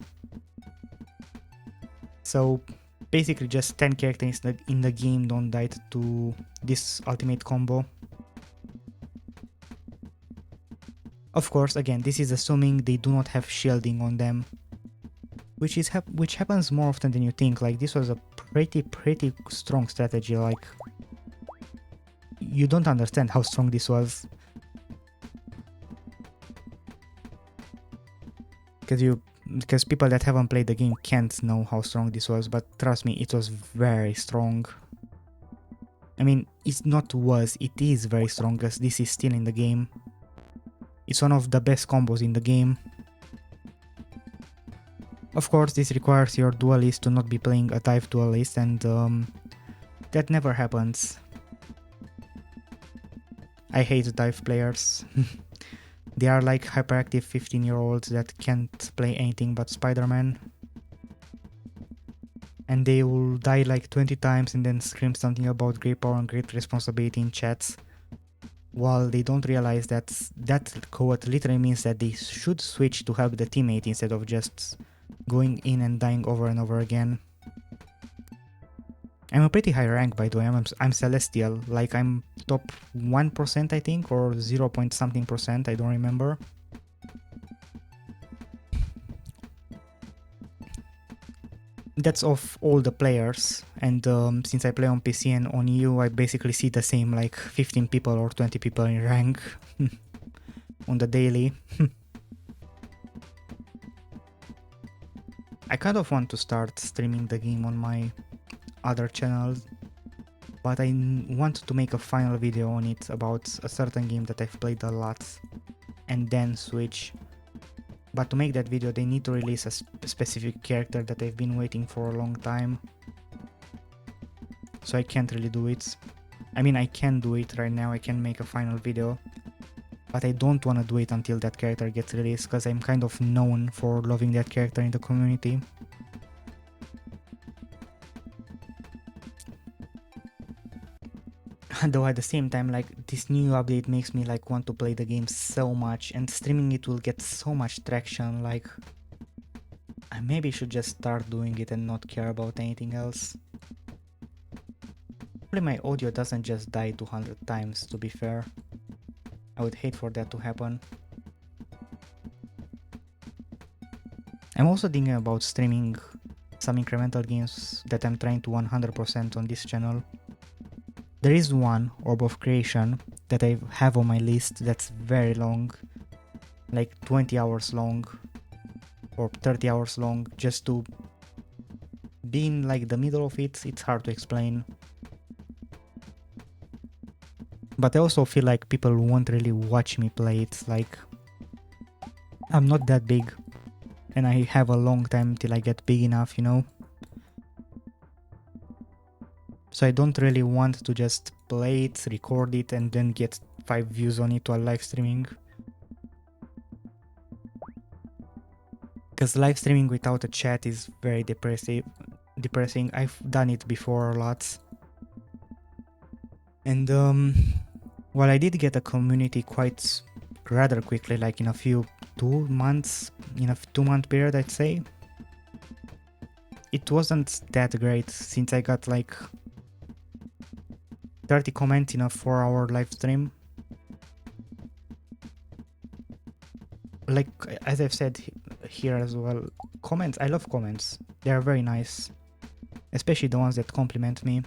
So basically just 10 characters in the game don't die to this ultimate combo. Of course, again, this is assuming they do not have shielding on them, which happens more often than you think. Like, this was a pretty strong strategy. Like, you don't understand how strong this was, because people that haven't played the game can't know how strong this was, but trust me, it was very strong. I mean, it is very strong, because this is still in the game. It's one of the best combos in the game. Of course, this requires your duelist to not be playing a dive duelist, and that never happens. I hate dive players. They are like hyperactive 15-year-olds that can't play anything but Spider-Man. And they will die like 20 times and then scream something about great power and great responsibility in chats, while they don't realize that that quote literally means that they should switch to help the teammate instead of just going in and dying over and over again. I'm a pretty high rank, by the way. I'm Celestial, like I'm top 1% I think, or 0 point something percent, I don't remember. That's of all the players, and since I play on PC and on EU, I basically see the same like 15 people or 20 people in rank on the daily. I kind of want to start streaming the game on my other channels, but I want to make a final video on it about a certain game that I've played a lot and then switch. But to make that video they need to release a specific character that I've been waiting for a long time, so I can't really do it. I mean, I can do it right now, I can make a final video, but I don't want to do it until that character gets released, because I'm kind of known for loving that character in the community. Though at the same time, like, this new update makes me like want to play the game so much, and streaming it will get so much traction. Like, I maybe should just start doing it and not care about anything else. Hopefully my audio doesn't just die 200 times, to be fair. I would hate for that to happen. I'm also thinking about streaming some incremental games that I'm trying to 100% on this channel. There is one, Orb of Creation, that I have on my list that's very long, like 20 hours long or 30 hours long, just to be in like the middle of it. It's hard to explain. But I also feel like people won't really watch me play it. Like, I'm not that big, and I have a long time till I get big enough, you know. So I don't really want to just play it, record it, and then get 5 views on it while live streaming. Because live streaming without a chat is very depressing. I've done it before a lot. And while I did get a community quite rather quickly, like in a few 2 months, in a 2-month period, I'd say, it wasn't that great since I got like 30 comments in a 4-hour live stream. Like, as I've said here as well, comments, I love comments. They are very nice, especially the ones that compliment me.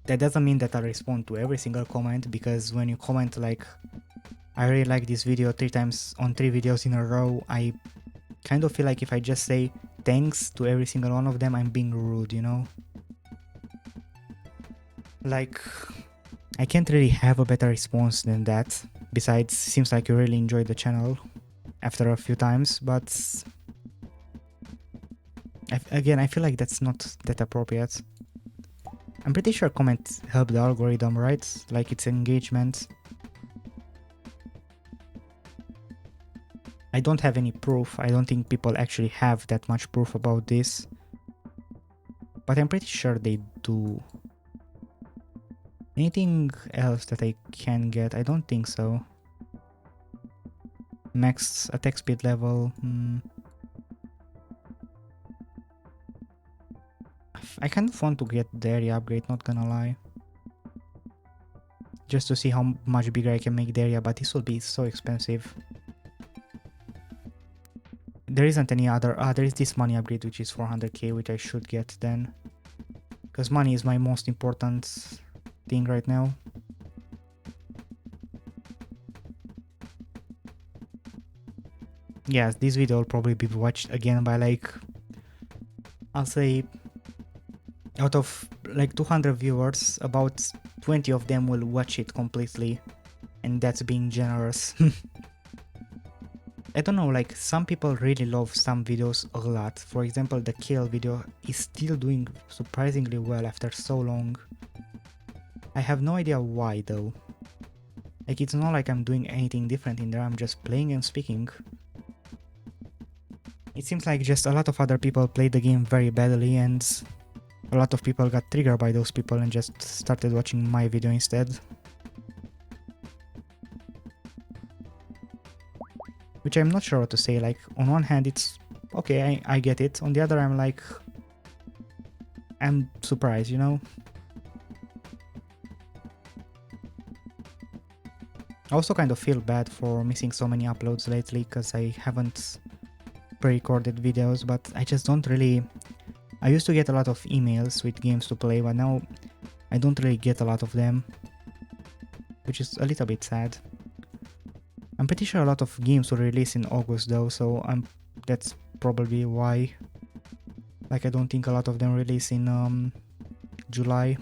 That doesn't mean that I respond to every single comment, because when you comment like, I really like this video 3 times on 3 videos in a row, I kind of feel like if I just say thanks to every single one of them, I'm being rude, you know? Like, I can't really have a better response than that. Besides, seems like you really enjoyed the channel after a few times, but again, I feel like that's not that appropriate. I'm pretty sure comments help the algorithm, right? Like, it's engagement. I don't have any proof. I don't think people actually have that much proof about this, but I'm pretty sure they do. Anything else that I can get? I don't think so. Max attack speed level. I kind of want to get the area upgrade, not gonna lie. Just to see how much bigger I can make the area, but this will be so expensive. There isn't any other... there is this money upgrade, which is 400k, which I should get then. Because money is my most important thing right now. Yes, this video will probably be watched again by like... I'll say... out of like 200 viewers, about 20 of them will watch it completely. And that's being generous. I don't know, like, some people really love some videos a lot. For example, the Kale video is still doing surprisingly well after so long. I have no idea why though. Like, it's not like I'm doing anything different in there, I'm just playing and speaking. It seems like just a lot of other people played the game very badly, and a lot of people got triggered by those people and just started watching my video instead. Which I'm not sure what to say. Like, on one hand it's okay, I get it. On the other, I'm like, I'm surprised, you know? I also kind of feel bad for missing so many uploads lately, because I haven't pre-recorded videos, but I just don't really... I used to get a lot of emails with games to play, but now I don't really get a lot of them, which is a little bit sad. I'm pretty sure a lot of games will release in August though, so that's probably why. Like, I don't think a lot of them release in July.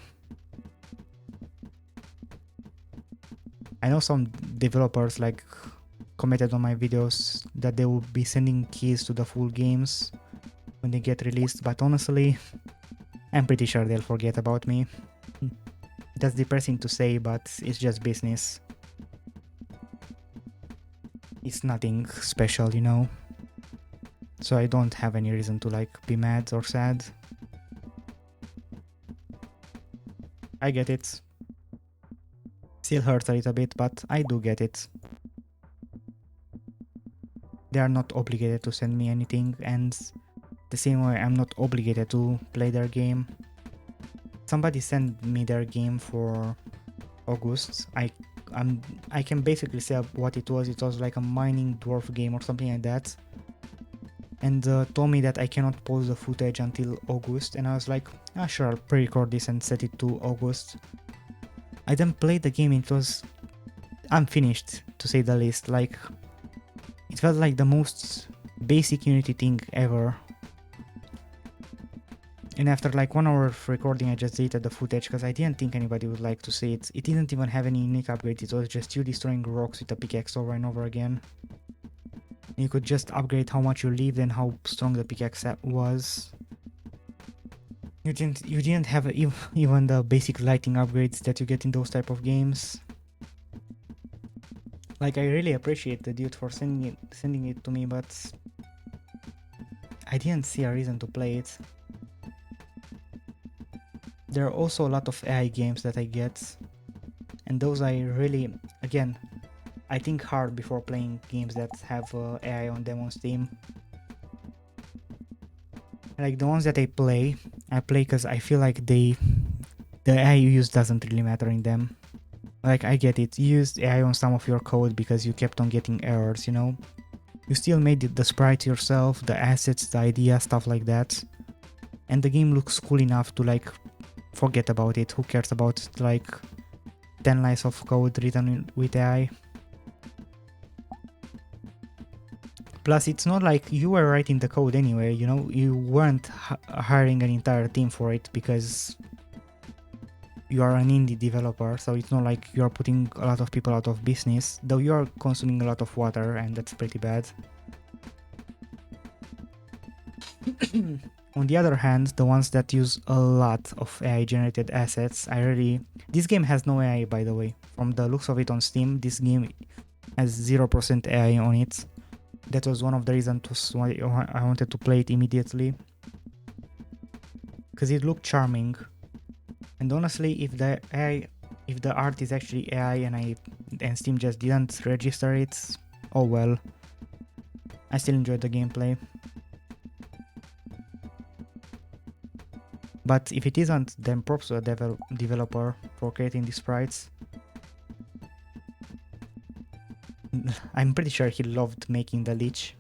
I know some developers like commented on my videos that they will be sending keys to the full games when they get released, but honestly, I'm pretty sure they'll forget about me. That's depressing to say, but it's just business. It's nothing special, you know? So I don't have any reason to like be mad or sad. I get it. Still hurts a little bit, but I do get it. They are not obligated to send me anything, and the same way I'm not obligated to play their game. Somebody sent me their game for August. I can basically say what it was. It was like a mining dwarf game or something like that. And told me that I cannot post the footage until August, and I was like, ah, sure, I'll pre-record this and set it to August. I then played the game, it was unfinished, to say the least. Like, it felt like the most basic Unity thing ever. And after like 1 hour of recording, I just deleted the footage because I didn't think anybody would like to see it. It didn't even have any unique upgrades, it was just you destroying rocks with a pickaxe over and over again. You could just upgrade how much you lived and how strong the pickaxe was. You didn't have even the basic lighting upgrades that you get in those type of games. Like, I really appreciate the dude for sending it to me, but I didn't see a reason to play it. There are also a lot of AI games that I get, and those I really, again, I think hard before playing games that have AI on them on Steam. Like the ones that I play because I feel like the AI you use doesn't really matter in them. Like, I get it, you used AI on some of your code because you kept on getting errors, you know? You still made the sprite yourself, the assets, the idea, stuff like that. And the game looks cool enough to, like, forget about it. Who cares about, like, 10 lines of code written with AI? Plus, it's not like you were writing the code anyway, you know? You weren't hiring an entire team for it because you are an indie developer, so it's not like you're putting a lot of people out of business, though you are consuming a lot of water, and that's pretty bad. On the other hand, the ones that use a lot of AI generated assets, this game has no AI, by the way. From the looks of it on Steam, this game has 0% AI on it. That was one of the reasons why I wanted to play it immediately, because it looked charming. And honestly, if the art is actually AI and Steam just didn't register it, oh well. I still enjoyed the gameplay. But if it isn't, then props to the developer for creating these sprites. I'm pretty sure he loved making the leech.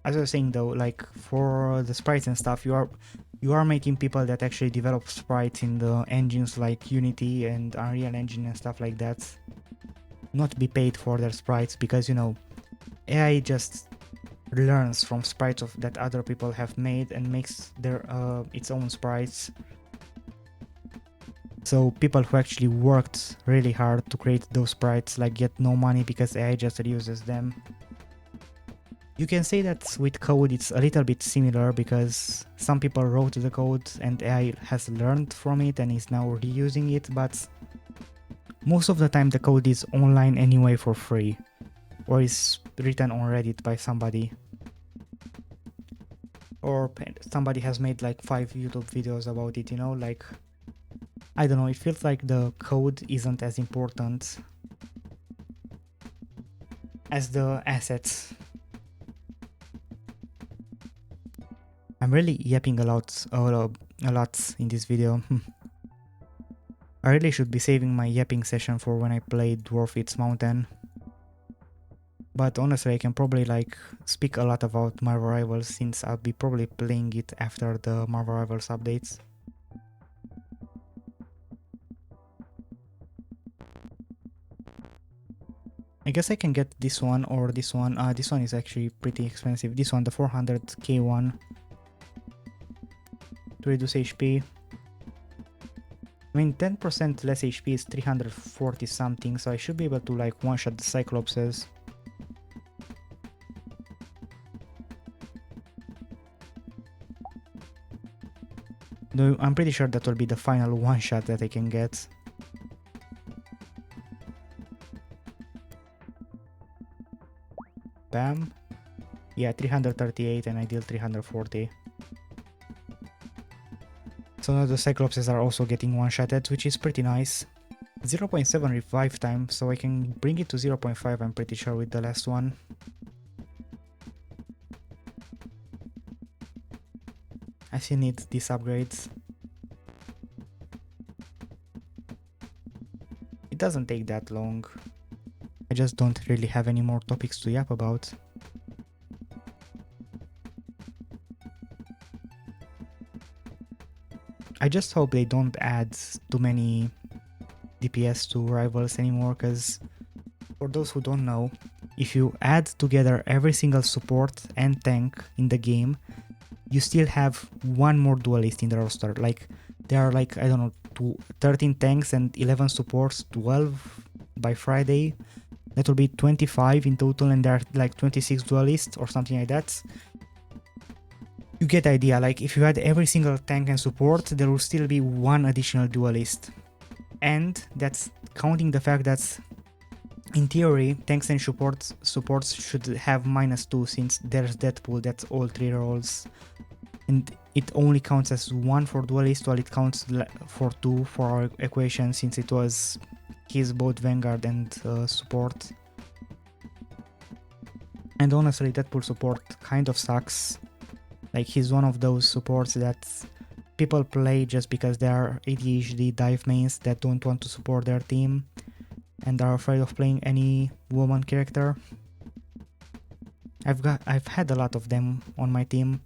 As I was saying though, like, for the sprites and stuff, you are making people that actually develop sprites in the engines like Unity and Unreal Engine and stuff like that not be paid for their sprites, because, you know, AI just learns from sprites that other people have made and makes its own sprites. So people who actually worked really hard to create those sprites, like, get no money because AI just reuses them. You can say that with code it's a little bit similar, because some people wrote the code and AI has learned from it and is now reusing it, but most of the time the code is online anyway for free, or is written on Reddit by somebody. Or somebody has made like 5 YouTube videos about it, you know, like, I don't know, it feels like the code isn't as important as the assets. I'm really yapping a lot in this video. I really should be saving my yapping session for when I play Dwarf Eats Mountain. But honestly, I can probably, like, speak a lot about Marvel Rivals, since I'll be probably playing it after the Marvel Rivals updates. I guess I can get this one or this one. This one is actually pretty expensive. This one, the 400k one, to reduce HP. I mean, 10% less HP is 340 something, so I should be able to, like, one-shot the Cyclopses. Though I'm pretty sure that will be the final one-shot that I can get. Bam. Yeah, 338 and I deal 340. So now the Cyclopses are also getting one-shotted, which is pretty nice. 0.7 revive time, so I can bring it to 0.5, I'm pretty sure, with the last one. I still need these upgrades. It doesn't take that long. I just don't really have any more topics to yap about. I just hope they don't add too many DPS to Rivals anymore, because for those who don't know, if you add together every single support and tank in the game, you still have one more duelist in the roster. Like, there are, like, I don't know, 13 tanks and 11 supports, 12 by Friday. That will be 25 in total, and there are like 26 duelists or something like that. You get the idea, like if you had every single tank and support, there will still be one additional duelist. And that's counting the fact that in theory, tanks and supports should have -2 since there's Deadpool, that's all 3 rolls. And it only counts as 1 for duelist, while it counts for 2 for our equation since it was his both Vanguard and support. And honestly, Deadpool support kind of sucks. Like, he's one of those supports that people play just because they are ADHD dive mains that don't want to support their team and are afraid of playing any woman character. I've had a lot of them on my team.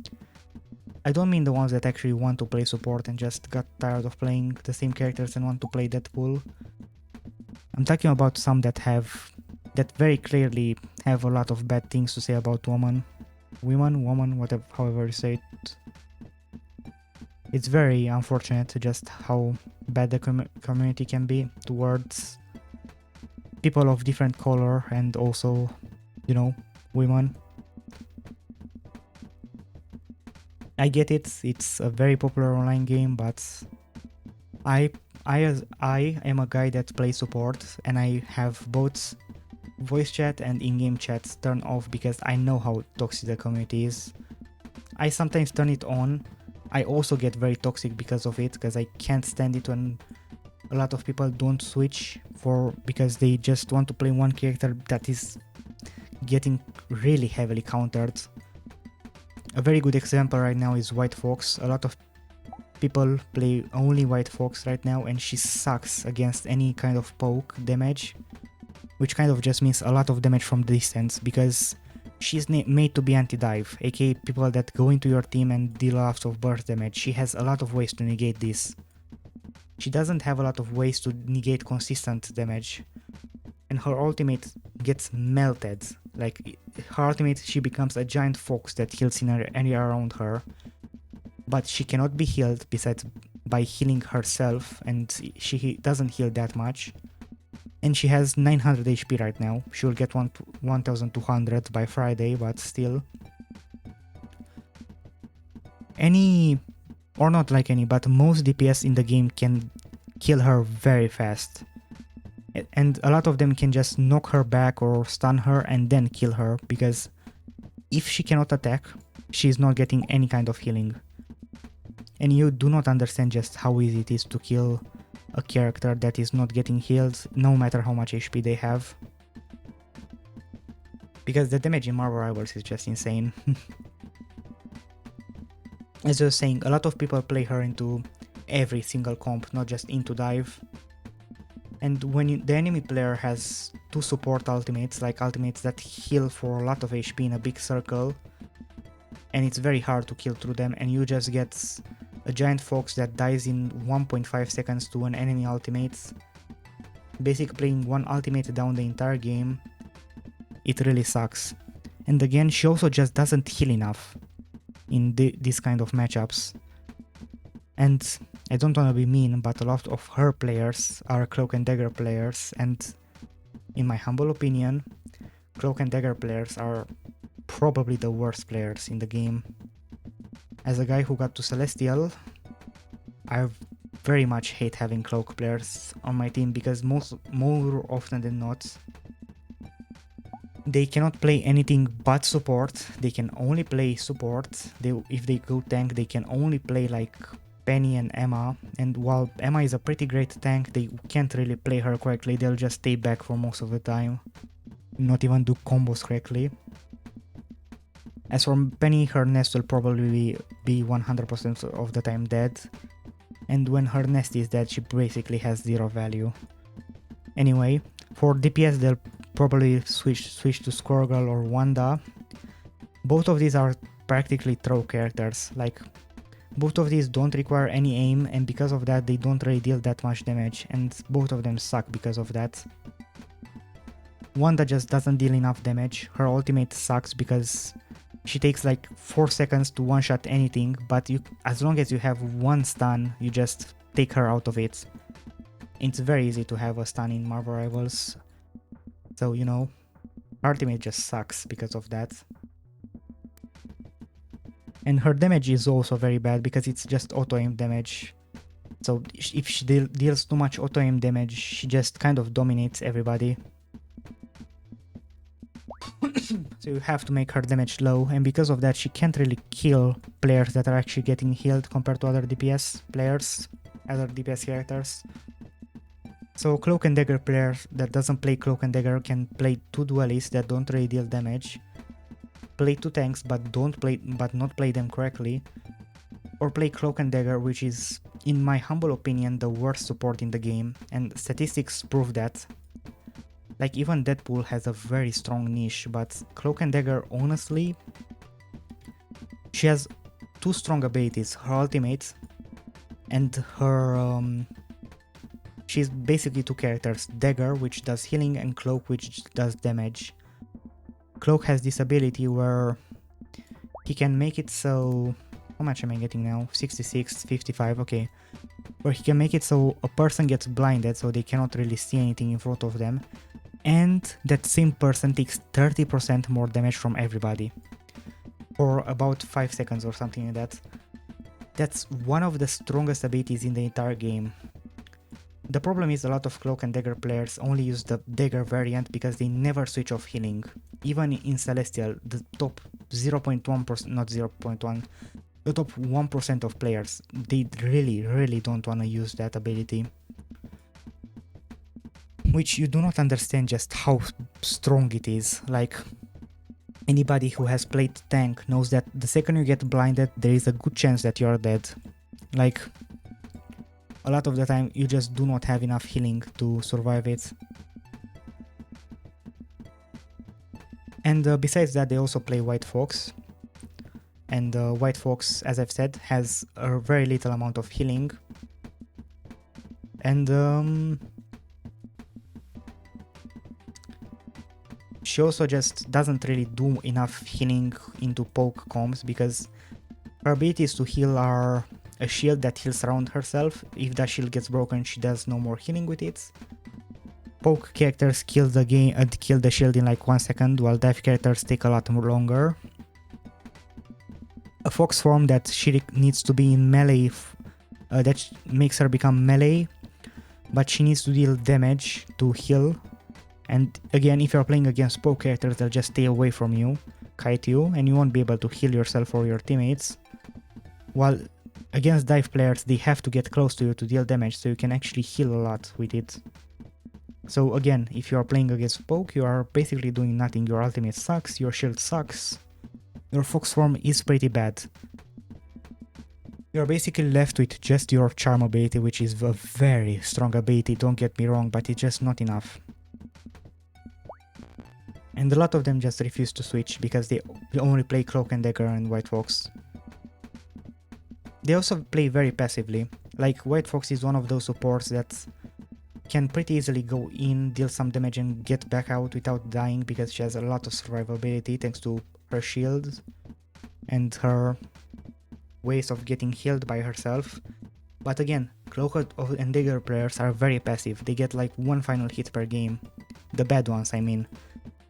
I don't mean the ones that actually want to play support and just got tired of playing the same characters and want to play Deadpool. I'm talking about some that very clearly have a lot of bad things to say about woman, whatever, however you say it. It's very unfortunate just how bad the community can be towards people of different color and also, you know, women. I get it, it's a very popular online game, but I am a guy that plays support and I have both voice chat and in-game chat turned off because I know how toxic the community is. I sometimes turn it on. I also get very toxic because of it, because I can't stand it when a lot of people don't switch because they just want to play one character that is getting really heavily countered. A very good example right now is White Fox. A lot of people play only White Fox right now and she sucks against any kind of poke damage, which kind of just means a lot of damage from distance because she's made to be anti-dive, aka people that go into your team and deal lots of burst damage. She has a lot of ways to negate this. She doesn't have a lot of ways to negate consistent damage, and her ultimate gets melted. Like, her ultimate, she becomes a giant fox that heals in an area around her, but she cannot be healed besides by healing herself, and she doesn't heal that much. And she has 900 HP right now. She will get 1200 by Friday, but still. But most DPS in the game can kill her very fast. And a lot of them can just knock her back or stun her and then kill her, because if she cannot attack, she's not getting any kind of healing. And you do not understand just how easy it is to kill a character that is not getting healed, no matter how much HP they have. Because the damage in Marvel Rivals is just insane. As I was saying, a lot of people play her into every single comp, not just into dive. And when the enemy player has 2 support ultimates, like ultimates that heal for a lot of HP in a big circle, and it's very hard to kill through them, and you just get a giant fox that dies in 1.5 seconds to an enemy ultimate, basically playing one ultimate down the entire game, it really sucks. And again, she also just doesn't heal enough in these kind of matchups. And I don't want to be mean, but a lot of her players are Cloak and Dagger players, and in my humble opinion, Cloak and Dagger players are probably the worst players in the game. As a guy who got to Celestial, I very much hate having Cloak players on my team because more often than not, they cannot play anything but support. They can only play support. If they go tank, they can only play like Penny and Emma, and while Emma is a pretty great tank, they can't really play her correctly. They'll just stay back for most of the time, not even do combos correctly. As for Penny, her nest will probably be 100% of the time dead, and when her nest is dead, she basically has 0 value. Anyway, for DPS they'll probably switch to Squirgle or Wanda. Both of these are practically throw characters, like both of these don't require any aim, and because of that they don't really deal that much damage, and both of them suck because of that. Wanda just doesn't deal enough damage. Her ultimate sucks because she takes like 4 seconds to one-shot anything, but as long as you have one stun, you just take her out of it. It's very easy to have a stun in Marvel Rivals. So, you know, ultimate just sucks because of that. And her damage is also very bad because it's just auto-aim damage. So if she deals too much auto-aim damage, she just kind of dominates everybody. So you have to make her damage low, and because of that she can't really kill players that are actually getting healed compared to other DPS players, other DPS characters. So Cloak and Dagger player that doesn't play Cloak and Dagger can play 2 duelists that don't really deal damage, play 2 tanks but not play them correctly, or play Cloak and Dagger, which is, in my humble opinion, the worst support in the game, and statistics prove that. Like, even Deadpool has a very strong niche, but Cloak and Dagger, honestly, she has 2 strong abilities, her ultimate and her she's basically 2 characters, Dagger, which does healing, and Cloak, which does damage. Cloak has this ability where he can make it so... How much am I getting now? 66, 55, okay. Where he can make it so a person gets blinded, so they cannot really see anything in front of them, and that same person takes 30% more damage from everybody. For about 5 seconds or something like that. That's one of the strongest abilities in the entire game. The problem is a lot of Cloak and Dagger players only use the Dagger variant because they never switch off healing. Even in Celestial, the top 0.1%, not 0.1, the top 1% of players, they really don't want to use that ability. Which you do not understand just how strong it is. Like, anybody who has played tank knows that the second you get blinded, there is a good chance that you're dead. Like, a lot of the time you just do not have enough healing to survive it. And besides that, they also play White Fox. And White Fox, as I've said, has a very little amount of healing. And she also just doesn't really do enough healing into poke comms, because her abilities to heal are a shield that heals around herself. If that shield gets broken, she does no more healing with it. Poke characters kill the shield in like 1 second, while dive characters take a lot more longer. A Fox form that she needs to be in melee, that makes her become melee, but she needs to deal damage to heal. And again, if you're playing against poke characters, they'll just stay away from you, kite you, and you won't be able to heal yourself or your teammates. While against dive players, they have to get close to you to deal damage, so you can actually heal a lot with it. So again, if you are playing against poke, you are basically doing nothing. Your ultimate sucks, your shield sucks, your Fox form is pretty bad. You're basically left with just your charm ability, which is a very strong ability, don't get me wrong, but it's just not enough. And a lot of them just refuse to switch because they only play Cloak and Dagger and White Fox. They also play very passively. Like, White Fox is one of those supports that can pretty easily go in, deal some damage and get back out without dying, because she has a lot of survivability thanks to her shield and her ways of getting healed by herself. But again, Cloak and Dagger players are very passive. They get like 1 final hit per game. The bad ones, I mean.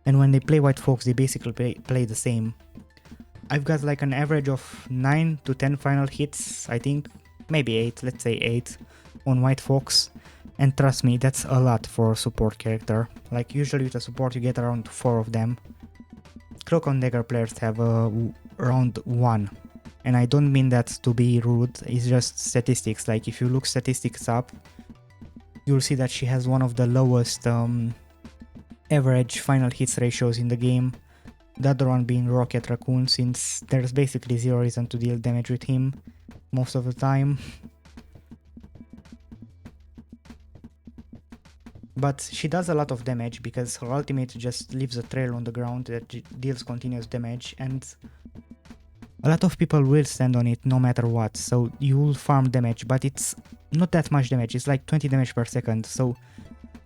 And when they play White Fox, they basically play the same. I've got like an average of 9 to 10 final hits, I think. Maybe 8, let's say 8 on White Fox. And trust me, that's a lot for a support character. Like, usually with a support you get around 4 of them. Cloak and Dagger players have around 1. And I don't mean that to be rude, it's just statistics. Like, if you look statistics up, you'll see that she has one of the lowest average final hits ratios in the game. The other one being Rocket Raccoon, since there's basically 0 reason to deal damage with him most of the time. But she does a lot of damage because her ultimate just leaves a trail on the ground that deals continuous damage, and a lot of people will stand on it no matter what, so you will farm damage, but it's not that much damage, it's like 20 damage per second, so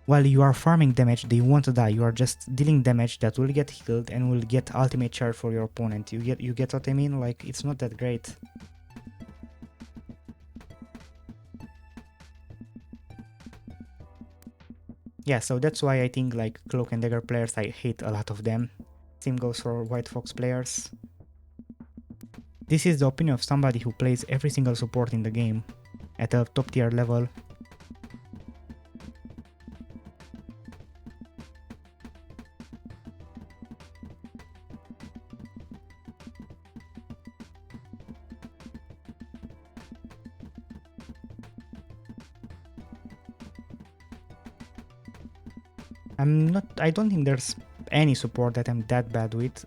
while you are farming damage, they won't die, you are just dealing damage that will get healed and will get ultimate charge for your opponent. You get what I mean? Like, it's not that great. Yeah, so that's why I think like Cloak and Dagger players, I hate a lot of them. Same goes for White Fox players. This is the opinion of somebody who plays every single support in the game at a top tier level. I don't think there's any support that I'm that bad with.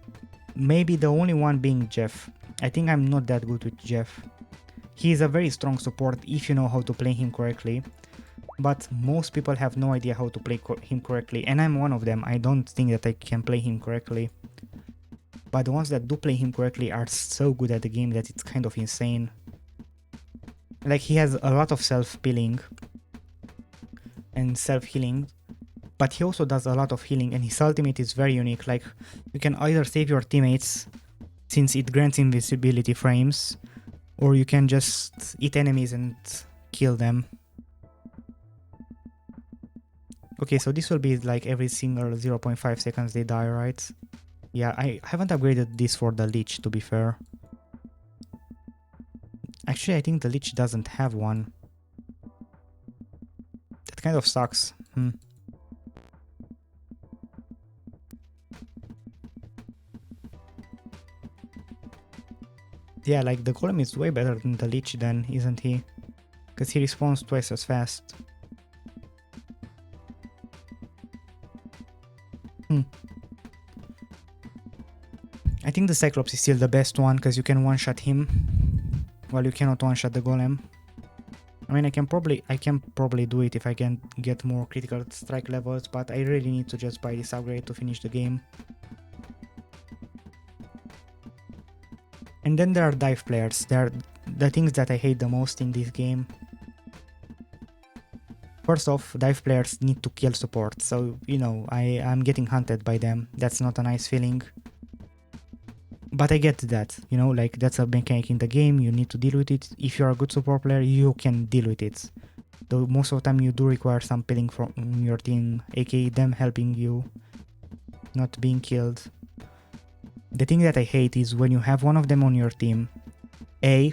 Maybe the only one being Jeff. I think I'm not that good with Jeff. He is a very strong support if you know how to play him correctly, but most people have no idea how to play him correctly, and I'm one of them. I don't think that I can play him correctly. But the ones that do play him correctly are so good at the game that it's kind of insane. Like, he has a lot of self-peeling and self-healing, but he also does a lot of healing, and his ultimate is very unique. Like, you can either save your teammates, since it grants invisibility frames, or you can just eat enemies and kill them. Okay, so this will be like every single 0.5 seconds they die, right? Yeah, I haven't upgraded this for the Lich, to be fair. Actually, I think the Lich doesn't have one. That kind of sucks. Yeah, like the Golem is way better than the Lich then, isn't he? Because he respawns twice as fast. I think the Cyclops is still the best one because you can one-shot him, while you cannot one-shot the Golem. I mean, I can probably do it if I can get more critical strike levels, but I really need to just buy this upgrade to finish the game. And then there are dive players. They are the things that I hate the most in this game. First off, dive players need to kill support, so, you know, I'm getting hunted by them. That's not a nice feeling. But I get that, you know, like, that's a mechanic in the game, you need to deal with it. If you're a good support player, you can deal with it. Though most of the time you do require some peeling from your team, aka them helping you, not being killed. The thing that I hate is when you have one of them on your team.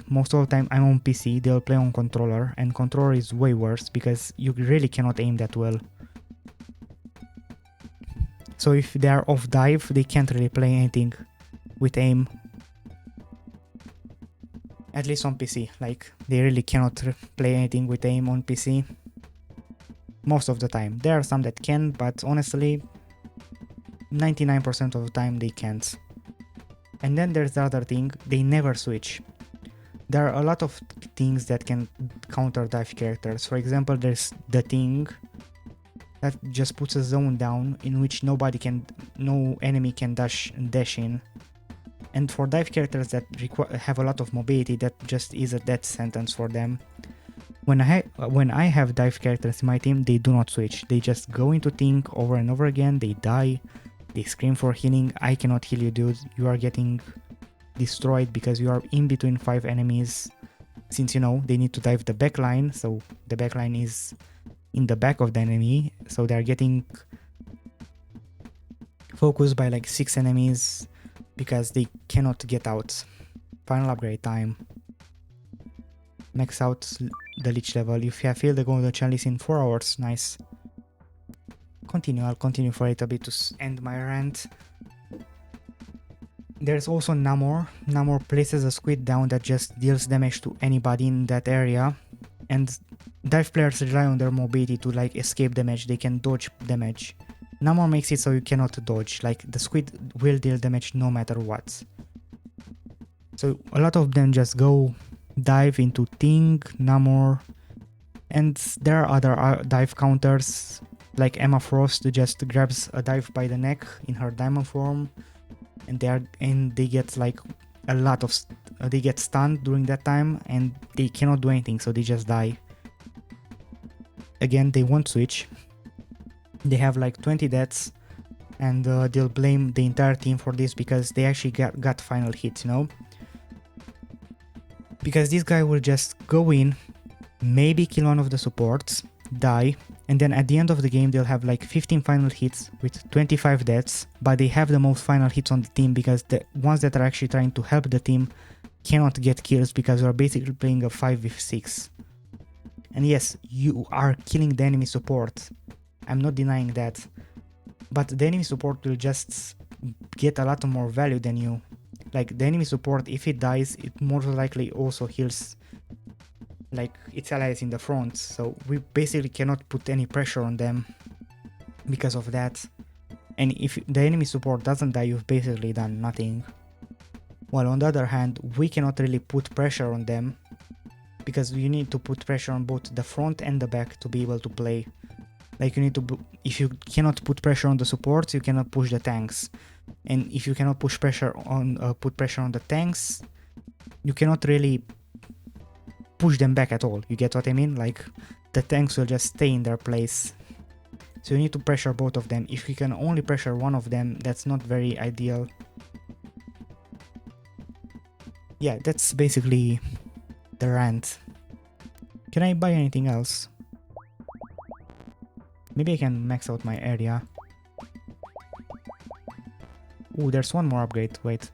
Most of the time I'm on PC, they'll play on controller, and controller is way worse because you really cannot aim that well. So if they are off dive, they can't really play anything with aim. At least on PC, like, they really cannot play anything with aim on PC. Most of the time. There are some that can, but honestly, 99% of the time they can't. And then there's the other thing, they never switch. There are a lot of things that can counter dive characters. For example, there's the thing that just puts a zone down in which no enemy can dash in. And for dive characters that have a lot of mobility, that just is a death sentence for them. When I have dive characters in my team, they do not switch. They just go into thing over and over again, they die, they scream for healing. I cannot heal you, dude. You are getting destroyed because you are in between 5 enemies. Since, you know, they need to dive the backline, so the backline is in the back of the enemy, so they're getting focused by like 6 enemies because they cannot get out. Final upgrade time. Max out the Lich level. If you have failed the golden chalice in 4 hours, nice. I'll continue for a little bit to end my rant. There's also Namor. Namor places a squid down that just deals damage to anybody in that area. And dive players rely on their mobility to like escape damage, they can dodge damage. Namor makes it so you cannot dodge, like the squid will deal damage no matter what. So a lot of them just go dive into Ting, Namor, and there are other dive counters, like Emma Frost who just grabs a dive by the neck in her diamond form, and they get like a lot of they get stunned during that time and they cannot do anything, so they just die. Again, they won't switch. They have like 20 deaths, and they'll blame the entire team for this because they actually got final hits, you know? Because this guy will just go in, maybe kill one of the supports, die, And then at the end of the game, they'll have like 15 final hits with 25 deaths, but they have the most final hits on the team because the ones that are actually trying to help the team cannot get kills because you are basically playing a 5v6. And yes, you are killing the enemy support. I'm not denying that. But the enemy support will just get a lot more value than you. Like the enemy support, if it dies, it more likely also heals like its allies in the front, so we basically cannot put any pressure on them because of that. And if the enemy support doesn't die, you've basically done nothing. While on the other hand, we cannot really put pressure on them because you need to put pressure on both the front and the back to be able to play. Like you need to, if you cannot put pressure on the supports, you cannot push the tanks. And if you cannot push pressure on put pressure on the tanks, you cannot really push them back at all. You get what I mean? Like the tanks will just stay in their place. So you need to pressure both of them. If you can only pressure one of them, that's not very ideal. Yeah, that's basically the rant. Can I buy anything else? Maybe I can max out my area. Ooh, there's one more upgrade. Wait.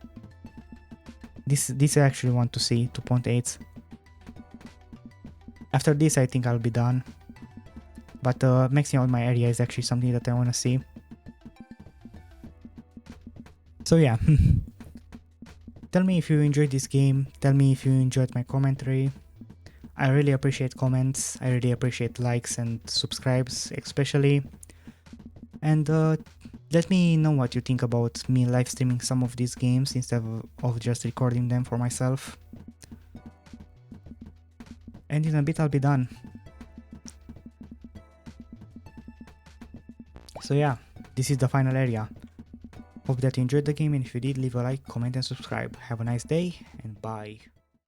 This I actually want to see. 2.8. After this, I think I'll be done. But maxing out my area is actually something that I want to see. So yeah. Tell me if you enjoyed this game. Tell me if you enjoyed my commentary. I really appreciate comments. I really appreciate likes and subscribes especially. And let me know what you think about me live streaming some of these games instead of just recording them for myself. And in a bit I'll be done. So yeah, this is the final area. Hope that you enjoyed the game, and if you did, leave a like, comment and subscribe. Have a nice day and bye.